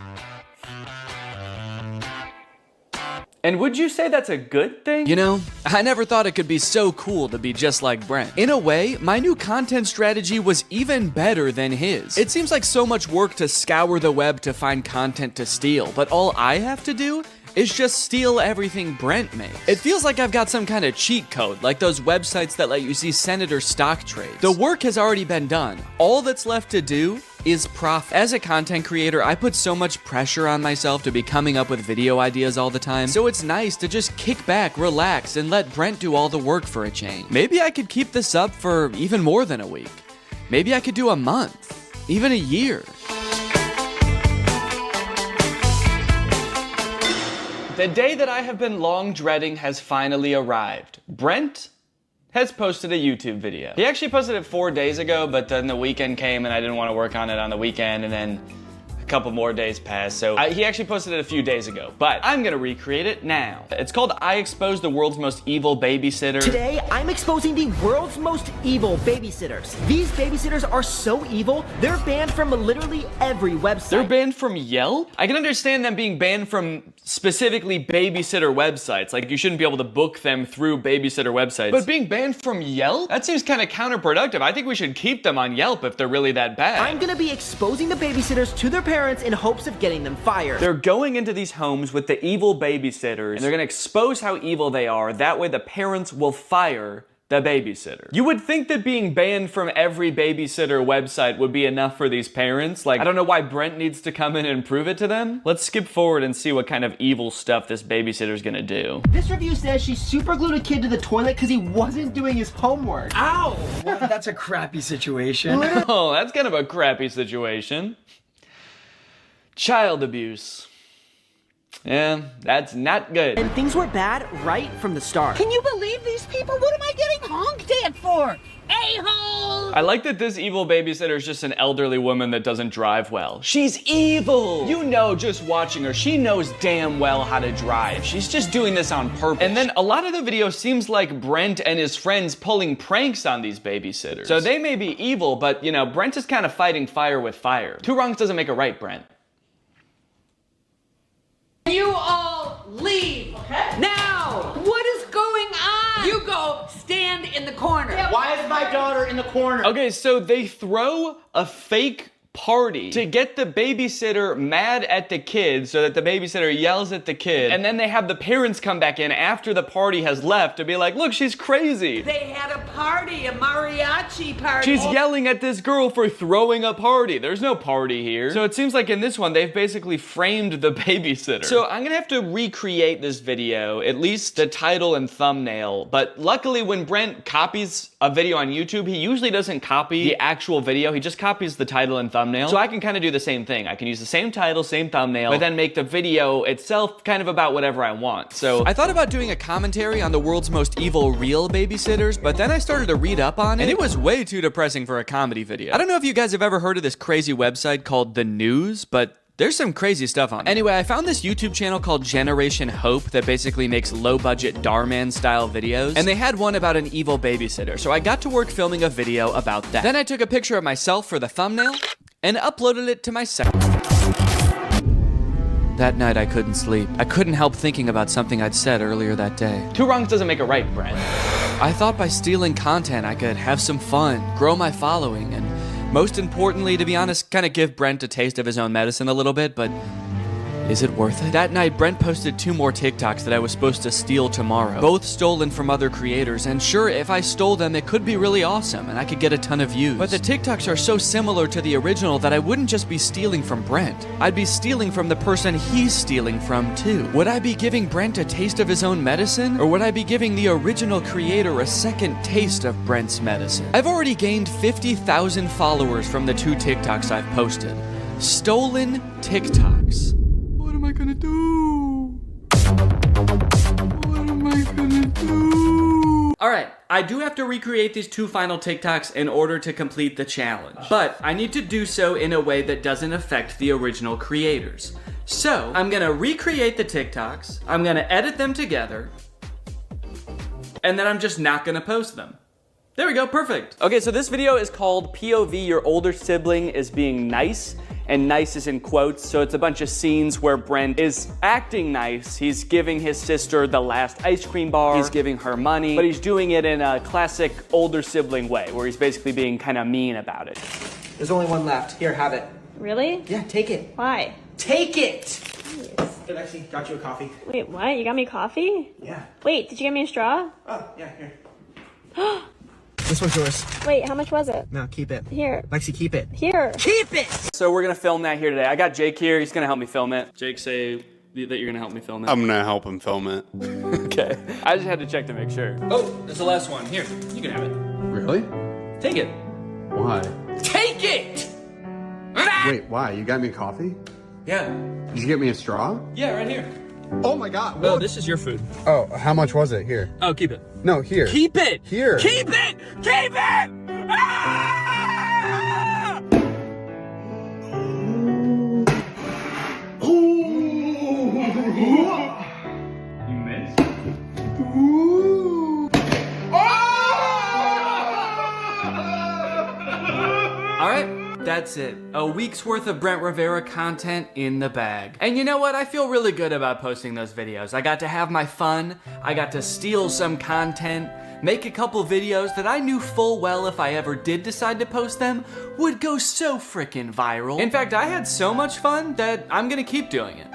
And would you say that's a good thing? You know, I never thought it could be so cool to be just like Brent. In a way, my new content strategy was even better than his. It seems like so much work to scour the web to find content to steal, but all I have to do is just steal everything Brent makes. It feels like I've got some kind of cheat code, like those websites that let you see senator stock trades. The work has already been done. All that's left to do is profit. As a content creator, I put so much pressure on myself to be coming up with video ideas all the time, so it's nice to just kick back, relax, and let Brent do all the work for a change. Maybe I could keep this up for even more than a week. Maybe I could do a month, even a year. The day that I have been long dreading has finally arrived. Brent has posted a YouTube video. He actually posted it 4 days ago, but then the weekend came and I didn't want to work on it on the weekend, and then a couple more days passed, so he actually posted it a few days ago, but I'm gonna recreate it now. It's called I Exposed the World's Most Evil Babysitter. Today, I'm exposing the world's most evil babysitters. These babysitters are so evil, they're banned from literally every website. They're banned from Yelp? I can understand them being banned from specifically babysitter websites, like you shouldn't be able to book them through babysitter websites. But being banned from Yelp? That seems kind of counterproductive. I think we should keep them on Yelp if they're really that bad. I'm gonna be exposing the babysitters to their parents in hopes of getting them fired. They're going into these homes with the evil babysitters, and they're gonna expose how evil they are. That way the parents will fire the babysitter. You would think that being banned from every babysitter website would be enough for these parents. Like, I don't know why Brent needs to come in and prove it to them. Let's skip forward and see what kind of evil stuff this babysitter's gonna do. This review says she super glued a kid to the toilet because he wasn't doing his homework. Ow! Well, that's a crappy situation. Oh, that's kind of a crappy situation. Child abuse. Yeah, that's not good. And things were bad right from the start. Can you believe these people? What am I getting honked at for? A-hole! I like that this evil babysitter is just an elderly woman that doesn't drive well. She's evil! You know, just watching her, she knows damn well how to drive. She's just doing this on purpose. And then a lot of the video seems like Brent and his friends pulling pranks on these babysitters. So they may be evil, but you know, Brent is kind of fighting fire with fire. 2 wrongs doesn't make a right, Brent. You all leave. Okay. Now, what is going on? You go stand in the corner. Why is my daughter in the corner? Okay, so they throw a fake party to get the babysitter mad at the kid so that the babysitter yells at the kid, and then they have the parents come back in after the party has left to be like, look, she's crazy. They had a party, a mariachi party. She's yelling at this girl for throwing a party. There's no party here. So it seems like in this one, they've basically framed the babysitter. So I'm gonna have to recreate this video, at least the title and thumbnail. But luckily when Brent copies a video on YouTube, he usually doesn't copy the actual video. He just copies the title and thumbnail. So I can kind of do the same thing. I can use the same title, same thumbnail, but then make the video itself kind of about whatever I want. So I thought about doing a commentary on the world's most evil real babysitters, but then I started to read up on it, and it was way too depressing for a comedy video. I don't know if you guys have ever heard of this crazy website called The News, but there's some crazy stuff on it. Anyway, I found this YouTube channel called Generation Hope that basically makes low-budget Darman style videos, and they had one about an evil babysitter, so I got to work filming a video about that. Then I took a picture of myself for the thumbnail and uploaded it to my site. That night I couldn't sleep. I couldn't help thinking about something I'd said earlier that day. 2 wrongs doesn't make a right, Brent. I thought by stealing content I could have some fun, grow my following, and most importantly, to be honest, kind of give Brent a taste of his own medicine a little bit, but is it worth it? That night, Brent posted 2 more TikToks that I was supposed to steal tomorrow. Both stolen from other creators, and sure, if I stole them, it could be really awesome, and I could get a ton of views. But the TikToks are so similar to the original that I wouldn't just be stealing from Brent. I'd be stealing from the person he's stealing from, too. Would I be giving Brent a taste of his own medicine? Or would I be giving the original creator a second taste of Brent's medicine? I've already gained 50,000 followers from the 2 TikToks I've posted. Stolen TikToks. What am I gonna do? What am I gonna do? Alright, I do have to recreate these 2 final TikToks in order to complete the challenge. But I need to do so in a way that doesn't affect the original creators. So, I'm gonna recreate the TikToks, I'm gonna edit them together, and then I'm just not gonna post them. There we go, perfect. Okay, so this video is called POV, your older sibling is being nice, and nice is in quotes, so it's a bunch of scenes where Brent is acting nice. He's giving his sister the last ice cream bar, he's giving her money, but he's doing it in a classic older sibling way, where he's basically being kind of mean about it. There's only one left. Here, have it. Really? Yeah, take it. Why? Take it! Hey, Lexi, got you a coffee. Wait, what? You got me coffee? Yeah. Wait, did you get me a straw? Oh, yeah, here. This one's yours. Wait, how much was it? No, keep it. Here. Lexi, keep it. Here. Keep it! So we're gonna film that here today. I got Jake here, he's gonna help me film it. Jake, say that you're gonna help me film it. I'm gonna help him film it. Okay. I just had to check to make sure. Oh, that's the last one. Here, you can have it. Really? Take it. Why? Take it! Wait, why? You got me coffee? Yeah. Did you get me a straw? Yeah, right here. Oh my god. Oh, this is your food. Oh, how much was it? Here. Oh, keep it. No, here. Keep it! Here. Keep it! Keep it! Ah! You missed. Alright, that's it. A week's worth of Brent Rivera content in the bag. And you know what? I feel really good about posting those videos. I got to have my fun, I got to steal some content, make a couple videos that I knew full well if I ever did decide to post them would go so frickin' viral. In fact, I had so much fun that I'm gonna keep doing it.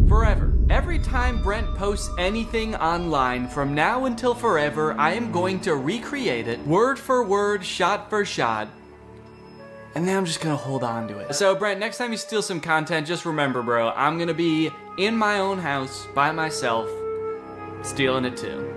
Forever. Every time Brent posts anything online from now until forever, I am going to recreate it, word for word, shot for shot, and then I'm just gonna hold on to it. So Brent, next time you steal some content, just remember, bro, I'm gonna be in my own house, by myself, stealing it too.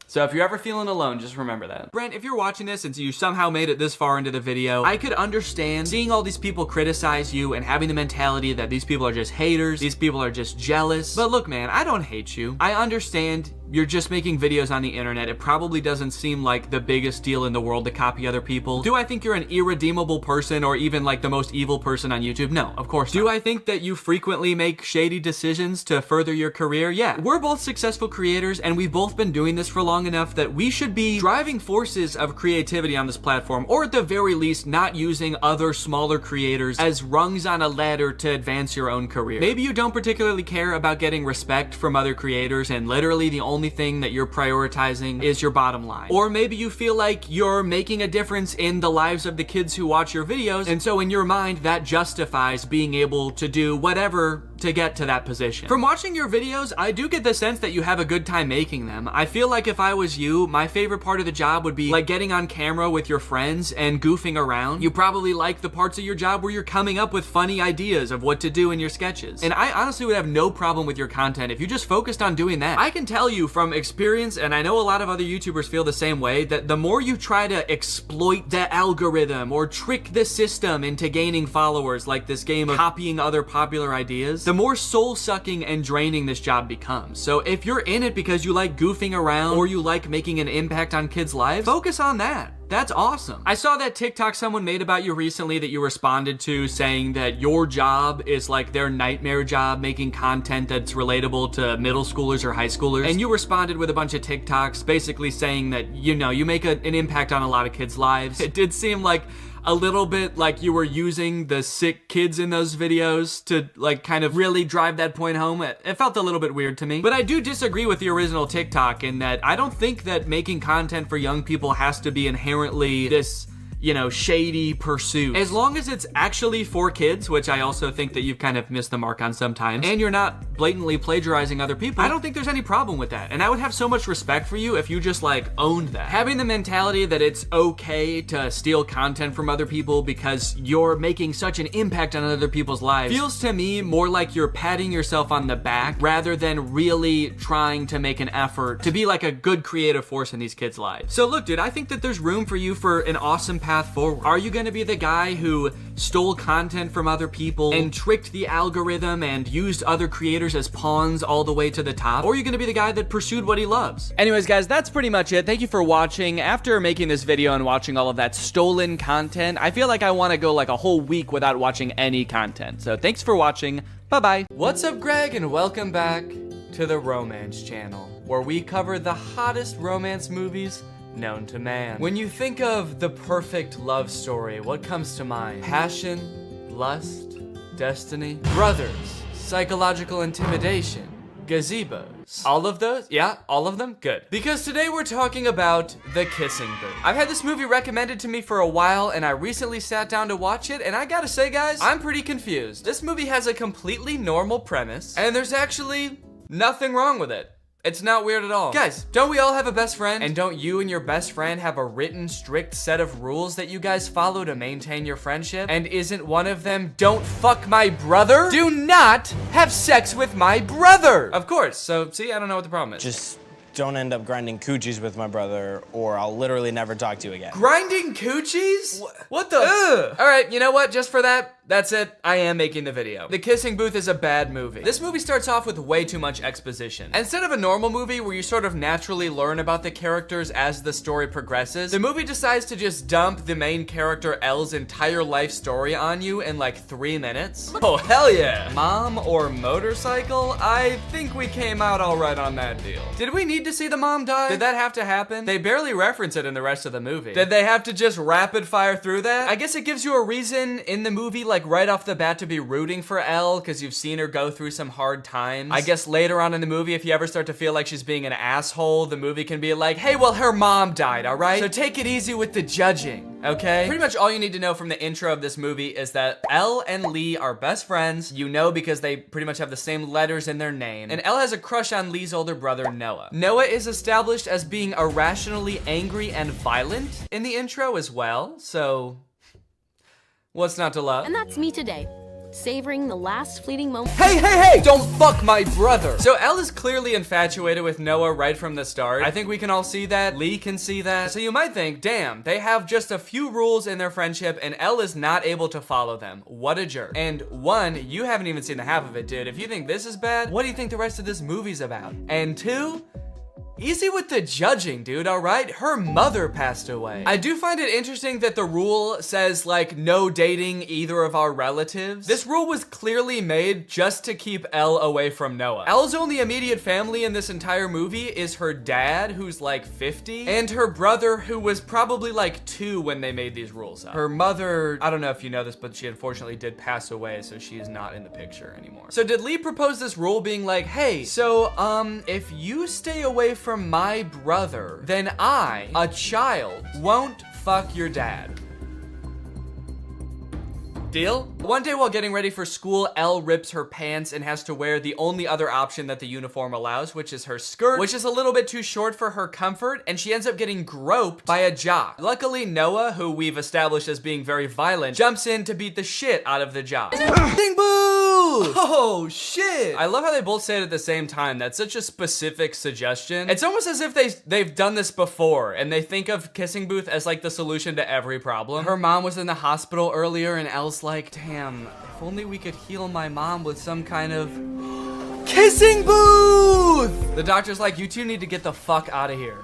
So if you're ever feeling alone, just remember that. Brent, if you're watching this and you somehow made it this far into the video, I could understand seeing all these people criticize you and having the mentality that these people are just haters, these people are just jealous. But look, man, I don't hate you. I understand you're just making videos on the internet. It probably doesn't seem like the biggest deal in the world to copy other people. Do I think you're an irredeemable person or even like the most evil person on YouTube? No, of course not. Do I think that you frequently make shady decisions to further your career? Yeah. We're both successful creators and we've both been doing this for long enough that we should be driving forces of creativity on this platform, or at the very least not using other smaller creators as rungs on a ladder to advance your own career. Maybe you don't particularly care about getting respect from other creators and literally the only thing that you're prioritizing is your bottom line. Or maybe you feel like you're making a difference in the lives of the kids who watch your videos, and so in your mind that justifies being able to do whatever to get to that position. From watching your videos, I do get the sense that you have a good time making them. I feel like if I was you, my favorite part of the job would be like getting on camera with your friends and goofing around. You probably like the parts of your job where you're coming up with funny ideas of what to do in your sketches. And I honestly would have no problem with your content if you just focused on doing that. I can tell you from experience, and I know a lot of other YouTubers feel the same way, that the more you try to exploit the algorithm or trick the system into gaining followers, like this game of copying other popular ideas, the more soul-sucking and draining this job becomes. So if you're in it because you like goofing around or you like making an impact on kids' lives, focus on that. That's awesome. I saw that TikTok someone made about you recently that you responded to, saying that your job is like their nightmare job, making content that's relatable to middle schoolers or high schoolers. And you responded with a bunch of TikToks basically saying that, you know, you make an impact on a lot of kids' lives. It did seem like a little bit like you were using the sick kids in those videos to like kind of really drive that point home. It felt a little bit weird to me. But I do disagree with the original TikTok in that I don't think that making content for young people has to be inherently this, you know, shady pursuit. As long as it's actually for kids, which I also think that you've kind of missed the mark on sometimes, and you're not blatantly plagiarizing other people, I don't think there's any problem with that. And I would have so much respect for you if you just like owned that. Having the mentality that it's okay to steal content from other people because you're making such an impact on other people's lives feels to me more like you're patting yourself on the back rather than really trying to make an effort to be like a good creative force in these kids' lives. So look, dude, I think that there's room for you for an awesome path forward? Are you gonna be the guy who stole content from other people and tricked the algorithm and used other creators as pawns all the way to the top? Or are you gonna be the guy that pursued what he loves? Anyways, guys, that's pretty much it. Thank you for watching. After making this video and watching all of that stolen content, I feel like I wanna go like a whole week without watching any content. So thanks for watching. Bye-bye. What's up, Greg, and welcome back to the Romance Channel, where we cover the hottest romance movies known to man. When you think of the perfect love story, what comes to mind? Passion, lust, destiny, brothers, psychological intimidation, gazebos. All of those? Yeah, all of them? Good. Because today we're talking about The Kissing Booth. I've had this movie recommended to me for a while, and I recently sat down to watch it, and I gotta say, guys, I'm pretty confused. This movie has a completely normal premise, and there's actually nothing wrong with it. It's not weird at all. Guys, don't we all have a best friend? And don't you and your best friend have a written, strict set of rules that you guys follow to maintain your friendship? And isn't one of them, don't fuck my brother? Do not have sex with my brother! Of course, so see, I don't know what the problem is. Just don't end up grinding coochies with my brother, or I'll literally never talk to you again. Grinding coochies? What the? Ugh. All right, you know what? Just for that, that's it. I am making the video. The Kissing Booth is a bad movie. This movie starts off with way too much exposition. Instead of a normal movie where you sort of naturally learn about the characters as the story progresses, the movie decides to just dump the main character Elle's entire life story on you in like 3 minutes. Oh, hell yeah. Mom or motorcycle? I think we came out all right on that deal. Did we need to see the mom die? Did that have to happen? They barely reference it in the rest of the movie. Did they have to just rapid fire through that? I guess it gives you a reason in the movie, like right off the bat, to be rooting for Elle because you've seen her go through some hard times. I guess later on in the movie, if you ever start to feel like she's being an asshole, the movie can be like, hey, well, her mom died, all right? So take it easy with the judging, okay? Pretty much all you need to know from the intro of this movie is that Elle and Lee are best friends. You know because they pretty much have the same letters in their name. And Elle has a crush on Lee's older brother, Noah. Noah is established as being irrationally angry and violent in the intro as well, so what's not to love? And that's me today, savoring the last fleeting moment. Hey! Don't fuck my brother! So Elle is clearly infatuated with Noah right from the start. I think we can all see that. Lee can see that. So you might think, damn, they have just a few rules in their friendship and Elle is not able to follow them. What a jerk. And one, you haven't even seen the half of it, dude. If you think this is bad, what do you think the rest of this movie's about? And two, easy with the judging, dude, all right? Her mother passed away. I do find it interesting that the rule says, like, no dating either of our relatives. This rule was clearly made just to keep Elle away from Noah. Elle's only immediate family in this entire movie is her dad, who's like 50, and her brother, who was probably like 2 when they made these rules up. Her mother, I don't know if you know this, but she unfortunately did pass away, so she is not in the picture anymore. So did Lee propose this rule being like, hey, so, if you stay away from my brother, then I, a child, won't fuck your dad? Deal? One day while getting ready for school, Elle rips her pants and has to wear the only other option that the uniform allows, which is her skirt, which is a little bit too short for her comfort, and she ends up getting groped by a jock. Luckily, Noah, who we've established as being very violent, jumps in to beat the shit out of the jock. Ding boo! Oh, shit! I love how they both say it at the same time. That's such a specific suggestion. It's almost as if they've done this before, and they think of Kissing Booth as like the solution to every problem. Her mom was in the hospital earlier, and Elle's like, damn, if only we could heal my mom with some kind of Kissing Booth! The doctor's like, you two need to get the fuck out of here.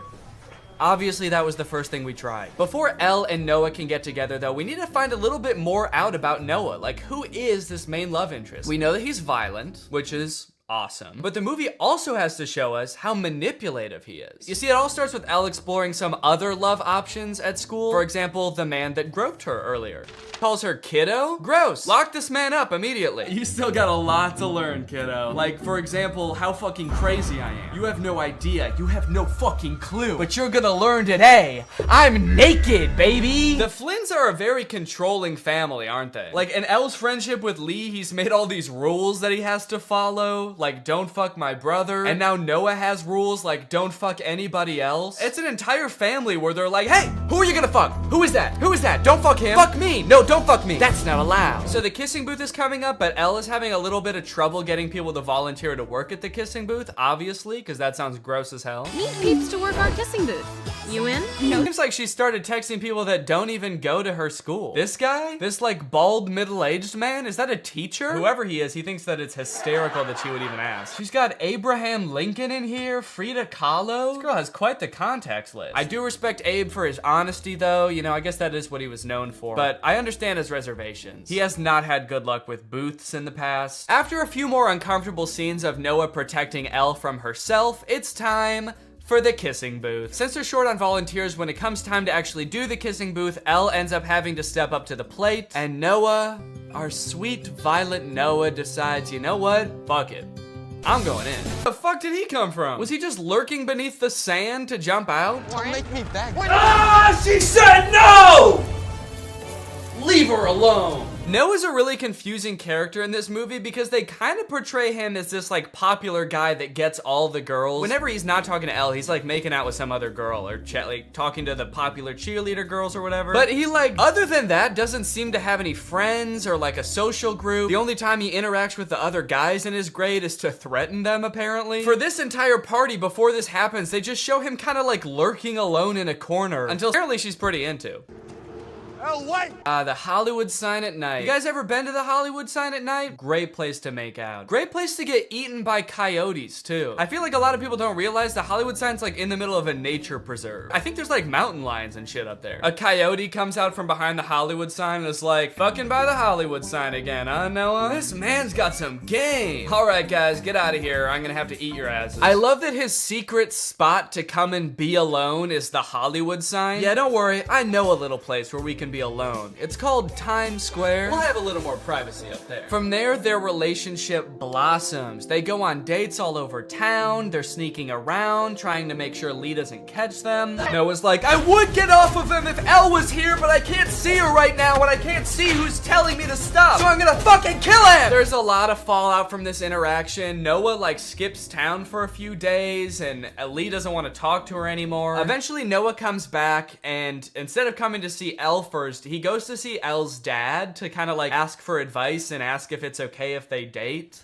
Obviously, that was the first thing we tried. Before Elle and Noah can get together, though, we need to find a little bit more out about Noah. Like, who is this main love interest? We know that he's violent, which is awesome. But the movie also has to show us how manipulative he is. You see, it all starts with Elle exploring some other love options at school. For example, the man that groped her earlier. Calls her kiddo? Gross. Lock this man up immediately. You still got a lot to learn, kiddo. Like, for example, how fucking crazy I am. You have no idea. You have no fucking clue. But you're gonna learn today. I'm naked, baby. The Flynns are a very controlling family, aren't they? Like, in Elle's friendship with Lee, he's made all these rules that he has to follow. Leo, like don't fuck my brother, and now Noah has rules like don't fuck anybody else. It's an entire family where they're like, hey, who are you gonna fuck? Who is that? Who is that? Don't fuck him. Fuck me. No, don't fuck me. That's not allowed. So the kissing booth is coming up, but Elle is having a little bit of trouble getting people to volunteer to work at the kissing booth, obviously, because that sounds gross as hell. Need peeps to work our kissing booth. You in? No. Seems like she started texting people that don't even go to her school. This guy? This like bald middle-aged man? Is that a teacher? Whoever he is, he thinks that it's hysterical that she would even ask. She's got Abraham Lincoln in here, Frida Kahlo. This girl has quite the contacts list. I do respect Abe for his honesty though, you know, I guess that is what he was known for. But I understand his reservations. He has not had good luck with booths in the past. After a few more uncomfortable scenes of Noah protecting Elle from herself, it's time for the kissing booth. Since they're short on volunteers, when it comes time to actually do the kissing booth, Elle ends up having to step up to the plate, and Noah, our sweet violent Noah, decides, you know what? Fuck it. I'm going in. Where the fuck did he come from? Was he just lurking beneath the sand to jump out? Don't make me beg. Ah, she said no! Leave her alone. Noah's a really confusing character in this movie because they kind of portray him as this like popular guy that gets all the girls. Whenever he's not talking to Elle, he's like making out with some other girl or like talking to the popular cheerleader girls or whatever. But he like, other than that, doesn't seem to have any friends or like a social group. The only time he interacts with the other guys in his grade is to threaten them, apparently. For this entire party, before this happens, they just show him kind of like lurking alone in a corner until apparently she's pretty into. Oh, wait! The Hollywood sign at night. You guys ever been to the Hollywood sign at night? Great place to make out. Great place to get eaten by coyotes, too. I feel like a lot of people don't realize the Hollywood sign's like in the middle of a nature preserve. I think there's like mountain lions and shit up there. A coyote comes out from behind the Hollywood sign and is like, fucking by the Hollywood sign again, huh, Noah? This man's got some game. All right, guys, get out of here. I'm gonna have to eat your asses. I love that his secret spot to come and be alone is the Hollywood sign. Yeah, don't worry. I know a little place where we can be alone. It's called Times Square. We'll have a little more privacy up there. From there, their relationship blossoms. They go on dates all over town. They're sneaking around, trying to make sure Lee doesn't catch them. Noah's like, I would get off of him if Elle was here, but I can't see her right now, and I can't see who's telling me to stop, so I'm gonna fucking kill him! There's a lot of fallout from this interaction. Noah like skips town for a few days, and Lee doesn't want to talk to her anymore. Eventually, Noah comes back, and instead of coming to see Elle first, he goes to see Elle's dad to kind of like ask for advice and ask if it's okay if they date.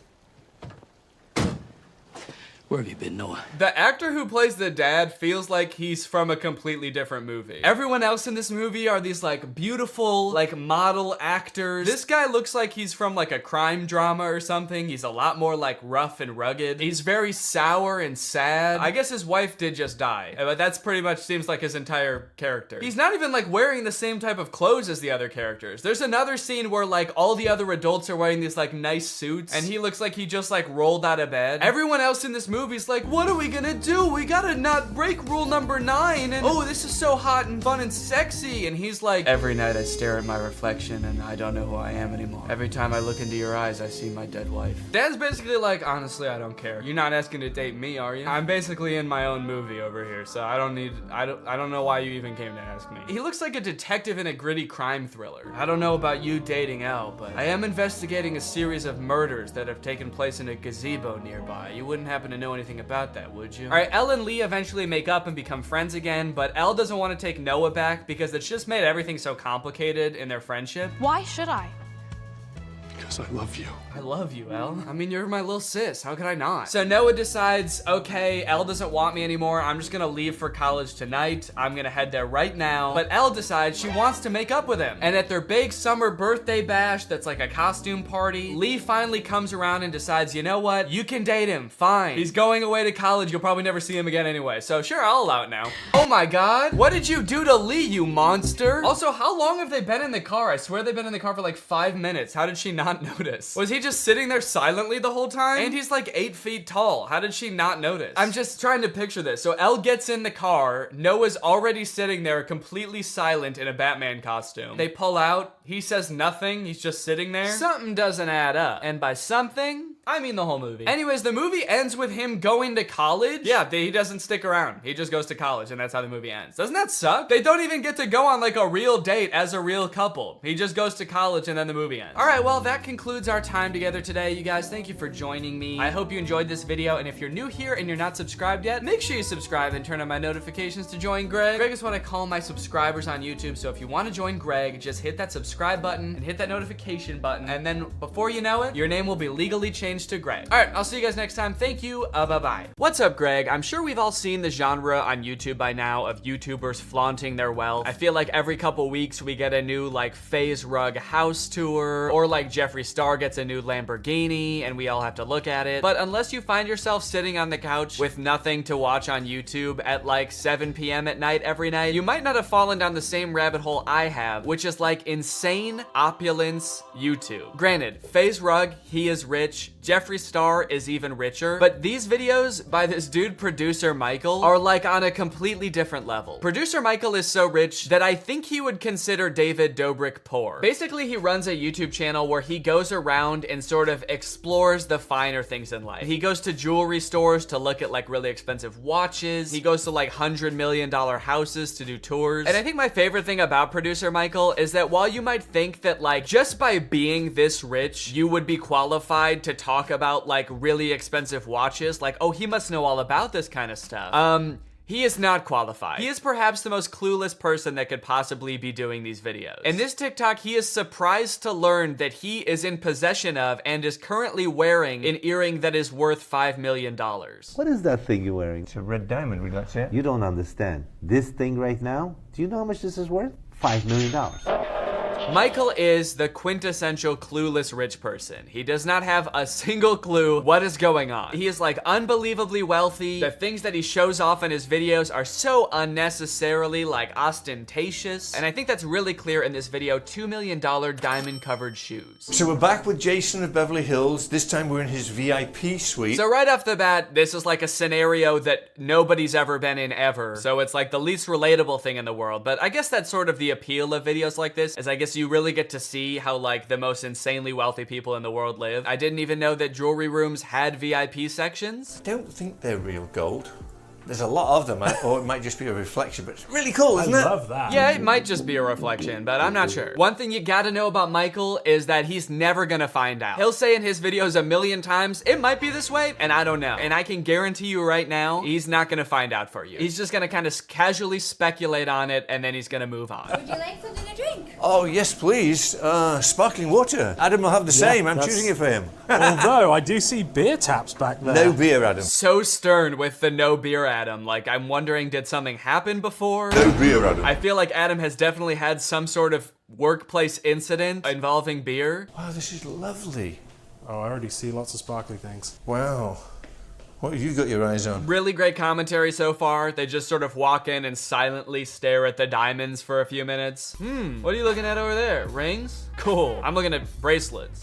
Where have you been, Noah? The actor who plays the dad feels like he's from a completely different movie. Everyone else in this movie are these like beautiful, like model actors. This guy looks like he's from like a crime drama or something. He's a lot more like rough and rugged. He's very sour and sad. I guess his wife did just die, but that's pretty much seems like his entire character. He's not even like wearing the same type of clothes as the other characters. There's another scene where like all the other adults are wearing these like nice suits and he looks like he just like rolled out of bed. Everyone else in this movie's like, what are we gonna do? We gotta not break rule number 9 and oh, this is so hot and fun and sexy. And he's like, every night I stare at my reflection and I don't know who I am anymore. Every time I look into your eyes, I see my dead wife. Dad's basically like, honestly, I don't care. You're not asking to date me, are you? I'm basically in my own movie over here, so I don't know why you even came to ask me. He looks like a detective in a gritty crime thriller. I don't know about you dating Elle, but I am investigating a series of murders that have taken place in a gazebo nearby. You wouldn't happen to know anything about that, would you? All right, Elle and Lee eventually make up and become friends again, but Elle doesn't want to take Noah back because it's just made everything so complicated in their friendship. Why should I? Because I love you. I love you, Elle. I mean, you're my little sis. How could I not? So Noah decides, okay, Elle doesn't want me anymore. I'm just gonna leave for college tonight. I'm gonna head there right now. But Elle decides she wants to make up with him. And at their big summer birthday bash, that's like a costume party, Lee finally comes around and decides, you know what? You can date him, fine. He's going away to college. You'll probably never see him again anyway. So sure, I'll allow it now. Oh my God. What did you do to Lee, you monster? Also, how long have they been in the car? I swear they've been in the car for like 5 minutes. How did she not notice? Was he just sitting there silently the whole time? And he's like 8 feet tall. How did she not notice? I'm just trying to picture this. So Elle gets in the car. Noah's already sitting there completely silent in a Batman costume. They pull out. He says nothing. He's just sitting there. Something doesn't add up. And by something, I mean the whole movie. Anyways, the movie ends with him going to college. Yeah, he doesn't stick around. He just goes to college, and that's how the movie ends. Doesn't that suck? They don't even get to go on like a real date as a real couple. He just goes to college, and then the movie ends. All right, well, that concludes our time together today. You guys, thank you for joining me. I hope you enjoyed this video, and if you're new here and you're not subscribed yet, make sure you subscribe and turn on my notifications to join Greg. Greg is what I call my subscribers on YouTube, so if you want to join Greg, just hit that subscribe button and hit that notification button, and then before you know it, your name will be legally changed to Greg. All right, I'll see you guys next time. Thank you. Bye-bye. What's up, Greg? I'm sure we've all seen the genre on YouTube by now of YouTubers flaunting their wealth. I feel like every couple weeks we get a new like FaZe Rug house tour, or like Jeffree Star gets a new Lamborghini and we all have to look at it. But unless you find yourself sitting on the couch with nothing to watch on YouTube at like 7 p.m. at night every night, you might not have fallen down the same rabbit hole I have, which is like insane opulence YouTube. Granted, FaZe Rug, he is rich. Jeffree Star is even richer, but these videos by this dude Producer Michael are like on a completely different level. Producer Michael is so rich that I think he would consider David Dobrik poor. Basically, he runs a YouTube channel where he goes around and sort of explores the finer things in life. He goes to jewelry stores to look at like really expensive watches. He goes to like $100 million houses to do tours. And I think my favorite thing about Producer Michael is that while you might think that like just by being this rich, you would be qualified to talk about like really expensive watches, like, oh, he must know all about this kind of stuff. He is not qualified. He is perhaps the most clueless person that could possibly be doing these videos. In this TikTok, he is surprised to learn that he is in possession of and is currently wearing an earring that is worth $5 million. What is that thing you're wearing? It's a red diamond, would you like to see it? You don't understand. This thing right now, do you know how much this is worth? $5 million. Michael is the quintessential clueless rich person. He does not have a single clue what is going on. He is like unbelievably wealthy. The things that he shows off in his videos are so unnecessarily like ostentatious. And I think that's really clear in this video, $2 million diamond covered shoes. So we're back with Jason of Beverly Hills. This time we're in his VIP suite. So right off the bat, this is like a scenario that nobody's ever been in ever. So it's like the least relatable thing in the world. But I guess that's sort of the appeal of videos like this, is I guess you really get to see how like the most insanely wealthy people in the world live. I didn't even know that jewelry rooms had VIP sections. I don't think they're real gold. There's a lot of them, or it might just be a reflection, but it's really cool, isn't it? I love that. Yeah, it might just be a reflection, but I'm not sure. One thing you gotta know about Michael is that he's never gonna find out. He'll say in his videos a million times, it might be this way, and I don't know. And I can guarantee you right now, he's not gonna find out for you. He's just gonna kind of casually speculate on it, and then he's gonna move on. Would you like something to drink? Oh, yes, please. Sparkling water. Adam will have the same. I'm choosing it for him. Although, I do see beer taps back there. No beer, Adam. So stern with the no beer Adam. Like, I'm wondering, did something happen before? No beer, Adam. I feel like Adam has definitely had some sort of workplace incident involving beer. Wow, this is lovely. Oh, I already see lots of sparkly things. Wow. What have you got your eyes on? Really great commentary so far. They just sort of walk in and silently stare at the diamonds for a few minutes. What are you looking at over there? Rings? Cool. I'm looking at bracelets.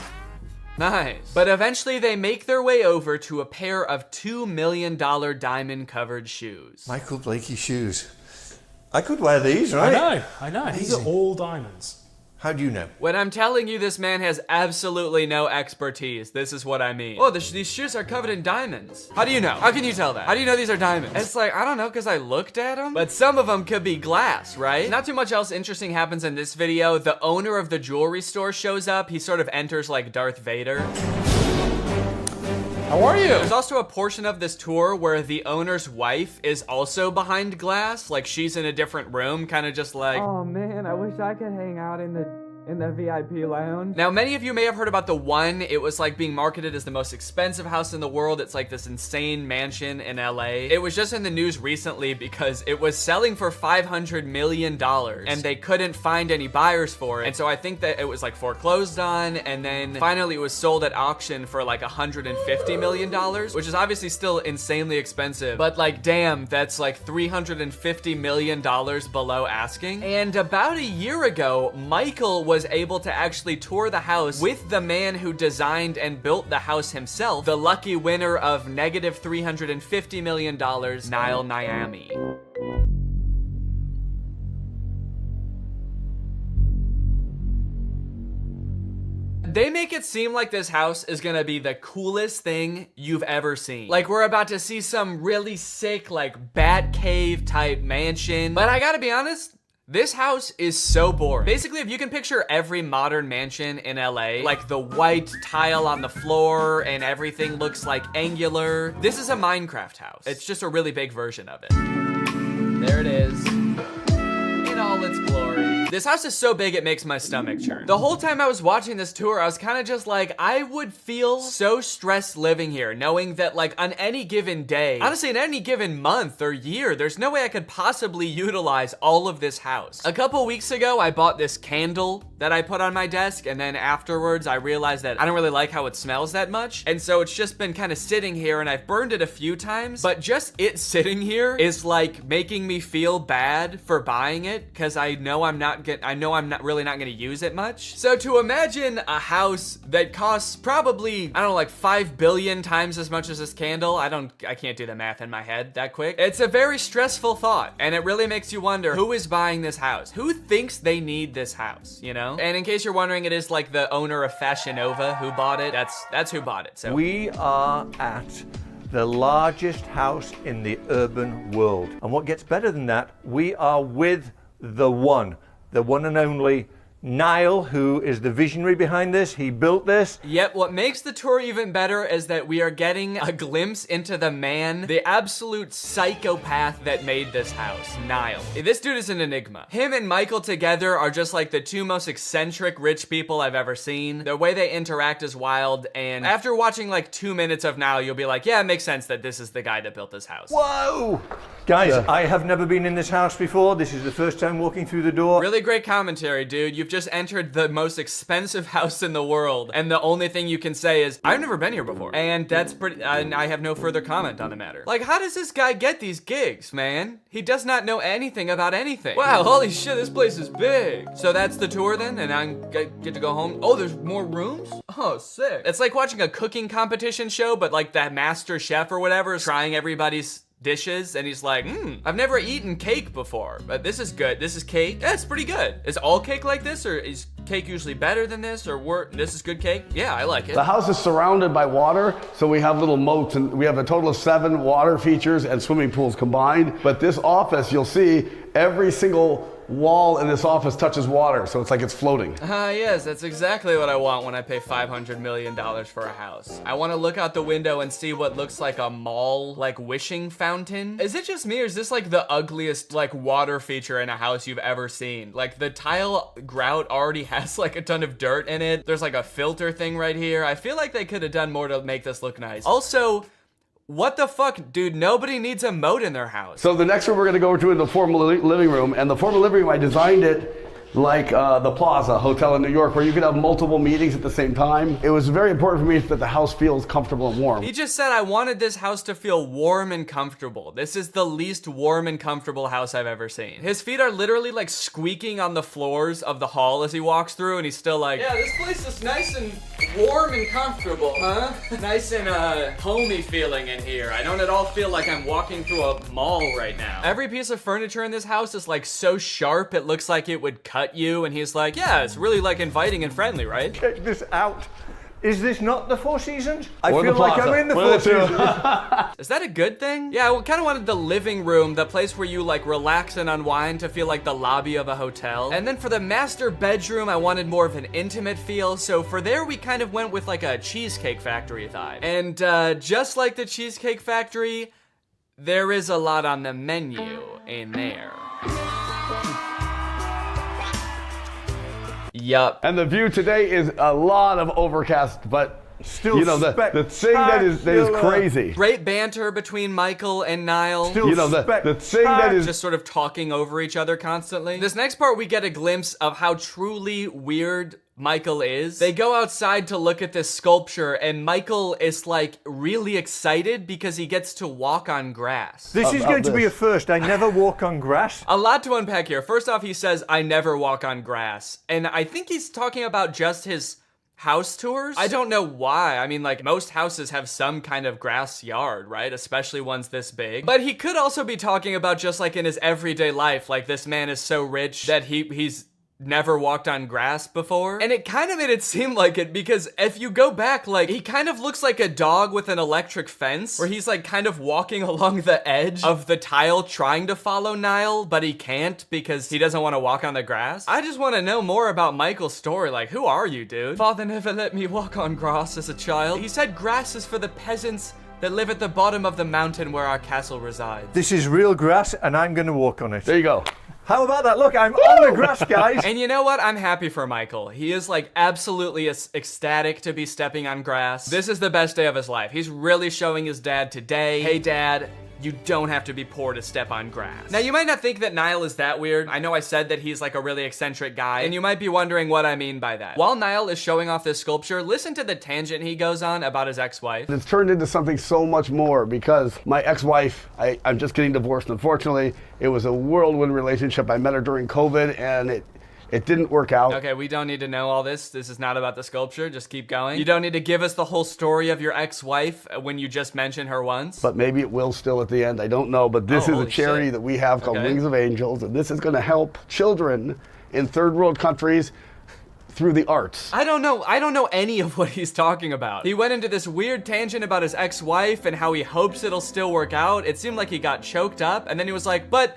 Nice. But eventually they make their way over to a pair of $2 million diamond covered shoes. Michael Blakey shoes. I could wear these, right? I know. These are all diamonds. How do you know? When I'm telling you this man has absolutely no expertise, this is what I mean. Oh, these shoes are covered in diamonds. How do you know? How can you tell that? How do you know these are diamonds? It's like, I don't know, because I looked at them. But some of them could be glass, right? Not too much else interesting happens in this video. The owner of the jewelry store shows up. He sort of enters like Darth Vader. How are you? There's also a portion of this tour where the owner's wife is also behind glass. Like she's in a different room, kind of just like, oh man, I wish I could hang out in the VIP lounge. Now, many of you may have heard about the One. It was like being marketed as the most expensive house in the world. It's like this insane mansion in LA. It was just in the news recently because it was selling for $500 million and they couldn't find any buyers for it. And so I think that it was like foreclosed on, and then finally it was sold at auction for like $150 million, which is obviously still insanely expensive, but like, damn, that's like $350 million below asking. And about a year ago, Michael was able to actually tour the house with the man who designed and built the house himself, the lucky winner of negative $350 million, Niall Niami. They make it seem like this house is gonna be the coolest thing you've ever seen. Like we're about to see some really sick, like bat cave type mansion. But I gotta be honest, this house is so boring. Basically, if you can picture every modern mansion in LA, like the white tile on the floor and everything looks like angular, this is a Minecraft house. It's just a really big version of it. There it is, in all its glory. This house is so big it makes my stomach churn. The whole time I was watching this tour, I was kind of just like, I would feel so stressed living here, knowing that like on any given day, honestly in any given month or year, there's no way I could possibly utilize all of this house. A couple weeks ago, I bought this candle that I put on my desk, and then afterwards I realized that I don't really like how it smells that much, and so it's just been kind of sitting here, and I've burned it a few times, but just it sitting here is like making me feel bad for buying it, because I know I'm not really not gonna use it much. So to imagine a house that costs probably, I don't know, like 5 billion times as much as this candle, I can't do the math in my head that quick. It's a very stressful thought, and it really makes you wonder, who is buying this house? Who thinks they need this house, you know? And in case you're wondering, it is like the owner of Fashion Nova who bought it. That's who bought it. So we are at the largest house in the urban world. And what gets better than that, we are with the one and only Niall, who is the visionary behind this. He built this. Yep, what makes the tour even better is that we are getting a glimpse into the man, the absolute psychopath that made this house, Niall. This dude is an enigma. Him and Michael together are just like the two most eccentric rich people I've ever seen. The way they interact is wild, and after watching like 2 minutes of Niall, you'll be like, yeah, it makes sense that this is the guy that built this house. Whoa! Guys, I have never been in this house before. This is the first time walking through the door. Really great commentary, dude. You've just entered the most expensive house in the world, and the only thing you can say is, I've never been here before. And that's pretty, and I have no further comment on the matter. Like, how does this guy get these gigs, man? He does not know anything about anything. Wow, holy shit, this place is big. So that's the tour then, and I get to go home. Oh, there's more rooms? Oh, sick. It's like watching a cooking competition show, but like that master chef or whatever is trying everybody's dishes, and he's like, I've never eaten cake before, but this is good. This is cake. Yeah, it's pretty good. Is all cake like this, or is cake usually better than this, or this is good cake? Yeah, I like it. The house is surrounded by water, so we have little moats, and we have a total of 7 water features and swimming pools combined. But this office, you'll see every single wall in this office touches water, so it's like it's floating. Yes, that's exactly what I want when I pay $500 million for a house. I want to look out the window and see what looks like a mall, like wishing fountain. Is it just me, or is this like the ugliest like water feature in a house you've ever seen? Like the tile grout already has like a ton of dirt in it. There's like a filter thing right here. I feel like they could have done more to make this look nice. Also, what the fuck, dude? Nobody needs a moat in their house. So the next room we're gonna go to is the formal living room, and the formal living room, I designed it like the Plaza Hotel in New York, where you could have multiple meetings at the same time. It was very important for me that the house feels comfortable and warm. He just said, I wanted this house to feel warm and comfortable. This is the least warm and comfortable house I've ever seen. His feet are literally like squeaking on the floors of the hall as he walks through, and he's still like, yeah, this place is nice and warm and comfortable, huh? Nice and homey feeling in here. I don't at all feel like I'm walking through a mall right now. Every piece of furniture in this house is like so sharp it looks like it would cut you, and he's like, yeah, it's really like inviting and friendly, right? Check this out. Is this not the Four Seasons? I feel like I'm in the Four Seasons. Is that a good thing? Yeah, I kind of wanted the living room, the place where you like relax and unwind, to feel like the lobby of a hotel. And then for the master bedroom, I wanted more of an intimate feel. So for there, we kind of went with like a Cheesecake Factory vibe. And just like the Cheesecake Factory, there is a lot on the menu in there. Yup. And the view today is a lot of overcast, but still, you know, the thing that is crazy. Great banter between Michael and Niall. Still, you know, the thing that is just sort of talking over each other constantly. This next part, we get a glimpse of how truly weird Michael is. They go outside to look at this sculpture, and Michael is like really excited because he gets to walk on grass. This is going to be a first. I never walk on grass. A lot to unpack here. First off, he says, I never walk on grass. And I think he's talking about just his house tours. I don't know why. I mean, like, most houses have some kind of grass yard, right? Especially ones this big. But he could also be talking about just like in his everyday life, like this man is so rich that he's never walked on grass before. And it kind of made it seem like it, because if you go back, like, he kind of looks like a dog with an electric fence, where he's like kind of walking along the edge of the tile trying to follow Niall, but he can't because he doesn't want to walk on the grass. I just want to know more about Michael's story. Like, who are you, dude? Father never let me walk on grass as a child. He said grass is for the peasants that live at the bottom of the mountain where our castle resides. This is real grass, and I'm going to walk on it. There you go. How about that? Look, I'm on the grass, guys. And you know what? I'm happy for Michael. He is like absolutely ecstatic to be stepping on grass. This is the best day of his life. He's really showing his dad today, hey dad, you don't have to be poor to step on grass. Now, you might not think that Niall is that weird. I know I said that he's like a really eccentric guy, and you might be wondering what I mean by that. While Niall is showing off this sculpture, listen to the tangent he goes on about his ex-wife. It's turned into something so much more, because my ex-wife, I'm just getting divorced, unfortunately. It was a whirlwind relationship. I met her during COVID, and it didn't work out. Okay, we don't need to know all this. This is not about the sculpture. Just keep going. You don't need to give us the whole story of your ex-wife when you just mentioned her once. But maybe it will still at the end. I don't know. But this is a charity that we have called Wings of Angels, and this is going to help children in third world countries through the arts. I don't know any of what he's talking about. He went into this weird tangent about his ex-wife and how he hopes it'll still work out. It seemed like he got choked up, and then he was like, but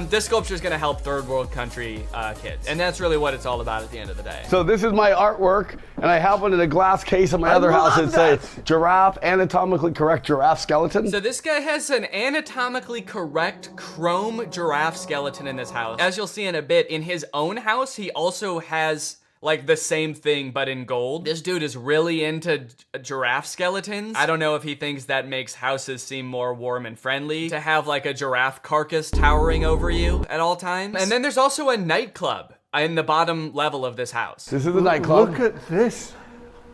this sculpture is going to help third world country kids. And that's really what it's all about at the end of the day. So this is my artwork, and I have one in a glass case in my other house that says giraffe, anatomically correct giraffe skeleton. So this guy has an anatomically correct chrome giraffe skeleton in this house. As you'll see in a bit, in his own house, he also has like the same thing but in gold. This dude is really into giraffe skeletons. I don't know if he thinks that makes houses seem more warm and friendly to have like a giraffe carcass towering over you at all times. And then there's also a nightclub in the bottom level of this house. This is the nightclub. Look at this.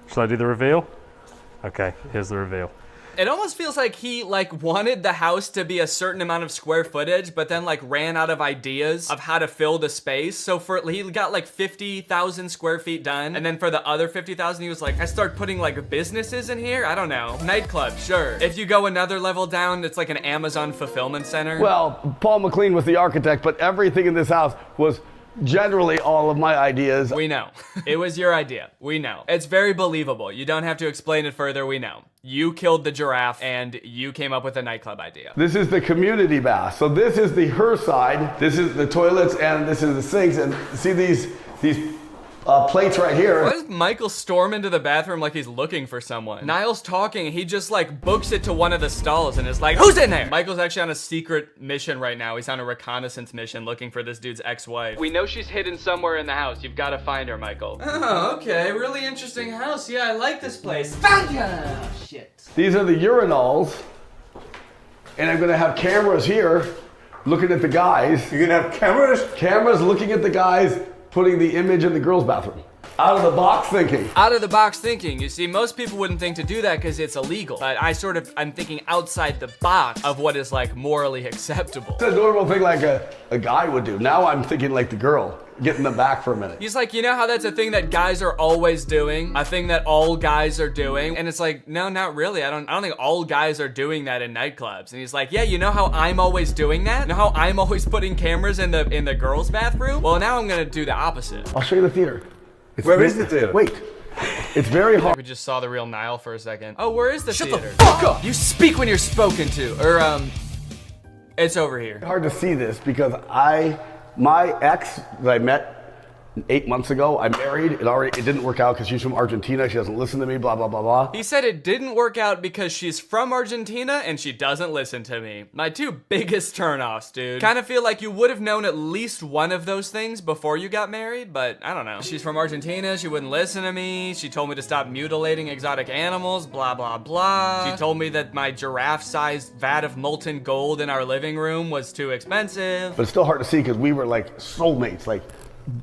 Shall I do the reveal? Okay, here's the reveal. It almost feels like he like wanted the house to be a certain amount of square footage, but then like ran out of ideas of how to fill the space. So he got like 50,000 square feet done. And then for the other 50,000, he was like, I start putting like businesses in here. I don't know. Nightclub, sure. If you go another level down, it's like an Amazon fulfillment center. Well, Paul McLean was the architect, but everything in this house was generally all of my ideas. We know. It was your idea. We know. It's very believable. You don't have to explain it further. We know. You killed the giraffe and you came up with a nightclub idea. This is the community bath. So this is the her side. This is the toilets and this is the sinks. And see these plates right here. Why does Michael storm into the bathroom like he's looking for someone? Niall's talking, he just like books it to one of the stalls and is like, who's in there? Michael's actually on a secret mission right now. He's on a reconnaissance mission looking for this dude's ex-wife. We know she's hidden somewhere in the house. You've got to find her, Michael. Oh, okay. Really interesting house. Yeah, I like this place. Found ya! Shit. These are the urinals. And I'm gonna have cameras here looking at the guys. You're gonna have cameras? Cameras looking at the guys putting the image in the girls' bathroom. Out of the box thinking. Out of the box thinking. You see, most people wouldn't think to do that because it's illegal. But I'm thinking outside the box of what is like morally acceptable. It's a normal thing like a guy would do. Now I'm thinking like the girl, getting them back for a minute. He's like, you know how that's a thing that guys are always doing? A thing that all guys are doing? And it's like, no, not really. I don't think all guys are doing that in nightclubs. And he's like, yeah, you know how I'm always doing that? You know how I'm always putting cameras in the girls' bathroom? Well, now I'm gonna do the opposite. I'll show you the theater. Where is the theater? Wait. It's very hard. We just saw the real Niall for a second. Oh, where is the theater? Shut the fuck up! You speak when you're spoken to. Or, it's over here. Hard to see this because my ex that I met 8 months ago, I married. It didn't work out because she's from Argentina. She doesn't listen to me, blah, blah, blah, blah. He said it didn't work out because she's from Argentina and she doesn't listen to me. My two biggest turnoffs, dude. Kind of feel like you would have known at least one of those things before you got married, but I don't know. She's from Argentina. She wouldn't listen to me. She told me to stop mutilating exotic animals, blah, blah, blah. She told me that my giraffe-sized vat of molten gold in our living room was too expensive. But it's still hard to see because we were like soulmates, like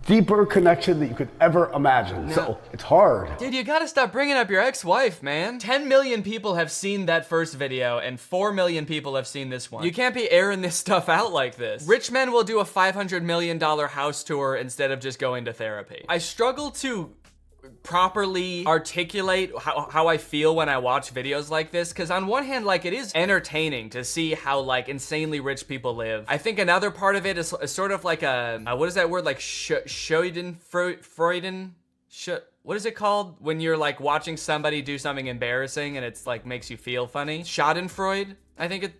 deeper connection that you could ever imagine. No. So it's hard. Dude, you gotta stop bringing up your ex-wife, man. 10 million people have seen that first video and 4 million people have seen this one. You can't be airing this stuff out like this. Rich men will do a $500 million house tour instead of just going to therapy. I struggle to properly articulate how I feel when I watch videos like this, because on one hand, like, it is entertaining to see how, like, insanely rich people live. I think another part of it is sort of like a, what is that word, like, Freuden? What is it called when you're, like, watching somebody do something embarrassing and it's, like, makes you feel funny? Schadenfreude? I think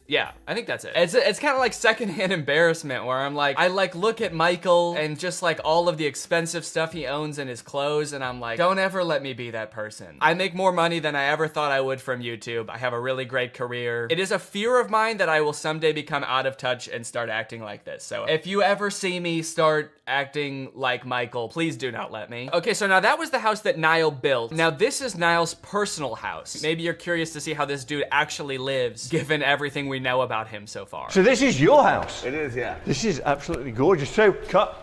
that's it. It's kind of like secondhand embarrassment where I'm like, I like look at Michael and just like all of the expensive stuff he owns in his clothes, and I'm like, don't ever let me be that person. I make more money than I ever thought I would from YouTube. I have a really great career. It is a fear of mine that I will someday become out of touch and start acting like this. So if you ever see me start acting like Michael, please do not let me. Okay, so now that was the house that Niall built. Now this is Niall's personal house. Maybe you're curious to see how this dude actually lives, given everything we know about him so far. So this is your house? It is, yeah. This is absolutely gorgeous. So,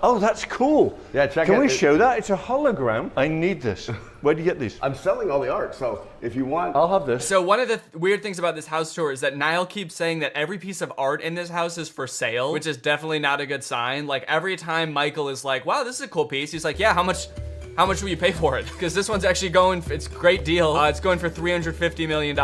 oh, that's cool. Yeah, check it. Can we show that? It's a hologram. I need this. Where do you get these? I'm selling all the art, so if you want, I'll have this. So one of the weird things about this house tour is that Niall keeps saying that every piece of art in this house is for sale, which is definitely not a good sign. Like every time Michael is like, wow, this is a cool piece, he's like, yeah, how much will you pay for it? Because this one's actually going, it's a great deal. It's going for $350 million.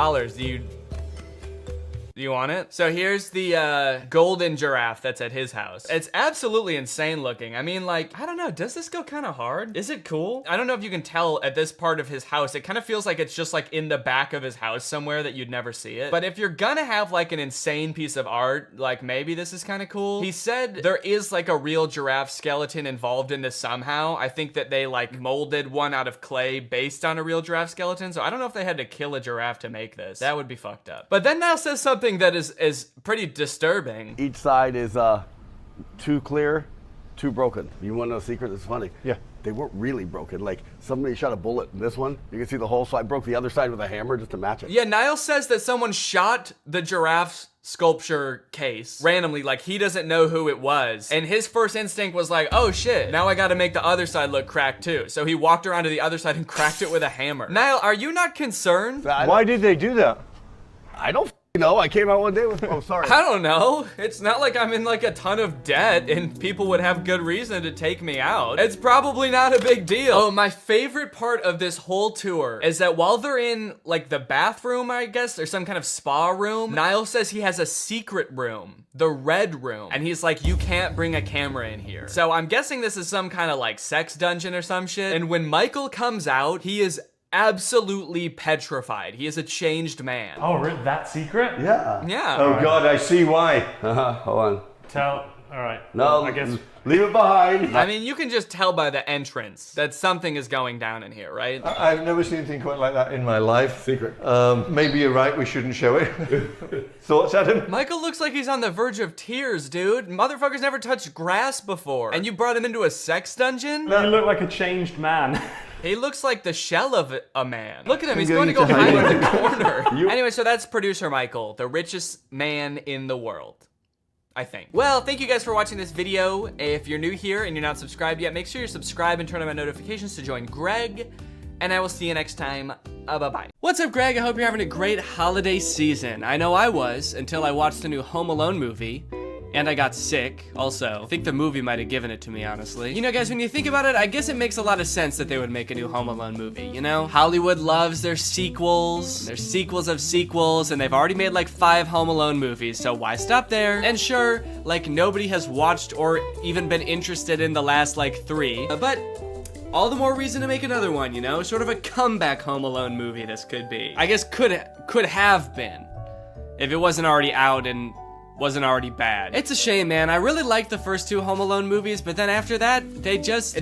Do you want it? So here's the golden giraffe that's at his house. It's absolutely insane looking. I mean, like, I don't know, does this go kind of hard? Is it cool? I don't know if you can tell at this part of his house. It kind of feels like it's just like in the back of his house somewhere that you'd never see it. But if you're gonna have like an insane piece of art, like maybe this is kind of cool. He said there is like a real giraffe skeleton involved in this somehow. I think that they like molded one out of clay based on a real giraffe skeleton. So I don't know if they had to kill a giraffe to make this. That would be fucked up. But then Niall says something that is pretty disturbing. Each side is two clear, two broken. You want to know a secret? It's funny. Yeah. They weren't really broken. Like somebody shot a bullet in this one. You can see the hole, so I broke the other side with a hammer just to match it. Yeah, Niall says that someone shot the giraffe's sculpture case randomly, like he doesn't know who it was. And his first instinct was like, oh shit, now I gotta make the other side look cracked too. So he walked around to the other side and cracked it with a hammer. Niall, are you not concerned? Why did they do that? I don't know. I came out one day with, oh, sorry. I don't know. It's not like I'm in like a ton of debt and people would have good reason to take me out. It's probably not a big deal. Oh, my favorite part of this whole tour is that while they're in like the bathroom, I guess, or some kind of spa room, Niall says he has a secret room, the red room. And he's like, you can't bring a camera in here. So I'm guessing this is some kind of like sex dungeon or some shit. And when Michael comes out, he is absolutely petrified. He is a changed man. Oh, really? That secret? Yeah. Yeah. Oh God, I see why. Hold on. All right. No, well, I guess. Leave it behind. I mean, you can just tell by the entrance that something is going down in here, right? I've never seen anything quite like that in my life. Secret. Maybe you're right, we shouldn't show it. Thoughts, Adam? Michael looks like he's on the verge of tears, dude. Motherfucker's never touched grass before. And you brought him into a sex dungeon? You look like a changed man. He looks like the shell of a man. Look at him, he's going to go hide in the corner. Anyway, so that's producer Michael, the richest man in the world, I think. Well, thank you guys for watching this video. If you're new here and you're not subscribed yet, make sure you're subscribed and turn on my notifications to join Greg. And I will see you next time. Bye-bye. What's up, Greg? I hope you're having a great holiday season. I know I was, until I watched the new Home Alone movie. And I got sick, also. I think the movie might have given it to me, honestly. You know, guys, when you think about it, I guess it makes a lot of sense that they would make a new Home Alone movie, you know? Hollywood loves their sequels. Their sequels of sequels, and they've already made like 5 Home Alone movies, so why stop there? And sure, like nobody has watched or even been interested in the last like 3, but all the more reason to make another one, you know? Sort of a comeback Home Alone movie this could be. I guess could have been, if it wasn't already out and wasn't already bad. It's a shame, man. I really liked the first 2 Home Alone movies, but then after that,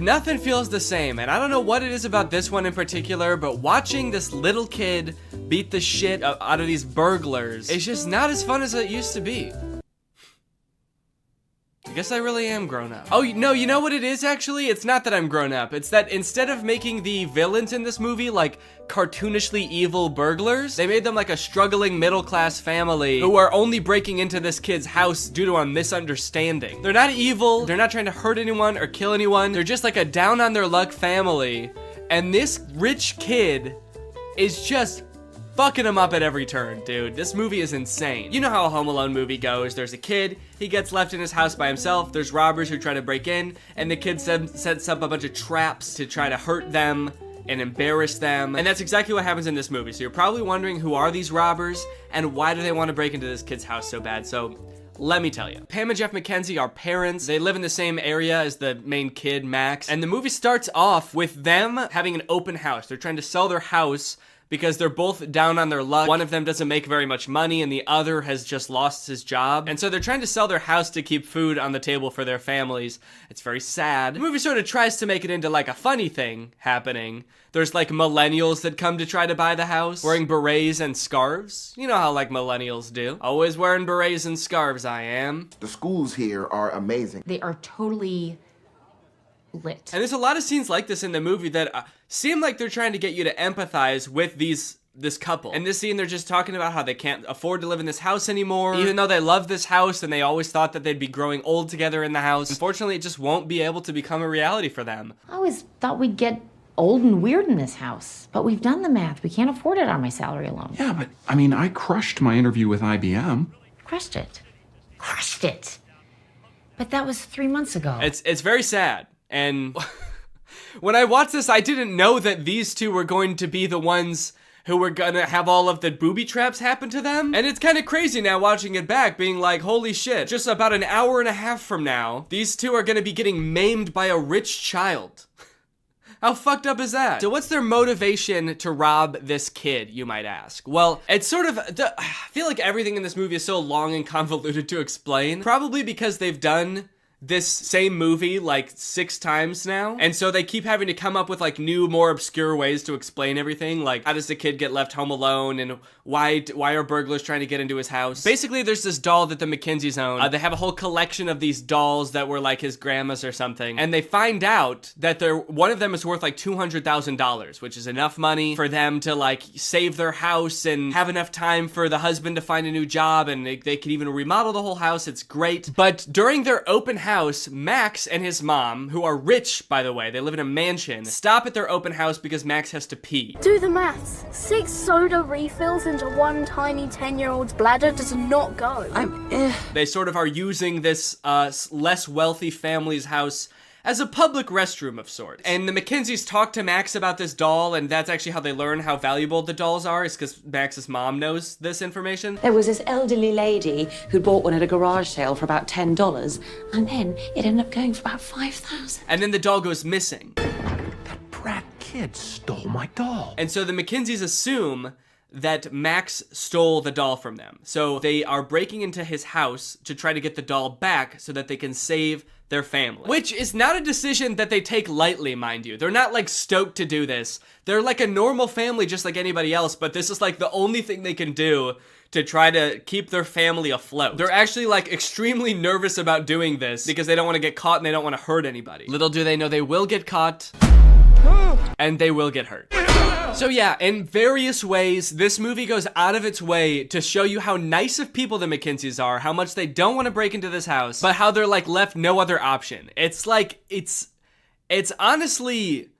nothing feels the same. And I don't know what it is about this one in particular, but watching this little kid beat the shit out of these burglars, it's just not as fun as it used to be. I guess I really am grown up. Oh, no, you know what it is, actually? It's not that I'm grown up. It's that instead of making the villains in this movie like cartoonishly evil burglars, they made them like a struggling middle-class family who are only breaking into this kid's house due to a misunderstanding. They're not evil, they're not trying to hurt anyone or kill anyone, they're just like a down-on-their-luck family, and this rich kid is just fucking him up at every turn, dude. This movie is insane. You know how a Home Alone movie goes. There's a kid, he gets left in his house by himself, there's robbers who try to break in, and the kid sets up a bunch of traps to try to hurt them and embarrass them. And that's exactly what happens in this movie. So you're probably wondering, who are these robbers and why do they want to break into this kid's house so bad? So let me tell you. Pam and Jeff McKenzie are parents. They live in the same area as the main kid, Max. And the movie starts off with them having an open house. They're trying to sell their house because they're both down on their luck. One of them doesn't make very much money and the other has just lost his job. And so they're trying to sell their house to keep food on the table for their families. It's very sad. The movie sort of tries to make it into like a funny thing happening. There's like millennials that come to try to buy the house, wearing berets and scarves. You know how like millennials do. Always wearing berets and scarves, I am. The schools here are amazing. They are totally lit. And there's a lot of scenes like this in the movie that seem like they're trying to get you to empathize with this couple. In this scene, they're just talking about how they can't afford to live in this house anymore, even though they love this house and they always thought that they'd be growing old together in the house. Unfortunately, it just won't be able to become a reality for them. I always thought we'd get old and weird in this house, but we've done the math. We can't afford it on my salary alone. Yeah, but I mean, I crushed my interview with IBM. Crushed it. But that was 3 months ago. It's very sad. And when I watched this, I didn't know that these two were going to be the ones who were gonna have all of the booby traps happen to them. And it's kind of crazy now watching it back, being like, holy shit, just about an hour and a half from now, these two are gonna be getting maimed by a rich child. How fucked up is that? So what's their motivation to rob this kid, you might ask? Well, it's sort of, I feel like everything in this movie is so long and convoluted to explain. Probably because they've done this same movie like 6 times now, and so they keep having to come up with like new, more obscure ways to explain everything, like how does the kid get left home alone, and why are burglars trying to get into his house. Basically, there's this doll that the McKenzies own. They have a whole collection of these dolls that were like his grandma's or something, and they find out that one of them is worth like $200,000, which is enough money for them to like save their house and have enough time for the husband to find a new job, and they can even remodel the whole house. It's great. But during their open house, Max and his mom, who are rich, by the way, they live in a mansion, stop at their open house because Max has to pee. Do the maths. 6 soda refills into one tiny 10-year-old's bladder does not go. They sort of are using this less wealthy family's house as a public restroom of sorts. And the McKenzies talk to Max about this doll, and that's actually how they learn how valuable the dolls are, is because Max's mom knows this information. There was this elderly lady who bought one at a garage sale for about $10, and then it ended up going for about $5,000. And then the doll goes missing. That brat kid stole my doll. And so the McKenzies assume that Max stole the doll from them. So they are breaking into his house to try to get the doll back so that they can save their family. Which is not a decision that they take lightly, mind you. They're not like stoked to do this. They're like a normal family just like anybody else, but this is like the only thing they can do to try to keep their family afloat. They're actually like extremely nervous about doing this because they don't want to get caught and they don't want to hurt anybody. Little do they know they will get caught and they will get hurt. So yeah, in various ways, this movie goes out of its way to show you how nice of people the McKenzies are, how much they don't want to break into this house, but how they're like left no other option. It's like, it's honestly,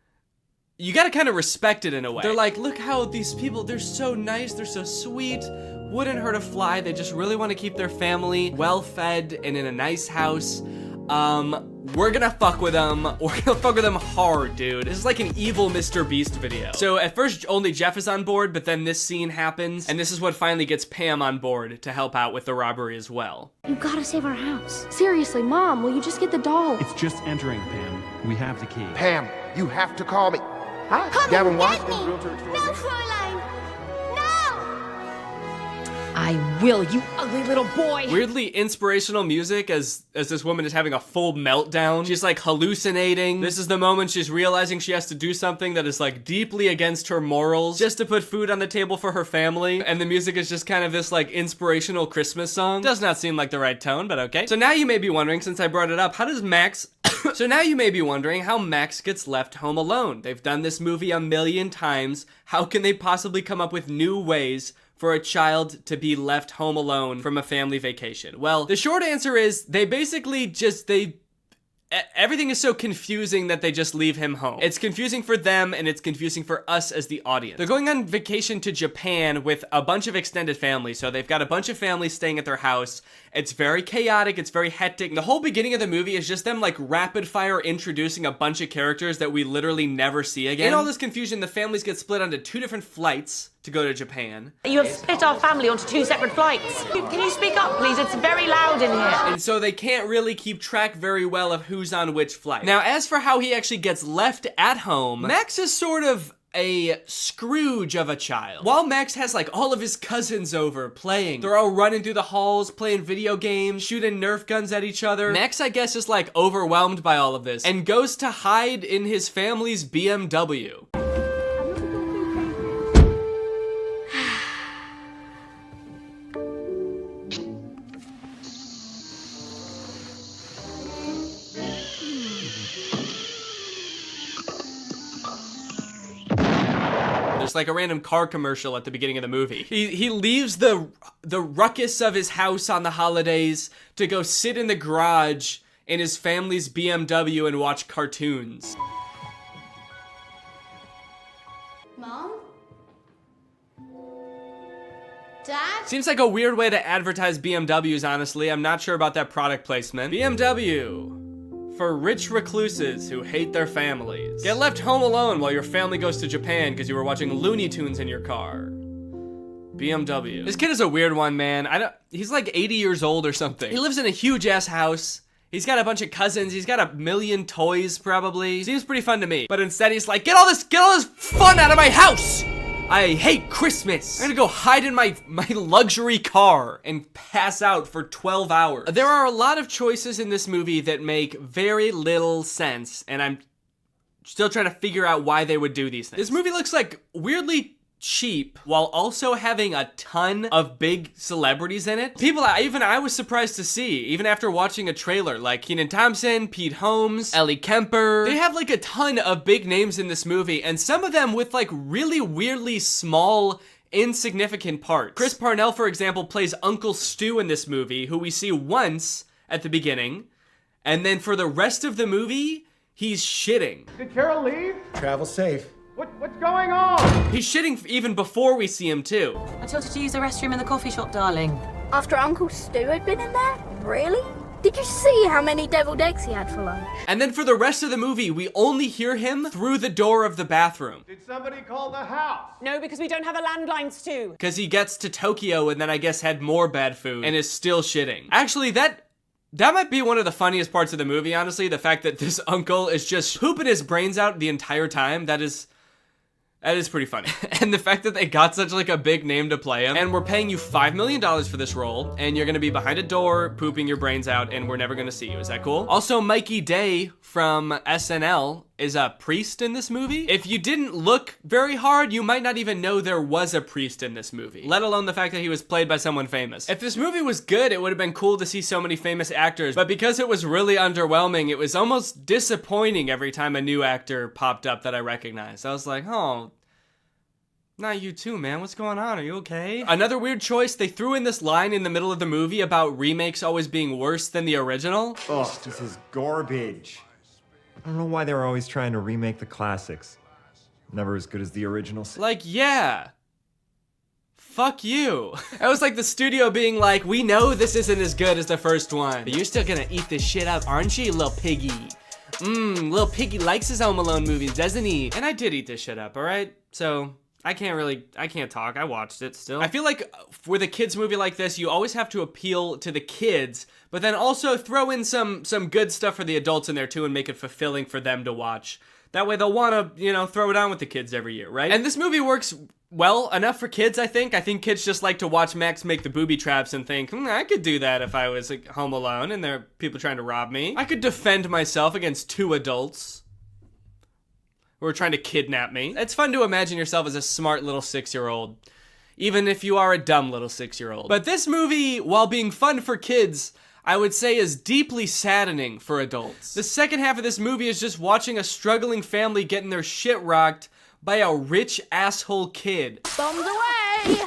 you gotta kind of respect it in a way. They're like, look how these people, they're so nice, they're so sweet, wouldn't hurt a fly, they just really want to keep their family well-fed and in a nice house. We're gonna fuck with them. We're gonna fuck with them hard, dude. This is like an evil Mr. Beast video. So at first, only Jeff is on board, but then this scene happens, and this is what finally gets Pam on board to help out with the robbery as well. You gotta save our house. Seriously, Mom, will you just get the doll? It's just entering, Pam. We have the key. Pam, you have to call me. Hi, Come Gavin and Watts get me. from Realtor Extraordinaire. No, Fräulein. I will, you ugly little boy. Weirdly inspirational music as this woman is having a full meltdown. She's like hallucinating. This is the moment she's realizing she has to do something that is like deeply against her morals just to put food on the table for her family. And the music is just kind of this like inspirational Christmas song. Does not seem like the right tone, but okay. So now you may be wondering, since I brought it up, how does Max... So now you may be wondering how Max gets left home alone. They've done this movie a million times. How can they possibly come up with new ways for a child to be left home alone from a family vacation? Well, the short answer is they basically just, everything is so confusing that they just leave him home. It's confusing for them and it's confusing for us as the audience. They're going on vacation to Japan with a bunch of extended families. So they've got a bunch of families staying at their house It's very chaotic, it's very hectic. The whole beginning of the movie is just them like rapid fire introducing a bunch of characters that we literally never see again. In all this confusion, the families get split onto 2 different flights to go to Japan. You have split our family onto 2 separate flights. Can you speak up, please? It's very loud in here. And so they can't really keep track very well of who's on which flight. Now, as for how he actually gets left at home, Max is sort of a Scrooge of a child. While Max has like all of his cousins over playing, they're all running through the halls, playing video games, shooting Nerf guns at each other. Max, I guess, is like overwhelmed by all of this and goes to hide in his family's BMW. There's like a random car commercial at the beginning of the movie. He leaves the ruckus of his house on the holidays to go sit in the garage in his family's BMW and watch cartoons. Mom? Dad? Seems like a weird way to advertise BMWs, honestly. I'm not sure about that product placement. BMW. For rich recluses who hate their families. Get left home alone while your family goes to Japan because you were watching Looney Tunes in your car. BMW. This kid is a weird one, man. He's like 80 years old or something. He lives in a huge ass house. He's got a bunch of cousins. He's got a million toys, probably. Seems pretty fun to me. But instead he's like, get all this fun out of my house! I hate Christmas. I'm gonna go hide in my luxury car and pass out for 12 hours. There are a lot of choices in this movie that make very little sense, and I'm still trying to figure out why they would do these things. This movie looks like weirdly cheap while also having a ton of big celebrities in it. People even I was surprised to see, even after watching a trailer, like Kenan Thompson, Pete Holmes, Ellie Kemper. They have like a ton of big names in this movie, and some of them with like really weirdly small, insignificant parts. Chris Parnell, for example, plays Uncle Stu in this movie, who we see once at the beginning, and then for the rest of the movie, he's shitting. Did Carol leave? Travel safe. What's going on? He's shitting even before we see him too. I told you to use the restroom in the coffee shop, darling. After Uncle Stu had been in there? Really? Did you see how many deviled eggs he had for lunch? And then for the rest of the movie, we only hear him through the door of the bathroom. Did somebody call the house? No, because we don't have a landline, Stu. Because he gets to Tokyo and then I guess had more bad food and is still shitting. Actually, that might be one of the funniest parts of the movie, honestly. The fact that this uncle is just pooping his brains out the entire time. That is pretty funny. And the fact that they got such like a big name to play him, and we're paying you $5 million for this role, and you're gonna be behind a door pooping your brains out, and we're never gonna see you. Is that cool? Also, Mikey Day from SNL is a priest in this movie. If you didn't look very hard, you might not even know there was a priest in this movie, let alone the fact that he was played by someone famous. If this movie was good, it would have been cool to see so many famous actors, but because it was really underwhelming, it was almost disappointing every time a new actor popped up that I recognized. I was like, oh, not you too, man. What's going on? Are you okay? Another weird choice, they threw in this line in the middle of the movie about remakes always being worse than the original. Oh, this is garbage. I don't know why they're always trying to remake the classics. Never as good as the originals. Like, yeah. Fuck you. It was like the studio being like, we know this isn't as good as the first one, but you're still gonna eat this shit up, aren't you, little piggy? Little piggy likes his Home Alone movies, doesn't he? And I did eat this shit up, alright? So I can't talk. I watched it still. I feel like with a kids movie like this, you always have to appeal to the kids, but then also throw in some good stuff for the adults in there too and make it fulfilling for them to watch. That way they'll want to, throw it on with the kids every year, right? And this movie works well enough for kids, I think. I think kids just like to watch Max make the booby traps and think, I could do that if I was home alone and there are people trying to rob me. I could defend myself against 2 adults who are trying to kidnap me. It's fun to imagine yourself as a smart little 6-year-old, even if you are a dumb little 6-year-old. But this movie, while being fun for kids, I would say is deeply saddening for adults. The second half of this movie is just watching a struggling family getting their shit rocked by a rich asshole kid. Bombs away!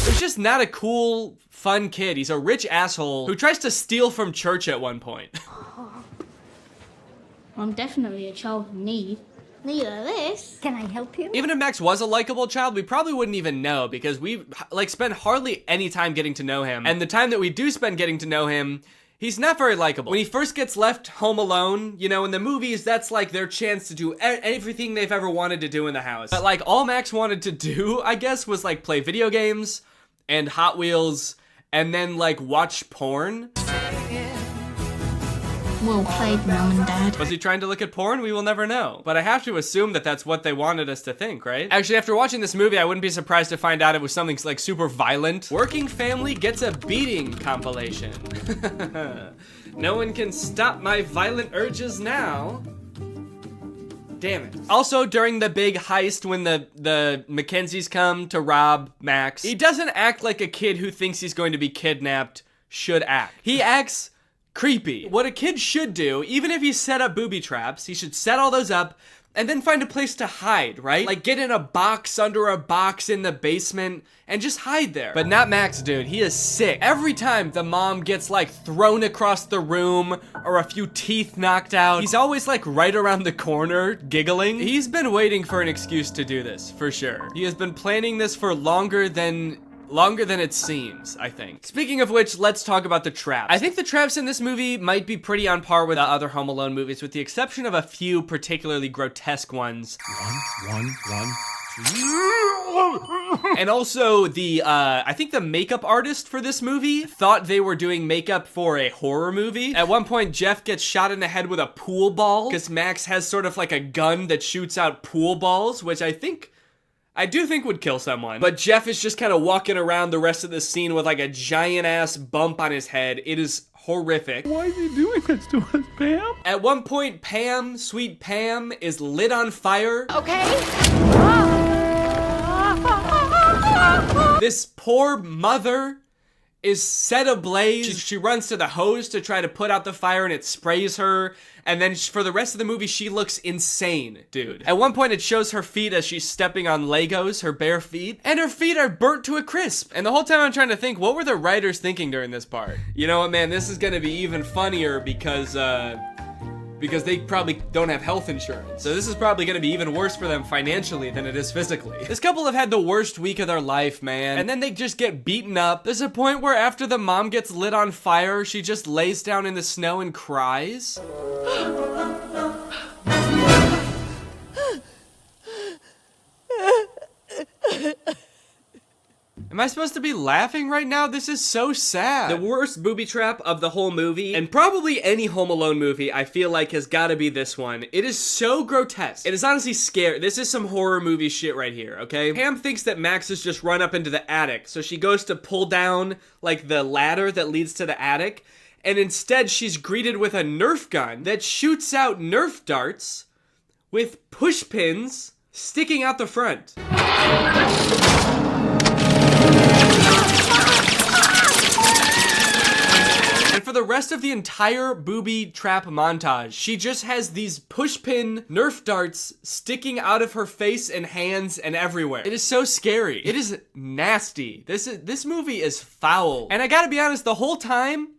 He's just not a cool, fun kid. He's a rich asshole who tries to steal from church at one point. I'm definitely a child in need. Neither this. Can I help you? Even if Max was a likable child, we probably wouldn't even know because we like spend hardly any time getting to know him. And the time that we do spend getting to know him, he's not very likable. When he first gets left home alone, you know, in the movies, that's like their chance to do everything they've ever wanted to do in the house. But like all Max wanted to do, I guess, was like play video games and Hot Wheels and then like watch porn. Well played, Mum and Dad. Was he trying to look at porn? We will never know. But I have to assume that that's what they wanted us to think, right? Actually, after watching this movie, I wouldn't be surprised to find out it was something like super violent. Working family gets a beating compilation. No one can stop my violent urges now. Damn it. Also, during the big heist when the Mackenzies come to rob Max, he doesn't act like a kid who thinks he's going to be kidnapped should act. He acts creepy. What a kid should do, even if he set up booby traps, he should set all those up and then find a place to hide, right? Like get in a box under a box in the basement and just hide there. But not Max, dude. He is sick. Every time the mom gets like thrown across the room or a few teeth knocked out, he's always like right around the corner giggling. He's been waiting for an excuse to do this, for sure. He has been planning this for longer than it seems, I think. Speaking of which, let's talk about the traps. I think the traps in this movie might be pretty on par with the other Home Alone movies, with the exception of a few particularly grotesque ones. One. And also I think the makeup artist for this movie thought they were doing makeup for a horror movie. At one point, Jeff gets shot in the head with a pool ball because Max has sort of like a gun that shoots out pool balls, which I do think would kill someone. But Jeff is just kind of walking around the rest of the scene with like a giant ass bump on his head. It is horrific. Why is he doing this to us, Pam? At one point, Pam, sweet Pam, is lit on fire. Okay. This poor mother is set ablaze. She runs to the hose to try to put out the fire and it sprays her. And then for the rest of the movie, she looks insane, dude. At one point, it shows her feet as she's stepping on Legos, her bare feet. And her feet are burnt to a crisp. And the whole time I'm trying to think, what were the writers thinking during this part? You know what, man? This is gonna be even funnier because they probably don't have health insurance. So this is probably gonna be even worse for them financially than it is physically. This couple have had the worst week of their life, man. And then they just get beaten up. There's a point where after the mom gets lit on fire, she just lays down in the snow and cries. Am I supposed to be laughing right now? This is so sad. The worst booby trap of the whole movie, and probably any Home Alone movie, I feel like has gotta be this one. It is so grotesque. It is honestly scary. This is some horror movie shit right here, okay? Pam thinks that Max has just run up into the attic, so she goes to pull down, like, the ladder that leads to the attic, and instead she's greeted with a Nerf gun that shoots out Nerf darts with push pins sticking out the front. And for the rest of the entire booby trap montage, she just has these pushpin Nerf darts sticking out of her face and hands and everywhere. It is so scary. It is nasty. This movie is foul. And I gotta be honest, the whole time,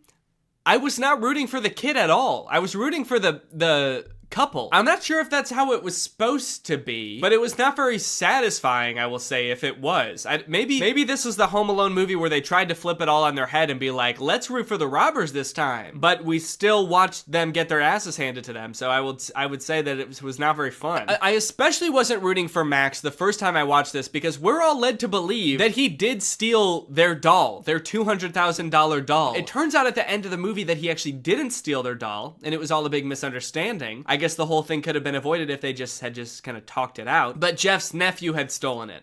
I was not rooting for the kid at all. I was rooting for the couple. I'm not sure if that's how it was supposed to be, but it was not very satisfying, I will say, if it was. Maybe this was the Home Alone movie where they tried to flip it all on their head and be like, let's root for the robbers this time. But we still watched them get their asses handed to them, so I would say that it was not very fun. I especially wasn't rooting for Max the first time I watched this because we're all led to believe that he did steal their doll, their $200,000 doll. It turns out at the end of the movie that he actually didn't steal their doll, and it was all a big misunderstanding. I guess the whole thing could have been avoided if they had just kind of talked it out. But Jeff's nephew had stolen it,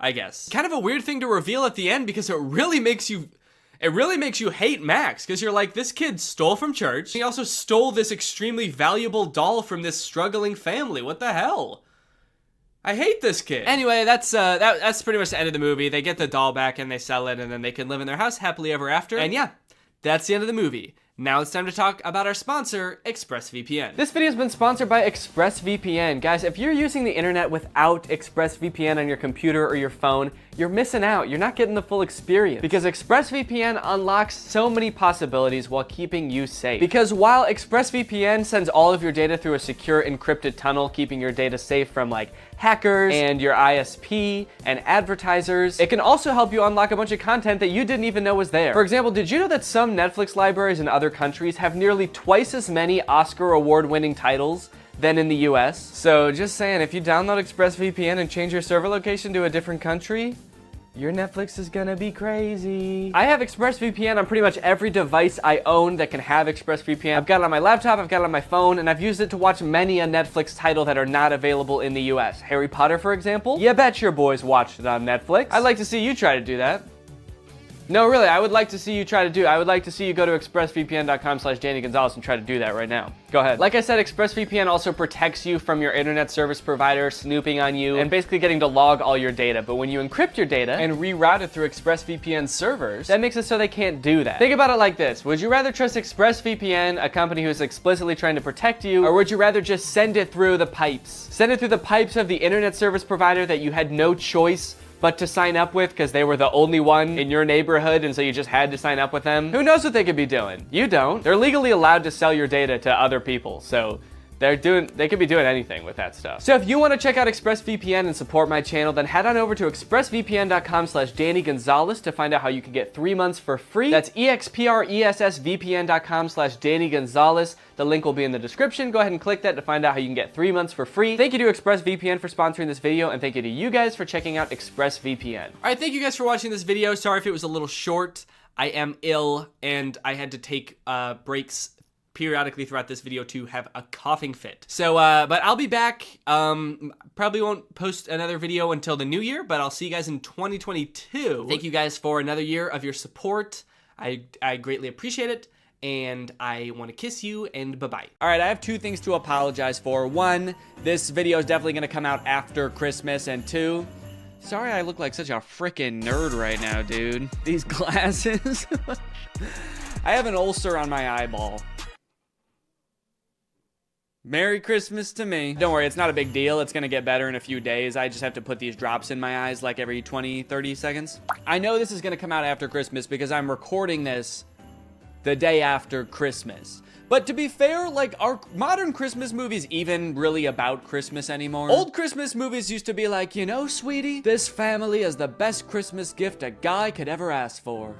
I guess. Kind of a weird thing to reveal at the end because it really makes you hate Max, because you're like, this kid stole from church. He also stole this extremely valuable doll from this struggling family. What the hell? I hate this kid. Anyway, that's pretty much the end of the movie. They get the doll back and they sell it, and then they can live in their house happily ever after. And yeah, that's the end of the movie. Now it's time to talk about our sponsor, ExpressVPN. This video has been sponsored by ExpressVPN. Guys, if you're using the internet without ExpressVPN on your computer or your phone, you're missing out. You're not getting the full experience because ExpressVPN unlocks so many possibilities while keeping you safe. Because while ExpressVPN sends all of your data through a secure encrypted tunnel, keeping your data safe from like hackers and your ISP and advertisers, it can also help you unlock a bunch of content that you didn't even know was there. For example, did you know that some Netflix libraries in other countries have nearly twice as many Oscar award-winning titles than in the US? So just saying, if you download ExpressVPN and change your server location to a different country, your Netflix is gonna be crazy. I have ExpressVPN on pretty much every device I own that can have ExpressVPN. I've got it on my laptop, I've got it on my phone, and I've used it to watch many a Netflix title that are not available in the US. Harry Potter, for example. You bet your boys watched it on Netflix. I'd like to see you try to do that. No, really, I would like to see you try to do. I would like to see you go to expressvpn.com/Danny Gonzalez and try to do that right now. Go ahead. Like I said, ExpressVPN also protects you from your internet service provider snooping on you and basically getting to log all your data. But when you encrypt your data and reroute it through ExpressVPN servers, that makes it so they can't do that. Think about it like this. Would you rather trust ExpressVPN, a company who is explicitly trying to protect you, or would you rather just send it through the pipes? Send it through the pipes of the internet service provider that you had no choice but to sign up with because they were the only one in your neighborhood and so you just had to sign up with them? Who knows what they could be doing? You don't. They're legally allowed to sell your data to other people, so they could be doing anything with that stuff. So if you want to check out ExpressVPN and support my channel, then head on over to expressvpn.com/Danny Gonzalez to find out how you can get 3 months for free. That's expressvpn.com/Danny Gonzalez. The link will be in the description. Go ahead and click that to find out how you can get 3 months for free. Thank you to ExpressVPN for sponsoring this video, and thank you to you guys for checking out ExpressVPN. All right, thank you guys for watching this video. Sorry if it was a little short. I am ill, and I had to take breaks periodically throughout this video to have a coughing fit. So, but I'll be back. Probably won't post another video until the new year, but I'll see you guys in 2022. Thank you guys for another year of your support. I greatly appreciate it, and I want to kiss you, and bye-bye. All right, I have 2 things to apologize for. 1, this video is definitely gonna come out after Christmas, and 2, sorry I look like such a freaking nerd right now, dude. These glasses. I have an ulcer on my eyeball. Merry Christmas to me. Don't worry, it's not a big deal. It's gonna get better in a few days. I just have to put these drops in my eyes like every 20, 30 seconds. I know this is gonna come out after Christmas because I'm recording this the day after Christmas. But to be fair, like, are modern Christmas movies even really about Christmas anymore? Old Christmas movies used to be like, you know, sweetie, this family is the best Christmas gift a guy could ever ask for.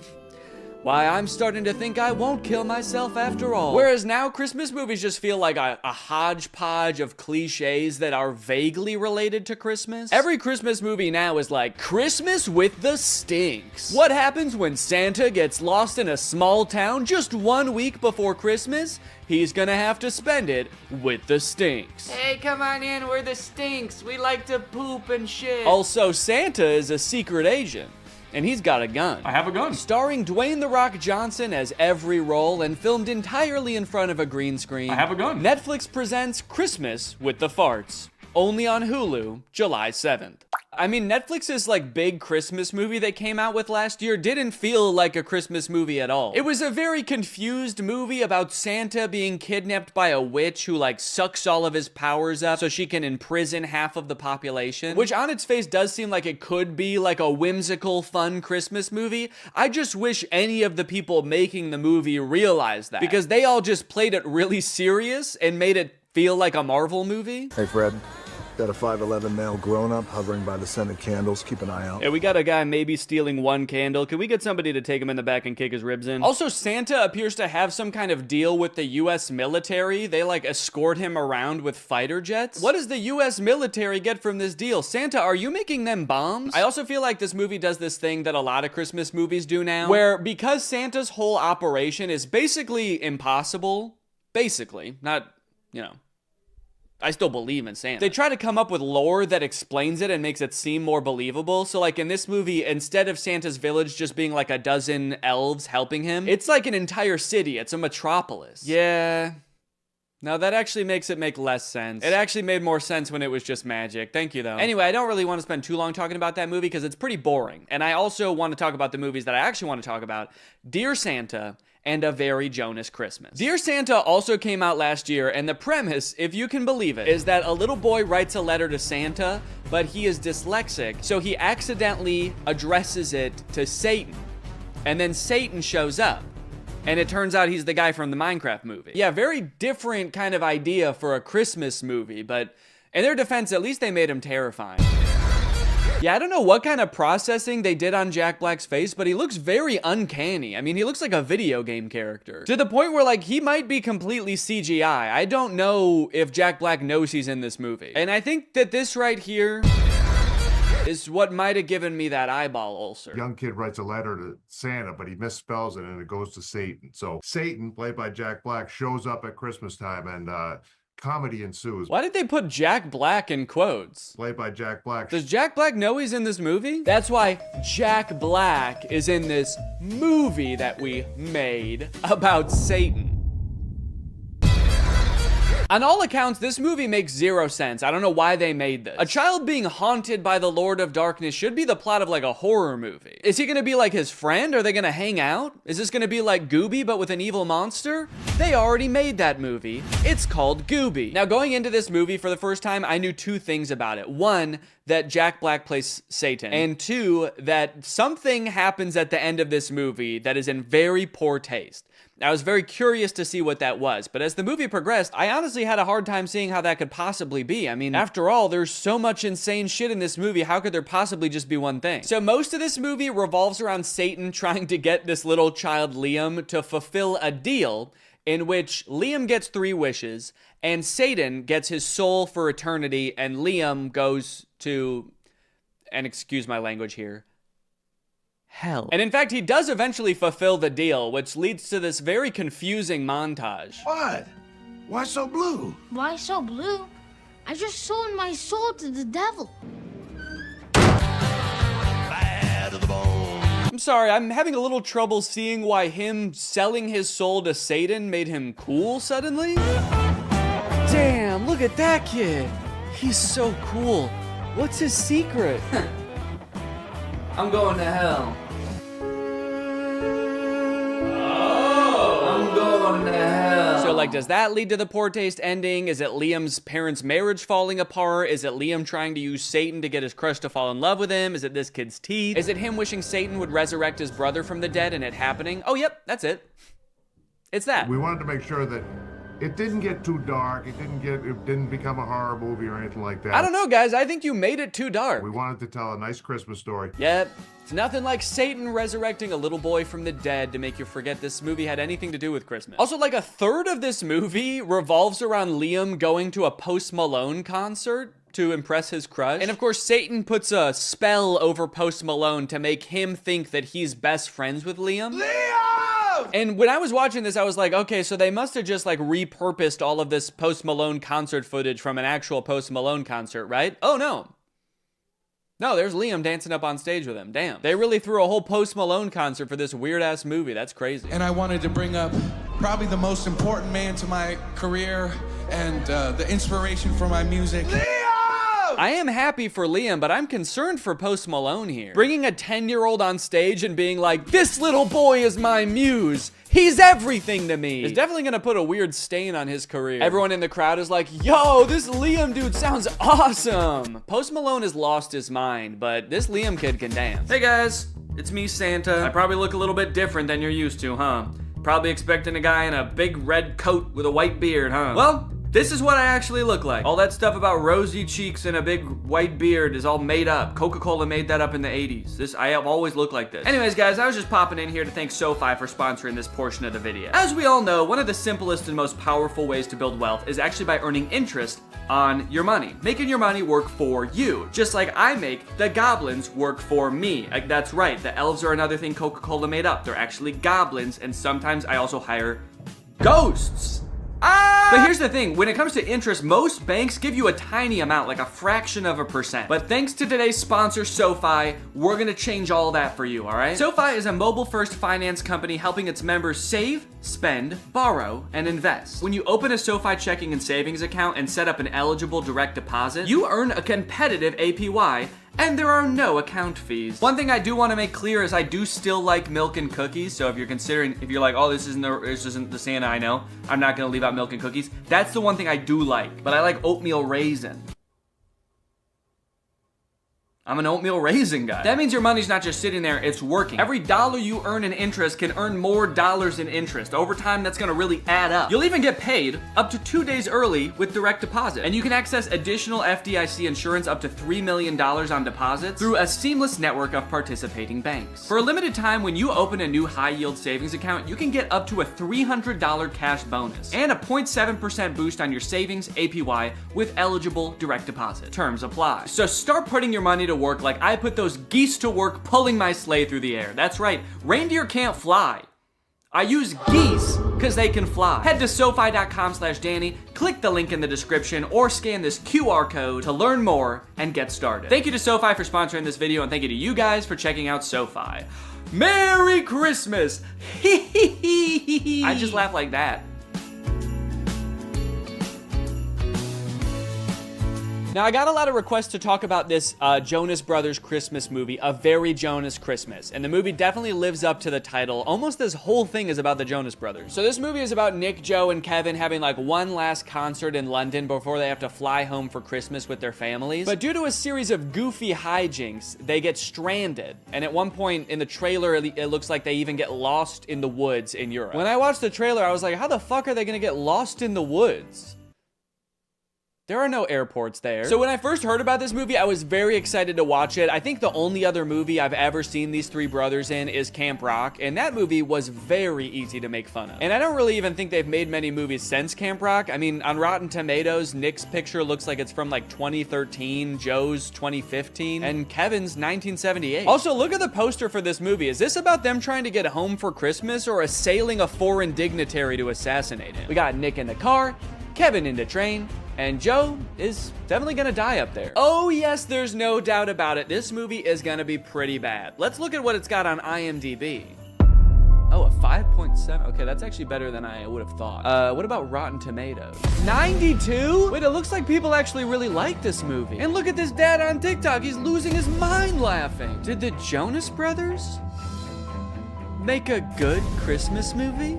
Why, I'm starting to think I won't kill myself after all. Whereas now, Christmas movies just feel like a hodgepodge of cliches that are vaguely related to Christmas. Every Christmas movie now is like, Christmas with the stinks. What happens when Santa gets lost in a small town just 1 week before Christmas? He's gonna have to spend it with the stinks. Hey, come on in, we're the stinks. We like to poop and shit. Also, Santa is a secret agent. And he's got a gun. I have a gun. Starring Dwayne "The Rock" Johnson as every role and filmed entirely in front of a green screen. I have a gun. Netflix presents Christmas with the Farts. Only on Hulu, July 7th. I mean, Netflix's like big Christmas movie they came out with last year didn't feel like a Christmas movie at all. It was a very confused movie about Santa being kidnapped by a witch who like sucks all of his powers up so she can imprison half of the population, which on its face does seem like it could be like a whimsical, fun Christmas movie. I just wish any of the people making the movie realized that, because they all just played it really serious and made it feel like a Marvel movie. Hey, Fred. Got a 5'11" male grown-up hovering by the scented candles. Keep an eye out. Yeah, we got a guy maybe stealing 1 candle. Can we get somebody to take him in the back and kick his ribs in? Also, Santa appears to have some kind of deal with the US military. They like escort him around with fighter jets. What does the US military get from this deal? Santa, are you making them bombs? I also feel like this movie does this thing that a lot of Christmas movies do now, where because Santa's whole operation is basically impossible, not, you know, I still believe in Santa. They try to come up with lore that explains it and makes it seem more believable. So like in this movie, instead of Santa's village just being like a dozen elves helping him, it's like an entire city. It's a metropolis. Yeah. Now that actually makes it make less sense. It actually made more sense when it was just magic. Thank you though. Anyway, I don't really want to spend too long talking about that movie because it's pretty boring. And I also want to talk about the movies that I actually want to talk about. Dear Santa and A Very Jonas Christmas. Dear Santa also came out last year, and the premise, if you can believe it, is that a little boy writes a letter to Santa, but he is dyslexic, so he accidentally addresses it to Satan. And then Satan shows up. And it turns out he's the guy from the Minecraft movie. Yeah, very different kind of idea for a Christmas movie, but in their defense, at least they made him terrifying. Yeah, I don't know what kind of processing they did on Jack Black's face, but he looks very uncanny. I mean, he looks like a video game character. To the point where, like, he might be completely CGI. I don't know if Jack Black knows he's in this movie. And I think that this right here is what might have given me that eyeball ulcer. Young kid writes a letter to Santa, but he misspells it and it goes to Satan. So Satan, played by Jack Black, shows up at Christmas time and comedy ensues. Why did they put Jack Black in quotes? Played by Jack Black. Does Jack Black know he's in this movie? That's why Jack Black is in this movie that we made about Satan. On all accounts, this movie makes zero sense. I don't know why they made this. A child being haunted by the Lord of Darkness should be the plot of like a horror movie. Is he gonna be like his friend? Are they gonna hang out? Is this gonna be like Gooby but with an evil monster? They already made that movie. It's called Gooby. Now, going into this movie for the first time, I knew two things about it. One, that Jack Black plays Satan. And two, that something happens at the end of this movie that is in very poor taste. I was very curious to see what that was, but as the movie progressed, I honestly had a hard time seeing how that could possibly be. I mean, after all, there's so much insane shit in this movie, how could there possibly just be one thing? So most of this movie revolves around Satan trying to get this little child Liam to fulfill a deal in which Liam gets 3 wishes, and Satan gets his soul for eternity, and Liam goes to, and excuse my language here, hell. And in fact, he does eventually fulfill the deal, which leads to this very confusing montage. What? Why so blue? Why so blue? I just sold my soul to the devil. Bad to the bone. I'm sorry, I'm having a little trouble seeing why him selling his soul to Satan made him cool suddenly. Damn, look at that kid. He's so cool. What's his secret? I'm going to hell. I'm going to hell. So, like, does that lead to the poor taste ending? Is it Liam's parents' marriage falling apart? Is it Liam trying to use Satan to get his crush to fall in love with him? Is it this kid's teeth? Is it him wishing Satan would resurrect his brother from the dead and it happening? Oh, yep, that's it. It's that. We wanted to make sure that it didn't get too dark. It didn't become a horror movie or anything like that. I don't know, guys. I think you made it too dark. We wanted to tell a nice Christmas story. Yep. It's nothing like Satan resurrecting a little boy from the dead to make you forget this movie had anything to do with Christmas. Also, like, a third of this movie revolves around Liam going to a Post Malone concert to impress his crush. And of course, Satan puts a spell over Post Malone to make him think that he's best friends with Liam. And when I was watching this, I was like, okay, so they must have just like repurposed all of this Post Malone concert footage from an actual Post Malone concert, right? Oh, no. No, there's Liam dancing up on stage with him. Damn. They really threw a whole Post Malone concert for this weird-ass movie. That's crazy. And I wanted to bring up probably the most important man to my career and the inspiration for my music. I am happy for Liam, but I'm concerned for Post Malone here. Bringing a 10-year-old on stage and being like, this little boy is my muse. He's everything to me. It's definitely gonna put a weird stain on his career. Everyone in the crowd is like, yo, this Liam dude sounds awesome. Post Malone has lost his mind, but this Liam kid can dance. Hey guys, it's me, Santa. I probably look a little bit different than you're used to, huh? Probably expecting a guy in a big red coat with a white beard, huh? Well, this is what I actually look like. All that stuff about rosy cheeks and a big white beard is all made up. Coca-Cola made that up in the 80s. I have always looked like this. Anyways, guys, I was just popping in here to thank SoFi for sponsoring this portion of the video. As we all know, one of the simplest and most powerful ways to build wealth is actually by earning interest on your money. Making your money work for you. Just like I make the goblins work for me. Like, that's right, the elves are another thing Coca-Cola made up. They're actually goblins, and sometimes I also hire ghosts. But here's the thing, when it comes to interest, most banks give you a tiny amount, like a fraction of a percent. But thanks to today's sponsor, SoFi, we're gonna change all that for you, all right? SoFi is a mobile-first finance company helping its members save, spend, borrow, and invest. When you open a SoFi checking and savings account and set up an eligible direct deposit, you earn a competitive APY And there are no account fees. One thing I do want to make clear is I do still like milk and cookies. So if you're like, oh, this isn't the Santa I know, I'm not gonna leave out milk and cookies. That's the one thing I do like. But I like oatmeal raisin. I'm an oatmeal raisin guy. That means your money's not just sitting there, it's working. Every dollar you earn in interest can earn more dollars in interest. Over time, that's gonna really add up. You'll even get paid up to 2 days early with direct deposit. And you can access additional FDIC insurance up to $3 million on deposits through a seamless network of participating banks. For a limited time, when you open a new high-yield savings account, you can get up to a $300 cash bonus and a 0.7% boost on your savings APY with eligible direct deposit. Terms apply. So start putting your money to work like I put those geese to work pulling my sleigh through the air. That's right, reindeer can't fly. I use geese because they can fly. Head to SoFi.com/Danny, click the link in the description, or scan this QR code to learn more and get started. Thank you to SoFi for sponsoring this video, and thank you to you guys for checking out SoFi. Merry Christmas! I just laugh like that. Now, I got a lot of requests to talk about this Jonas Brothers Christmas movie, A Very Jonas Christmas. And the movie definitely lives up to the title. Almost this whole thing is about the Jonas Brothers. So this movie is about Nick, Joe, and Kevin having like one last concert in London before they have to fly home for Christmas with their families. But due to a series of goofy hijinks, they get stranded. And at one point in the trailer, it looks like they even get lost in the woods in Europe. When I watched the trailer, I was like, how the fuck are they gonna get lost in the woods? There are no airports there. So when I first heard about this movie, I was very excited to watch it. I think the only other movie I've ever seen these three brothers in is Camp Rock, and that movie was very easy to make fun of. And I don't really even think they've made many movies since Camp Rock. I mean, on Rotten Tomatoes, Nick's picture looks like it's from like 2013, Joe's 2015, and Kevin's 1978. Also, look at the poster for this movie. Is this about them trying to get home for Christmas or assailing a foreign dignitary to assassinate him? We got Nick in the car, Kevin in the train, and Joe is definitely gonna die up there. Oh yes, there's no doubt about it. This movie is gonna be pretty bad. Let's look at what it's got on IMDb. Oh, a 5.7. Okay, that's actually better than I would have thought. What about Rotten Tomatoes? 92? Wait, it looks like people actually really like this movie. And look at this dad on TikTok. He's losing his mind laughing. Did the Jonas Brothers make a good Christmas movie?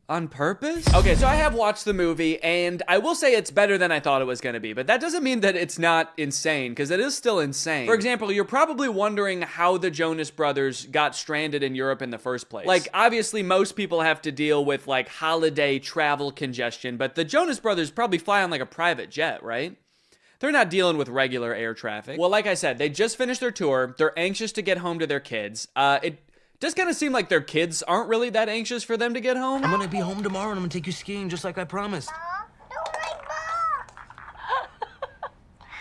On purpose? Okay, so I have watched the movie, and I will say it's better than I thought it was gonna be, but that doesn't mean that it's not insane, because it is still insane. For example, you're probably wondering how the Jonas Brothers got stranded in Europe in the first place. Like, obviously, most people have to deal with, like, holiday travel congestion, but the Jonas Brothers probably fly on, like, a private jet, right? They're not dealing with regular air traffic. Well, like I said, they just finished their tour. They're anxious to get home to their kids. It does kind of seem like their kids aren't really that anxious for them to get home. I'm gonna be home tomorrow and I'm gonna take you skiing just like I promised.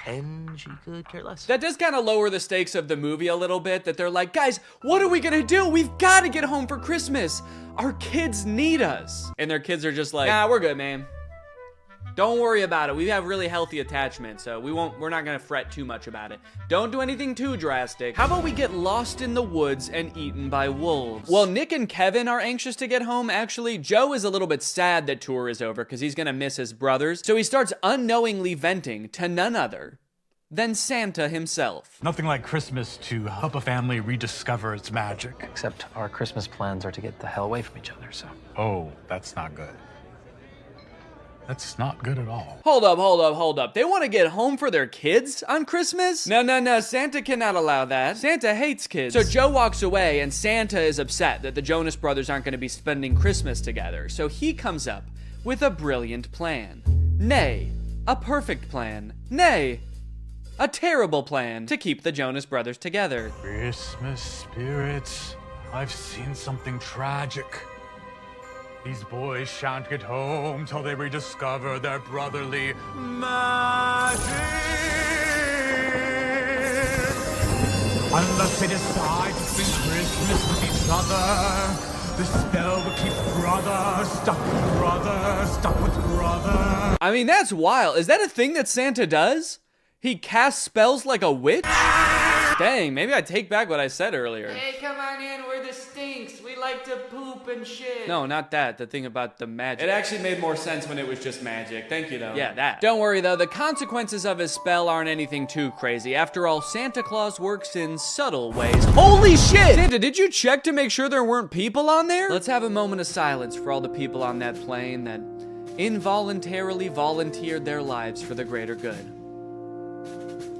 And she could care less. That does kind of lower the stakes of the movie a little bit, that they're like, guys, what are we gonna do? We've gotta get home for Christmas. Our kids need us. And their kids are just like, nah, we're good, man. Don't worry about it. We have really healthy attachment, so we're not gonna fret too much about it. Don't do anything too drastic. How about we get lost in the woods and eaten by wolves? Well, Nick and Kevin are anxious to get home, actually. Joe is a little bit sad that tour is over because he's gonna miss his brothers, so he starts unknowingly venting to none other than Santa himself. Nothing like Christmas to help a family rediscover its magic. Except our Christmas plans are to get the hell away from each other, so. Oh, that's not good. That's not good at all. Hold up. They want to get home for their kids on Christmas? No. Santa cannot allow that. Santa hates kids. So Joe walks away, and Santa is upset that the Jonas Brothers aren't going to be spending Christmas together. So he comes up with a brilliant plan. Nay, a perfect plan. Nay, a terrible plan to keep the Jonas Brothers together. Christmas spirits, I've seen something tragic. These boys shan't get home till they rediscover their brotherly magic. Unless they decide to spend Christmas with each other, the spell will keep brother stuck with brother. I mean, that's wild. Is that a thing that Santa does? He casts spells like a witch? Dang, maybe I take back what I said earlier. Hey, come on in. We're the Stinks. We like like to poop and shit. No, not that. The thing about the magic. It actually made more sense when it was just magic. Thank you, though. Yeah, that. Don't worry, though. The consequences of his spell aren't anything too crazy. After all, Santa Claus works in subtle ways. Holy shit! Santa, did you check to make sure there weren't people on there? Let's have a moment of silence for all the people on that plane that involuntarily volunteered their lives for the greater good,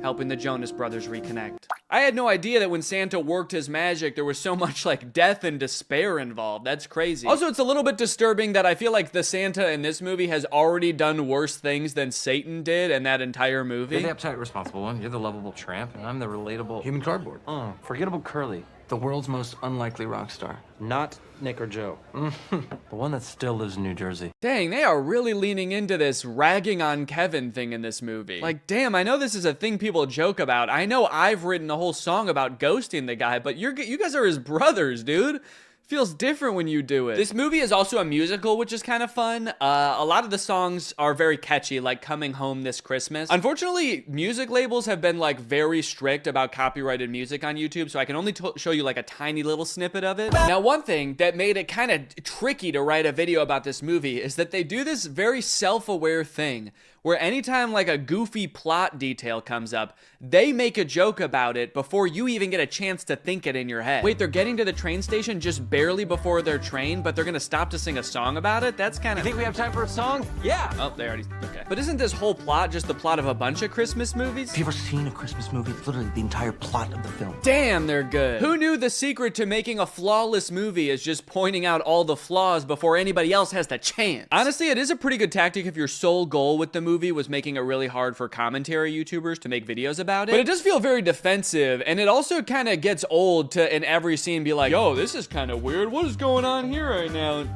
helping the Jonas Brothers reconnect. I had no idea that when Santa worked his magic, there was so much like death and despair involved. That's crazy. Also, it's a little bit disturbing that I feel like the Santa in this movie has already done worse things than Satan did in that entire movie. You're the uptight, responsible one. You're the lovable tramp, and I'm the relatable human cardboard. Forgettable Curly, the world's most unlikely rock star. Not Nick or Joe. The one that still lives in New Jersey. Dang, they are really leaning into this ragging on Kevin thing in this movie. Like, damn, I know this is a thing people joke about. I know I've written a whole song about ghosting the guy, but you guys are his brothers, dude. Feels different when you do it. This movie is also a musical, which is kind of fun. A lot of the songs are very catchy, like Coming Home This Christmas. Unfortunately, music labels have been like very strict about copyrighted music on YouTube, so I can only show you like a tiny little snippet of it. Now, one thing that made it kind of tricky to write a video about this movie is that they do this very self-aware thing where anytime like a goofy plot detail comes up, they make a joke about it before you even get a chance to think it in your head. Wait, they're getting to the train station just barely before their train, but they're gonna stop to sing a song about it? That's kind of... You think we have time for a song? Yeah! Oh, they already... Okay. But isn't this whole plot just the plot of a bunch of Christmas movies? Have you ever seen a Christmas movie? It's literally the entire plot of the film. Damn, they're good. Who knew the secret to making a flawless movie is just pointing out all the flaws before anybody else has the chance? Honestly, it is a pretty good tactic if your sole goal with the movie was making it really hard for commentary YouTubers to make videos about it. But it does feel very defensive, and it also kind of gets old to, in every scene, be like, yo, this is kind of weird. What is going on here right now?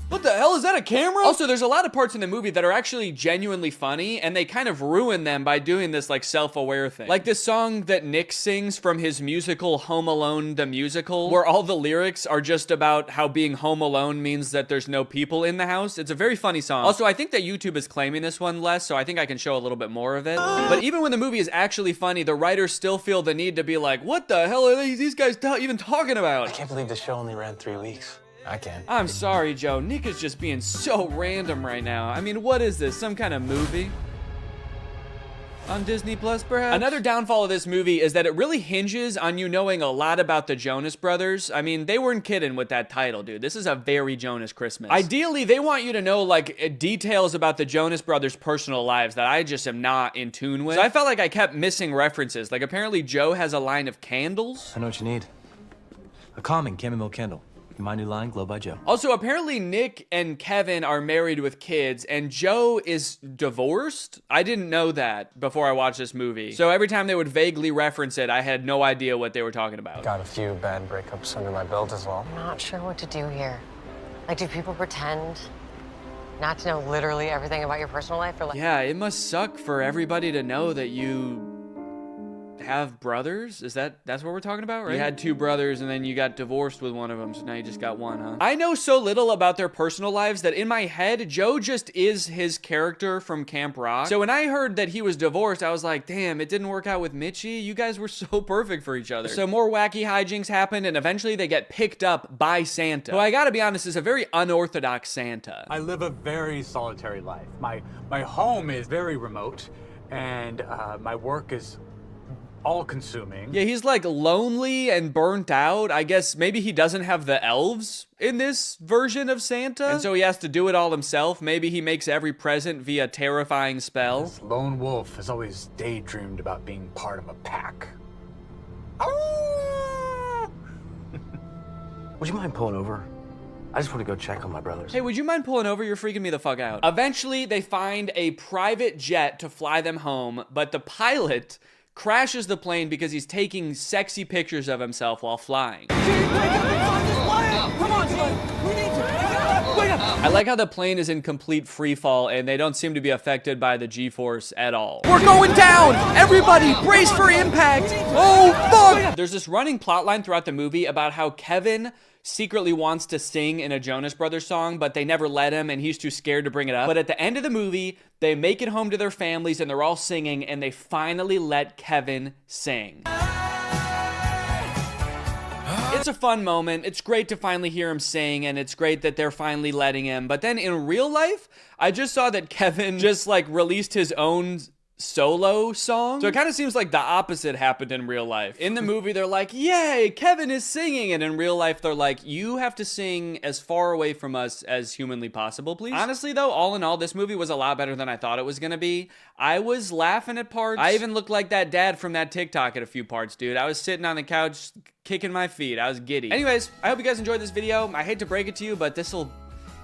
What the hell, is that a camera? Also, there's a lot of parts in the movie that are actually genuinely funny, and they kind of ruin them by doing this like self-aware thing. Like this song that Nick sings from his musical Home Alone the Musical, where all the lyrics are just about how being home alone means that there's no people in the house. It's a very funny song. Also, I think that YouTube is claiming this one less, so I think I can show a little bit more of it. But even when the movie is actually funny, the writers still feel the need to be like, what the hell are these guys even talking about? I can't believe the show only ran 3 weeks. I can. I'm sorry, Joe. Nick is just being so random right now. I mean, what is this? Some kind of movie? On Disney Plus, perhaps? Another downfall of this movie is that it really hinges on you knowing a lot about the Jonas Brothers. I mean, they weren't kidding with that title, dude. This is a very Jonas Christmas. Ideally, they want you to know, like, details about the Jonas Brothers' personal lives that I just am not in tune with. So I felt like I kept missing references. Like, apparently Joe has a line of candles. I know what you need. A calming chamomile candle. My new line, Glow by Joe. Also, apparently Nick and Kevin are married with kids, and Joe is divorced? I didn't know that before I watched this movie. So every time they would vaguely reference it, I had no idea what they were talking about. Got a few bad breakups under my belt as well. I'm not sure what to do here. Like, do people pretend not to know literally everything about your personal life? Or like... Yeah, it must suck for everybody to know that you have brothers? That's what we're talking about, right? You had 2 brothers and then you got divorced with one of them, so now you just got one, huh? I know so little about their personal lives that in my head, Joe just is his character from Camp Rock. So when I heard that he was divorced, I was like, damn, it didn't work out with Mitchie. You guys were so perfect for each other. So more wacky hijinks happened, and eventually they get picked up by Santa, who I gotta be honest is a very unorthodox Santa. I live a very solitary life. My home is very remote, and my work is all-consuming. Yeah, he's like lonely and burnt out. I guess maybe he doesn't have the elves in this version of Santa, and so he has to do it all himself. Maybe he makes every present via terrifying spell. This lone wolf has always daydreamed about being part of a pack. Would you mind pulling over? I just want to go check on my brothers. Hey, would you mind pulling over? You're freaking me the fuck out. Eventually, they find a private jet to fly them home, but the pilot crashes the plane because he's taking sexy pictures of himself while flying. I like how the plane is in complete free fall and they don't seem to be affected by the G-force at all. We're going down! Everybody, brace for impact! Oh, fuck! There's this running plotline throughout the movie about how Kevin secretly wants to sing in a Jonas Brothers song, but they never let him and he's too scared to bring it up. But at the end of the movie, they make it home to their families and they're all singing and they finally let Kevin sing. It's It's a fun moment. It's great to finally hear him sing, and it's great that they're finally letting him. But then in real life, I just saw that Kevin just like released his own solo song. So it kind of seems like the opposite happened in real life. In the movie, they're like, yay, Kevin is singing. And in real life, they're like, you have to sing as far away from us as humanly possible, please. Honestly, though, all in all, this movie was a lot better than I thought it was gonna be. I was laughing at parts. I even looked like that dad from that TikTok at a few parts, dude. I was sitting on the couch kicking my feet. I was giddy. Anyways, I hope you guys enjoyed this video. I hate to break it to you, but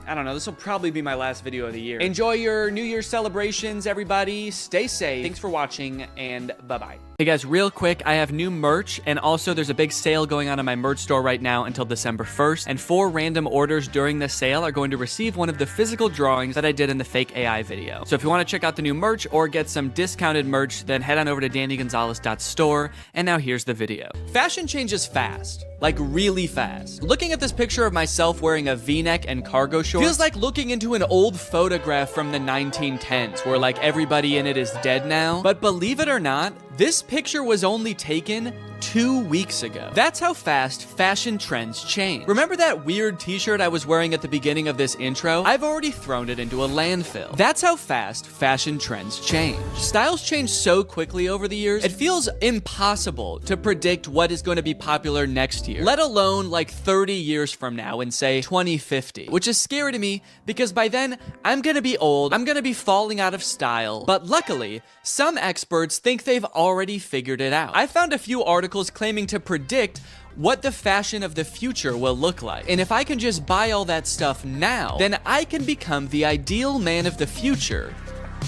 I don't know, this will probably be my last video of the year. Enjoy your New Year's celebrations, everybody. Stay safe. Thanks for watching, and bye-bye. Hey guys, real quick, I have new merch, and also there's a big sale going on in my merch store right now until December 1st, and 4 random orders during the sale are going to receive one of the physical drawings that I did in the fake AI video. So if you want to check out the new merch or get some discounted merch, then head on over to DannyGonzalez.store, and now here's the video. Fashion changes fast. Like really fast. Looking at this picture of myself wearing a V-neck and cargo shorts feels like looking into an old photograph from the 1910s where like everybody in it is dead now. But believe it or not, this picture was only taken 2 weeks ago. That's how fast fashion trends change. Remember that weird t-shirt I was wearing at the beginning of this intro? I've already thrown it into a landfill. That's how fast fashion trends change. Styles change so quickly over the years, it feels impossible to predict what is going to be popular next year, let alone like 30 years from now in say 2050, which is scary to me because by then I'm gonna be old, I'm gonna be falling out of style. But luckily, some experts think they've already figured it out. I found a few articles claiming to predict what the fashion of the future will look like. And if I can just buy all that stuff now, then I can become the ideal man of the future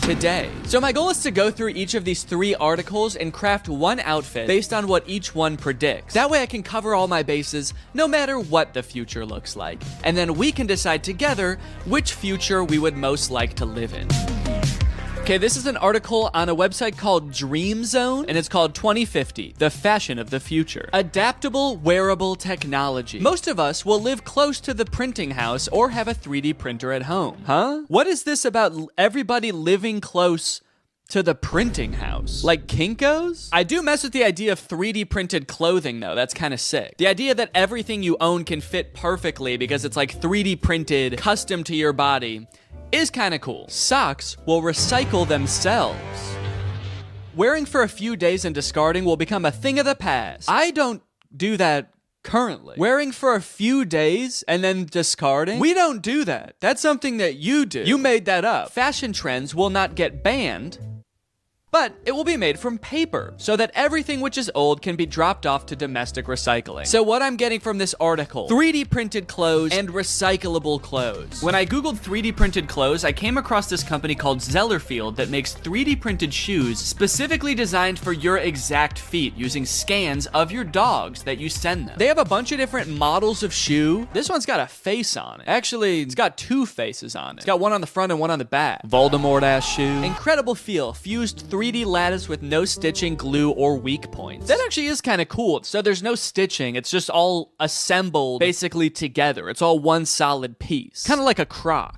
today. So my goal is to go through each of these 3 articles and craft one outfit based on what each one predicts. That way I can cover all my bases no matter what the future looks like. And then we can decide together which future we would most like to live in. Okay, this is an article on a website called Dream Zone, and it's called 2050, the fashion of the future. Adaptable wearable technology. Most of us will live close to the printing house or have a 3D printer at home. Huh? What is this about everybody living close to the printing house? Like Kinko's? I do mess with the idea of 3D printed clothing though, that's kind of sick. The idea that everything you own can fit perfectly because it's like 3D printed, custom to your body, is kind of cool. Socks will recycle themselves. Wearing for a few days and discarding will become a thing of the past. I don't do that currently. Wearing for a few days and then discarding? We don't do that. That's something that you do. You made that up. Fashion trends will not get banned, but it will be made from paper so that everything which is old can be dropped off to domestic recycling. So what I'm getting from this article, 3D printed clothes and recyclable clothes. When I Googled 3D printed clothes, I came across this company called Zellerfield that makes 3D printed shoes specifically designed for your exact feet using scans of your dogs that you send them. They have a bunch of different models of shoe. This one's got a face on it. Actually, it's got 2 faces on it. It's got one on the front and one on the back. Voldemort ass shoe. Incredible feel, fused 3D lattice with no stitching, glue, or weak points. That actually is kind of cool. So there's no stitching. It's just all assembled basically together. It's all one solid piece. Kind of like a Croc.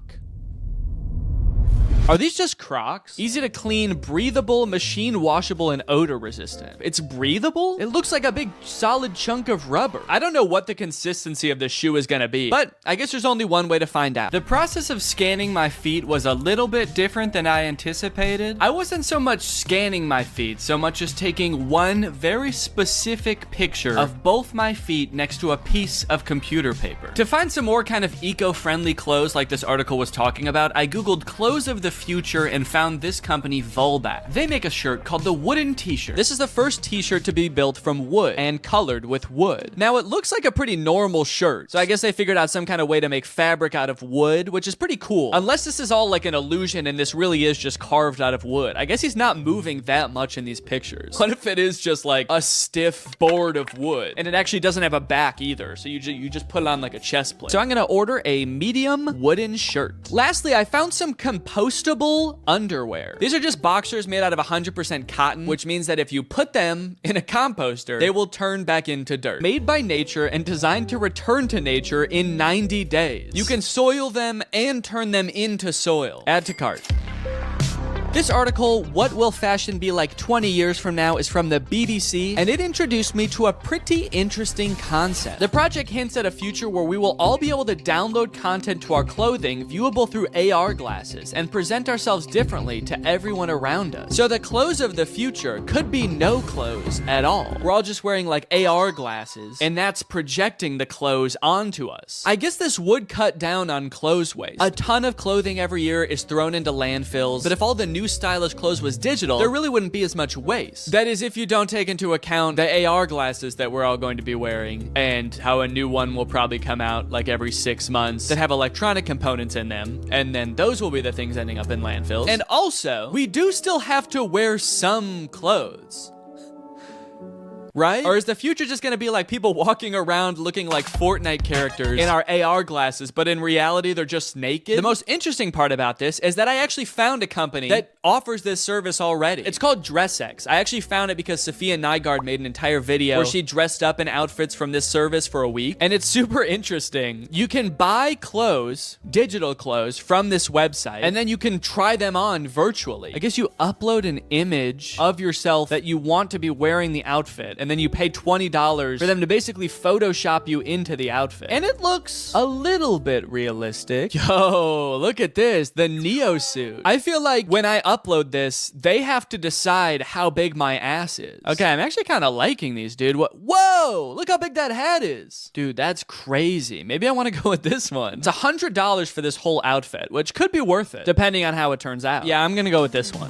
Are these just Crocs? Easy to clean, breathable, machine washable, and odor resistant. It's breathable? It looks like a big solid chunk of rubber. I don't know what the consistency of this shoe is gonna be, but I guess there's only one way to find out. The process of scanning my feet was a little bit different than I anticipated. I wasn't so much scanning my feet, so much as taking one very specific picture of both my feet next to a piece of computer paper. To find some more kind of eco-friendly clothes like this article was talking about, I Googled clothes of the future and found this company Volbat. They make a shirt called the wooden t-shirt. This is the first t-shirt to be built from wood and colored with wood. Now it looks like a pretty normal shirt, so I guess they figured out some kind of way to make fabric out of wood, which is pretty cool. Unless this is all like an illusion and this really is just carved out of wood. I guess he's not moving that much in these pictures. What if it is just like a stiff board of wood and it actually doesn't have a back either, so you just put it on like a chest plate. So I'm gonna order a medium wooden shirt. Lastly, I found some compostable underwear. These are just boxers made out of 100% cotton, which means that if you put them in a composter, they will turn back into dirt. Made by nature and designed to return to nature in 90 days. You can soil them and turn them into soil. Add to cart. This article, What Will Fashion Be Like 20 Years From Now, is from the BBC, and it introduced me to a pretty interesting concept. The project hints at a future where we will all be able to download content to our clothing viewable through AR glasses and present ourselves differently to everyone around us. So the clothes of the future could be no clothes at all. We're all just wearing like AR glasses, and that's projecting the clothes onto us. I guess this would cut down on clothes waste. A ton of clothing every year is thrown into landfills, but if all the new stylish clothes was digital, there really wouldn't be as much waste. That is, if you don't take into account the AR glasses that we're all going to be wearing, and how a new one will probably come out like every 6 months that have electronic components in them, and then those will be the things ending up in landfills. And also, we do still have to wear some clothes. Right? Or is the future just gonna be like people walking around looking like Fortnite characters in our AR glasses, but in reality, they're just naked? The most interesting part about this is that I actually found a company that offers this service already. It's called DressX. I actually found it because Sophia Nygaard made an entire video where she dressed up in outfits from this service for a week, and it's super interesting. You can buy clothes, digital clothes, from this website, and then you can try them on virtually. I guess you upload an image of yourself that you want to be wearing the outfit, and then you pay $20 for them to basically Photoshop you into the outfit. And it looks a little bit realistic. Yo, look at this, the Neo suit. I feel like when I upload this, they have to decide how big my ass is. Okay, I'm actually kind of liking these, dude. Whoa, look how big that hat is. Dude, that's crazy. Maybe I want to go with this one. It's $100 for this whole outfit, which could be worth it, depending on how it turns out. Yeah, I'm gonna go with this one.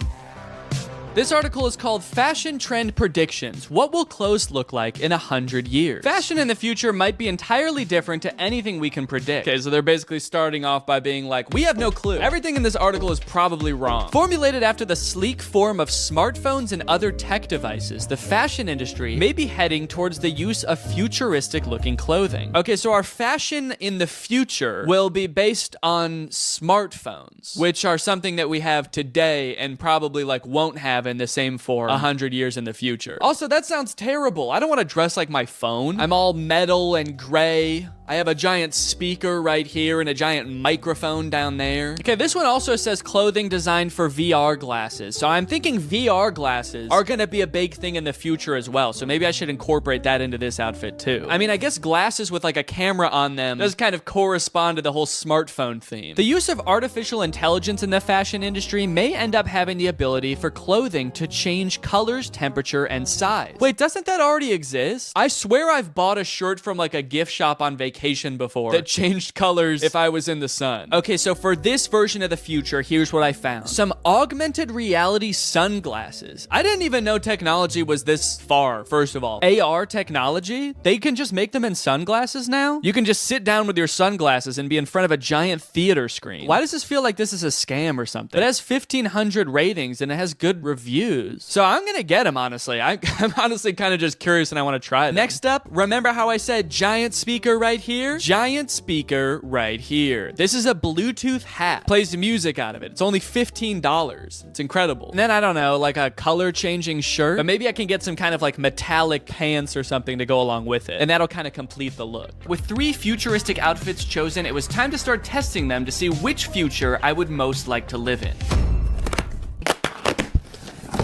This article is called Fashion Trend Predictions. What will clothes look like in 100 years? Fashion in the future might be entirely different to anything we can predict. Okay, so they're basically starting off by being like, we have no clue. Everything in this article is probably wrong. Formulated after the sleek form of smartphones and other tech devices, the fashion industry may be heading towards the use of futuristic looking clothing. Okay, so our fashion in the future will be based on smartphones, which are something that we have today and probably like won't have in the same form 100 years in the future. Also, that sounds terrible. I don't want to dress like my phone. I'm all metal and gray. I have a giant speaker right here and a giant microphone down there. Okay, this one also says clothing designed for VR glasses. So I'm thinking VR glasses are gonna be a big thing in the future as well. So maybe I should incorporate that into this outfit too. I mean, I guess glasses with like a camera on them does kind of correspond to the whole smartphone theme. The use of artificial intelligence in the fashion industry may end up having the ability for clothing to change colors, temperature, and size. Wait, doesn't that already exist? I swear I've bought a shirt from like a gift shop on vacation before that changed colors if I was in the sun. Okay, so for this version of the future, here's what I found. Some augmented reality sunglasses. I didn't even know technology was this far, first of all. AR technology? They can just make them in sunglasses now? You can just sit down with your sunglasses and be in front of a giant theater screen. Why does this feel like this is a scam or something? It has 1,500 ratings and it has good reviews. So I'm gonna get them, honestly. I'm honestly kind of just curious and I want to try them. Next up, remember how I said giant speaker right here? Giant speaker right here. This is a Bluetooth hat. Plays music out of it. It's only $15. It's incredible. And then I don't know, like a color changing shirt, but maybe I can get some kind of like metallic pants or something to go along with it. And that'll kind of complete the look. With 3 futuristic outfits chosen, it was time to start testing them to see which future I would most like to live in.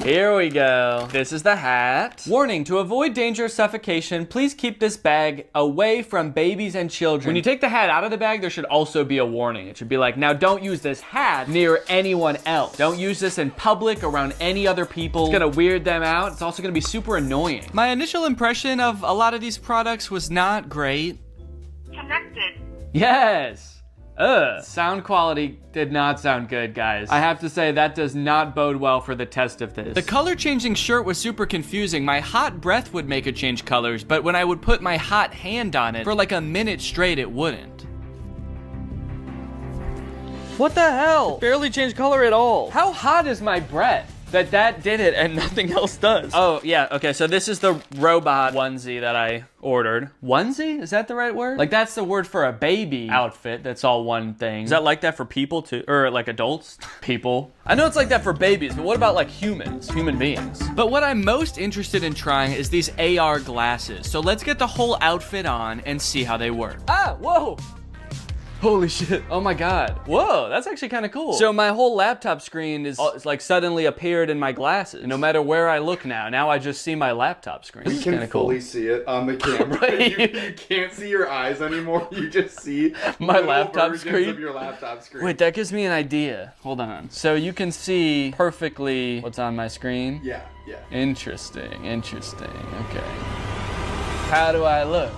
Here we go. This is the hat. Warning, to avoid danger of suffocation, please keep this bag away from babies and children. When you take the hat out of the bag, there should also be a warning. It should be like, now don't use this hat near anyone else. Don't use this in public around any other people. It's gonna weird them out. It's also gonna be super annoying. My initial impression of a lot of these products was not great. Connected. Yes. Sound quality did not sound good, guys. I have to say that does not bode well for the test of this. The color changing shirt was super confusing. My hot breath would make it change colors, but when I would put my hot hand on it for like a minute straight, it wouldn't. What the hell? It barely changed color at all. How hot is my breath that did it and nothing else does? Oh, yeah, okay, so this is the robot onesie that I ordered. Onesie? Is that the right word? Like, that's the word for a baby outfit that's all one thing. Is that like that for people too? Or like adults? People. I know it's like that for babies, but what about like humans? Human beings. But what I'm most interested in trying is these AR glasses. So let's get the whole outfit on and see how they work. Ah, whoa! Holy shit. Oh my God. Whoa, that's actually kind of cool. So my whole laptop screen is like suddenly appeared in my glasses. No matter where I look now I just see my laptop screen. We can fully see it on the camera. you can't see your eyes anymore. You just see my laptop versions screen. Of your laptop screen. Wait, that gives me an idea. Hold on. So you can see perfectly what's on my screen? Yeah. Interesting. Okay. How do I look?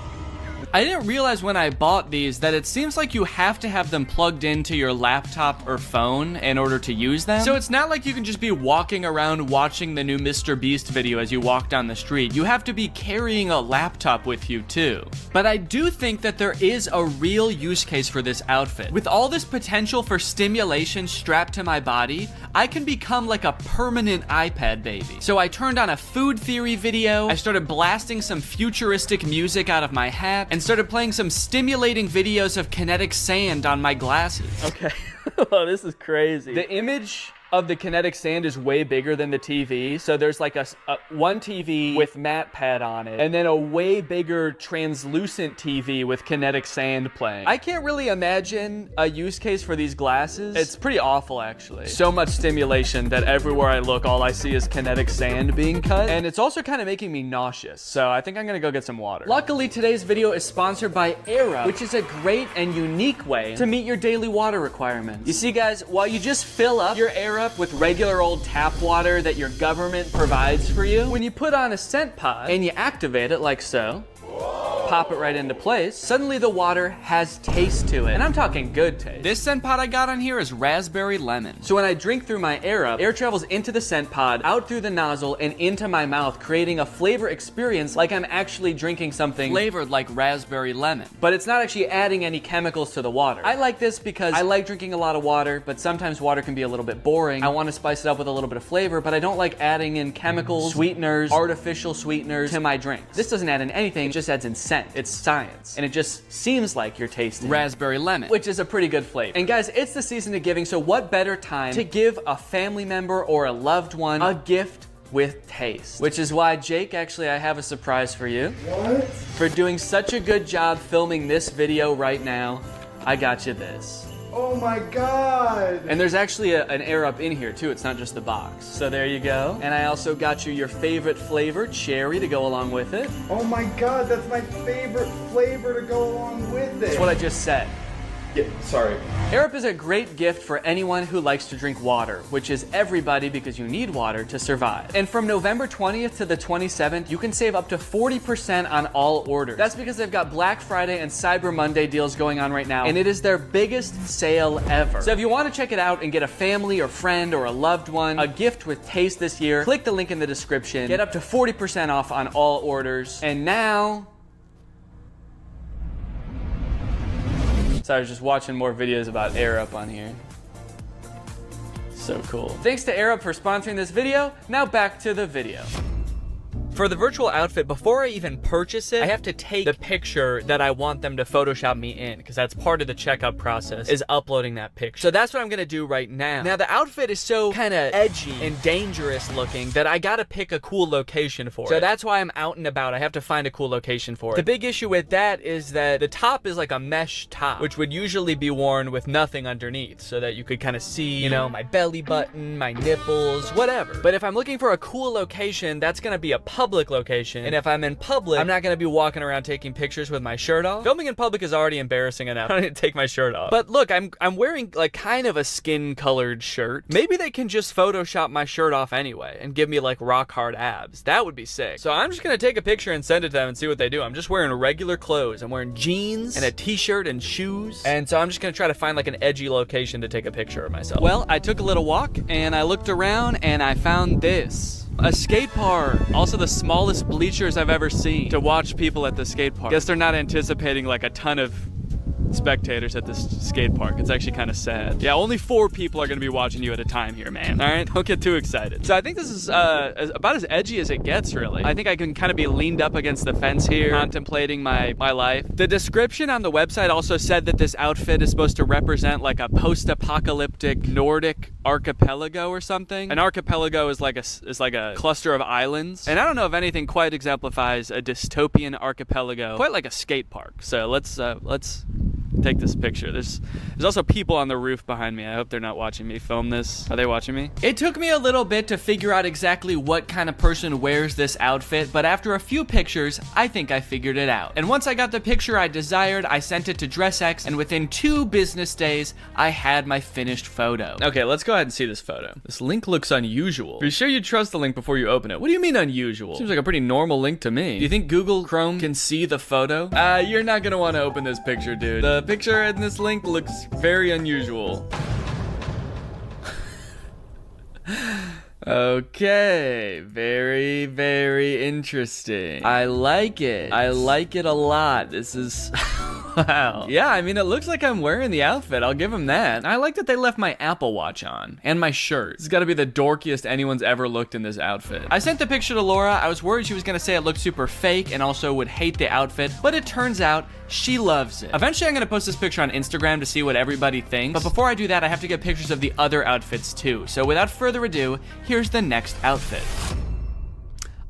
I didn't realize when I bought these that it seems like you have to have them plugged into your laptop or phone in order to use them. So it's not like you can just be walking around watching the new Mr. Beast video as you walk down the street. You have to be carrying a laptop with you too. But I do think that there is a real use case for this outfit. With all this potential for stimulation strapped to my body, I can become like a permanent iPad baby. So I turned on a food theory video, I started blasting some futuristic music out of my hat, and started playing some stimulating videos of kinetic sand on my glasses. Okay. Oh, this is crazy. The image of the kinetic sand is way bigger than the TV. So there's like a one TV with matte pad on it, and then a way bigger translucent TV with kinetic sand playing. I can't really imagine a use case for these glasses. It's pretty awful, actually. So much stimulation that everywhere I look, all I see is kinetic sand being cut. And it's also kind of making me nauseous. So I think I'm gonna go get some water. Luckily, today's video is sponsored by Air Up, which is a great and unique way to meet your daily water requirements. You see, guys, while you just fill up your Air Up with regular old tap water that your government provides for you, when you put on a scent pod and you activate it like so, pop it right into place, suddenly the water has taste to it. And I'm talking good taste. This scent pod I got on here is raspberry lemon. So when I drink through my Air Up, air travels into the scent pod, out through the nozzle, and into my mouth, creating a flavor experience like I'm actually drinking something flavored like raspberry lemon. But it's not actually adding any chemicals to the water. I like this because I like drinking a lot of water, but sometimes water can be a little bit boring. I want to spice it up with a little bit of flavor, but I don't like adding in chemicals, sweeteners, artificial sweeteners to my drinks. This doesn't add in anything, it just adds in scent. It's science. And it just seems like you're tasting raspberry lemon, which is a pretty good flavor. And guys, it's the season of giving, so what better time to give a family member or a loved one a gift with taste? Which is why, Jake, actually, I have a surprise for you. What? For doing such a good job filming this video right now, I got you this. Oh my God! And there's actually an Air Up in here too, it's not just the box. So there you go. And I also got you your favorite flavor, cherry, to go along with it. Oh my God, that's my favorite flavor to go along with it. That's what I just said. Yeah, sorry. Air Up is a great gift for anyone who likes to drink water, which is everybody because you need water to survive. And from November 20th to the 27th, you can save up to 40% on all orders. That's because they've got Black Friday and Cyber Monday deals going on right now, and it is their biggest sale ever. So if you want to check it out and get a family or friend or a loved one a gift with taste this year, click the link in the description, get up to 40% off on all orders. And now, so I was just watching more videos about Air Up on here. So cool. Thanks to Air Up for sponsoring this video. Now back to the video. For the virtual outfit, before I even purchase it, I have to take the picture that I want them to Photoshop me in, because that's part of the checkout process, is uploading that picture. So that's what I'm gonna do right now. Now the outfit is so kind of edgy and dangerous looking that I gotta pick a cool location for it. So that's why I'm out and about. I have to find a cool location for it. The big issue with that is that the top is like a mesh top, which would usually be worn with nothing underneath, so that you could kind of see, you know, my belly button, my nipples, whatever. But if I'm looking for a cool location, that's gonna be a public location, and if I'm in public, I'm not gonna be walking around taking pictures with my shirt off. Filming in public is already embarrassing enough. I don't need to take my shirt off. But look, I'm wearing like kind of a skin-colored shirt. Maybe they can just Photoshop my shirt off anyway and give me like rock hard abs. That would be sick. So I'm just gonna take a picture and send it to them and see what they do. I'm just wearing regular clothes. I'm wearing jeans and a t-shirt and shoes. And so I'm just gonna try to find like an edgy location to take a picture of myself. Well, I took a little walk and I looked around and I found this. A skate park. Also the smallest bleachers I've ever seen to watch people at the skate park. Guess they're not anticipating like a ton of spectators at this skate park. It's actually kind of sad. Yeah, only 4 people are gonna be watching you at a time here, man. All right, don't get too excited. So I think this is about as edgy as it gets, really. I think I can kind of be leaned up against the fence here, contemplating my life. The description on the website also said that this outfit is supposed to represent like a post-apocalyptic Nordic archipelago or something. An archipelago is like a cluster of islands, and I don't know if anything quite exemplifies a dystopian archipelago quite like a skate park. So let's take this picture. There's also people on the roof behind me. I hope they're not watching me film this. Are they watching me? It took me a little bit to figure out exactly what kind of person wears this outfit, but after a few pictures, I think I figured it out. And once I got the picture I desired, I sent it to DressX, and within 2 business days, I had my finished photo. Okay, let's go ahead and see this photo. This link looks unusual. Be sure you trust the link before you open it. What do you mean unusual? Seems like a pretty normal link to me. Do you think Google Chrome can see the photo? You're not gonna want to open this picture, dude. The picture in this link looks very unusual. Okay, very, very interesting. I like it. I like it a lot. This is... Wow. Yeah, I mean, it looks like I'm wearing the outfit. I'll give them that. I like that they left my Apple Watch on. And my shirt. This has got to be the dorkiest anyone's ever looked in this outfit. I sent the picture to Laura. I was worried she was going to say it looked super fake and also would hate the outfit. But it turns out she loves it. Eventually, I'm going to post this picture on Instagram to see what everybody thinks. But before I do that, I have to get pictures of the other outfits too. So without further ado, here's the next outfit.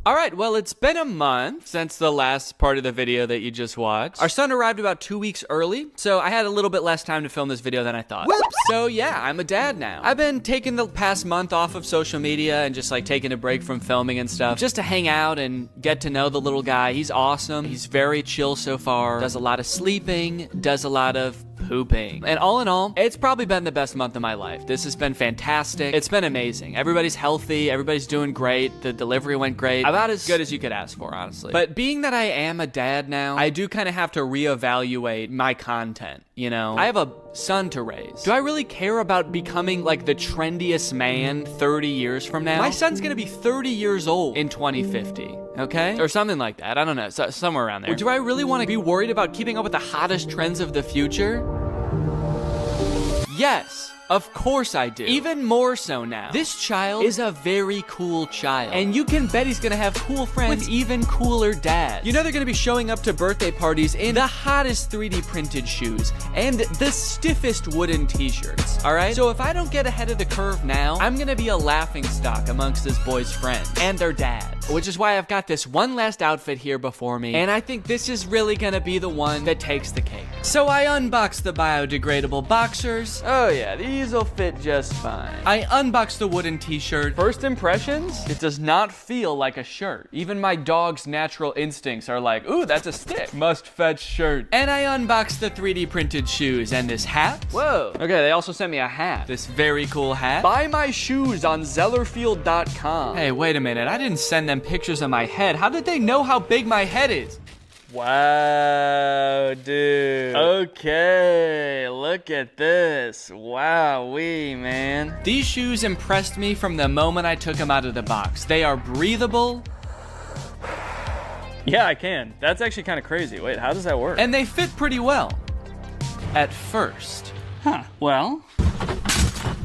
All right, well, it's been a month since the last part of the video that you just watched. Our son arrived about 2 weeks early, so I had a little bit less time to film this video than I thought. Whoops. So yeah, I'm a dad now. I've been taking the past month off of social media and just like taking a break from filming and stuff, just to hang out and get to know the little guy. He's awesome. He's very chill so far. Does a lot of sleeping, does a lot of pooping. And all in all, it's probably been the best month of my life. This has been fantastic. It's been amazing. Everybody's healthy. Everybody's doing great. The delivery went great. About as good as you could ask for, honestly. But being that I am a dad now, I do kind of have to reevaluate my content, you know? I have a son to raise. Do I really care about becoming like the trendiest man 30 years from now? My son's gonna be 30 years old in 2050. Okay? Or something like that. I don't know. Somewhere around there. Or do I really want to be worried about keeping up with the hottest trends of the future? Yes. Of course I do. Even more so now. This child is a very cool child. And you can bet he's gonna have cool friends with even cooler dads. You know they're gonna be showing up to birthday parties in the hottest 3D printed shoes and the stiffest wooden t-shirts, all right? So if I don't get ahead of the curve now, I'm gonna be a laughingstock amongst this boy's friends and their dads. Which is why I've got this one last outfit here before me, and I think this is really gonna be the one that takes the cake. So I unboxed the biodegradable boxers. Oh yeah, These will fit just fine. I unboxed the wooden t-shirt. First impressions? It does not feel like a shirt. Even my dog's natural instincts are like, ooh, that's a stick. Must fetch shirt. And I unboxed the 3D printed shoes and this hat. Whoa. Okay, they also sent me a hat. This very cool hat. Buy my shoes on Zellerfield.com. Hey, wait a minute. I didn't send them pictures of my head. How did they know how big my head is? Wow, dude. Okay, look at this. Wowee, man. These shoes impressed me from the moment I took them out of the box. They are breathable. Yeah, I can. That's actually kind of crazy. Wait, how does that work? And they fit pretty well. At first. Huh, well.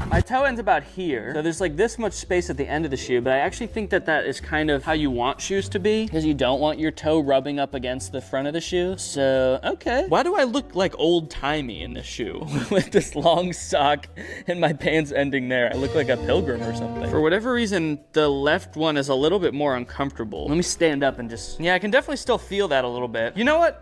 My toe ends about here, so there's like this much space at the end of the shoe, but I actually think that that is kind of how you want shoes to be, because you don't want your toe rubbing up against the front of the shoe. So, okay. Why do I look like old-timey in this shoe with this long sock and my pants ending there? I look like a pilgrim or something. For whatever reason, the left one is a little bit more uncomfortable. Let me stand up and just, yeah, I can definitely still feel that a little bit. You know what?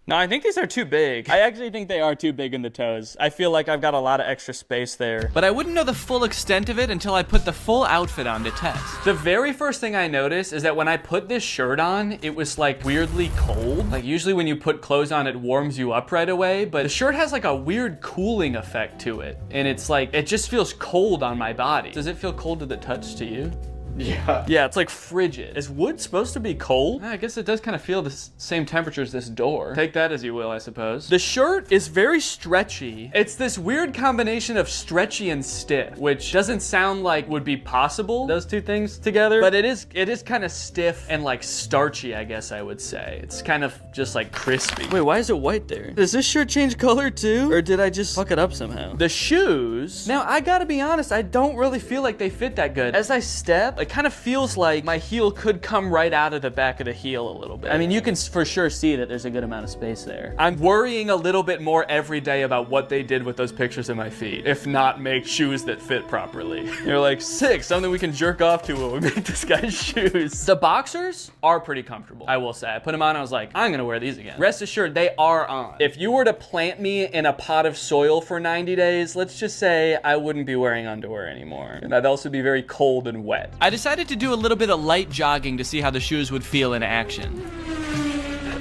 No, I think these are too big. I actually think they are too big in the toes. I feel like I've got a lot of extra space there. But I wouldn't know the full extent of it until I put the full outfit on to test. The very first thing I noticed is that when I put this shirt on, it was like weirdly cold. Like usually when you put clothes on, it warms you up right away, but the shirt has like a weird cooling effect to it. And it's like, it just feels cold on my body. Does it feel cold to the touch to you? Yeah. Yeah, it's like frigid. Is wood supposed to be cold? I guess it does kind of feel the same temperature as this door. Take that as you will, I suppose. The shirt is very stretchy. It's this weird combination of stretchy and stiff, which doesn't sound like would be possible, those two things together, but it is kind of stiff and like starchy, I guess I would say. It's kind of just like crispy. Wait, why is it white there? Does this shirt change color too? Or did I just fuck it up somehow? The shoes, now I gotta be honest, I don't really feel like they fit that good. As I step, like it kind of feels like my heel could come right out of the back of the heel a little bit. I mean, you can for sure see that there's a good amount of space there. I'm worrying a little bit more every day about what they did with those pictures of my feet, if not make shoes that fit properly. You're like, sick, something we can jerk off to when we make this guy's shoes. The boxers are pretty comfortable, I will say. I put them on, I was like, I'm gonna wear these again. Rest assured, they are on. If you were to plant me in a pot of soil for 90 days, let's just say I wouldn't be wearing underwear anymore. And I'd also be very cold and wet. I decided to do a little bit of light jogging to see how the shoes would feel in action.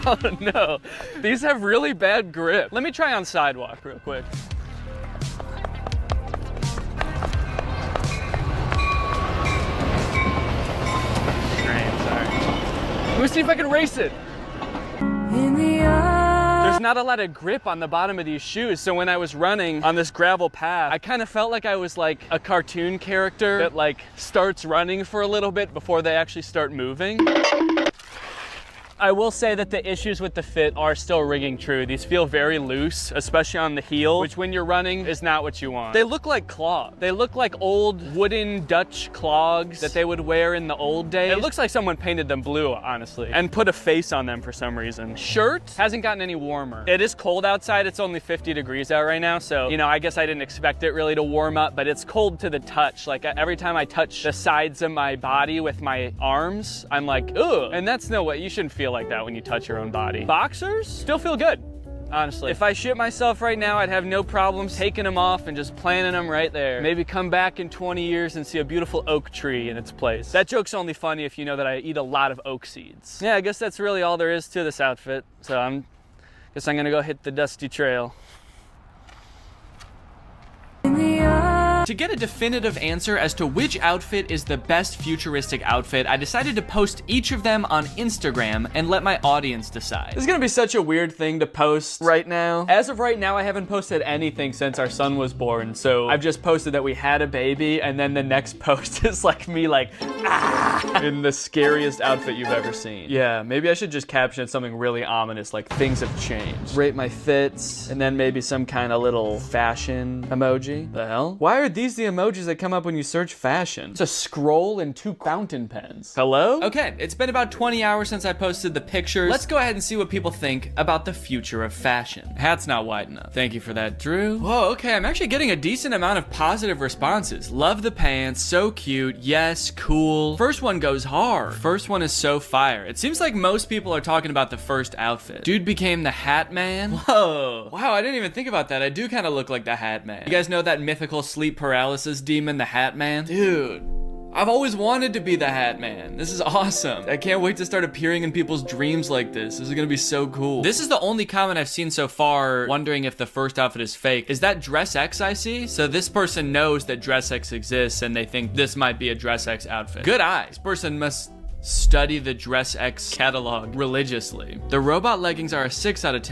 Oh no, these have really bad grip. Let me try on sidewalk real quick. Let me see if I can race it. There's not a lot of grip on the bottom of these shoes, so when I was running on this gravel path, I kind of felt like I was like a cartoon character that like starts running for a little bit before they actually start moving. I will say that the issues with the fit are still ringing true. These feel very loose, especially on the heel, which when you're running is not what you want. They look like clogs. They look like old wooden Dutch clogs that they would wear in the old days. It looks like someone painted them blue, honestly, and put a face on them for some reason. Shirt hasn't gotten any warmer. It is cold outside. It's only 50 degrees out right now, so, you know, I guess I didn't expect it really to warm up, but it's cold to the touch. Like every time I touch the sides of my body with my arms, I'm like, ugh. And that's no way. You shouldn't feel like that when you touch your own body. Boxers still feel good, honestly. If I shit myself right now, I'd have no problems taking them off and just planting them right there. Maybe come back in 20 years and see a beautiful oak tree in its place. That joke's only funny if you know that I eat a lot of oak seeds. Yeah, I guess that's really all there is to this outfit. So guess I'm gonna go hit the dusty trail. To get a definitive answer as to which outfit is the best futuristic outfit, I decided to post each of them on Instagram and let my audience decide. This is gonna be such a weird thing to post right now. As of right now, I haven't posted anything since our son was born, so I've just posted that we had a baby, and then the next post is like me like, ah, in the scariest outfit you've ever seen. Yeah, maybe I should just caption something really ominous, like things have changed. Rate my fits, and then maybe some kind of little fashion emoji. The hell? Why are these the emojis that come up when you search fashion? It's a scroll and 2 fountain pens. Hello? Okay, it's been about 20 hours since I posted the pictures. Let's go ahead and see what people think about the future of fashion. Hat's not wide enough. Thank you for that, Drew. Whoa, okay, I'm actually getting a decent amount of positive responses. Love the pants, so cute, yes, cool. First one goes hard. First one is so fire. It seems like most people are talking about the first outfit. Dude became the Hat Man. Whoa. Wow, I didn't even think about that. I do kind of look like the Hat Man. You guys know that mythical sleep paralysis demon, the Hat Man? Dude, I've always wanted to be the Hat Man. This is awesome. I can't wait to start appearing in people's dreams like this. This is gonna be so cool. This is the only comment I've seen so far wondering if the first outfit is fake. Is that Dress X I see? So this person knows that Dress X exists and they think this might be a Dress X outfit. Good eye. This person must study the Dress X catalog religiously. The robot leggings are a 6 out of 10.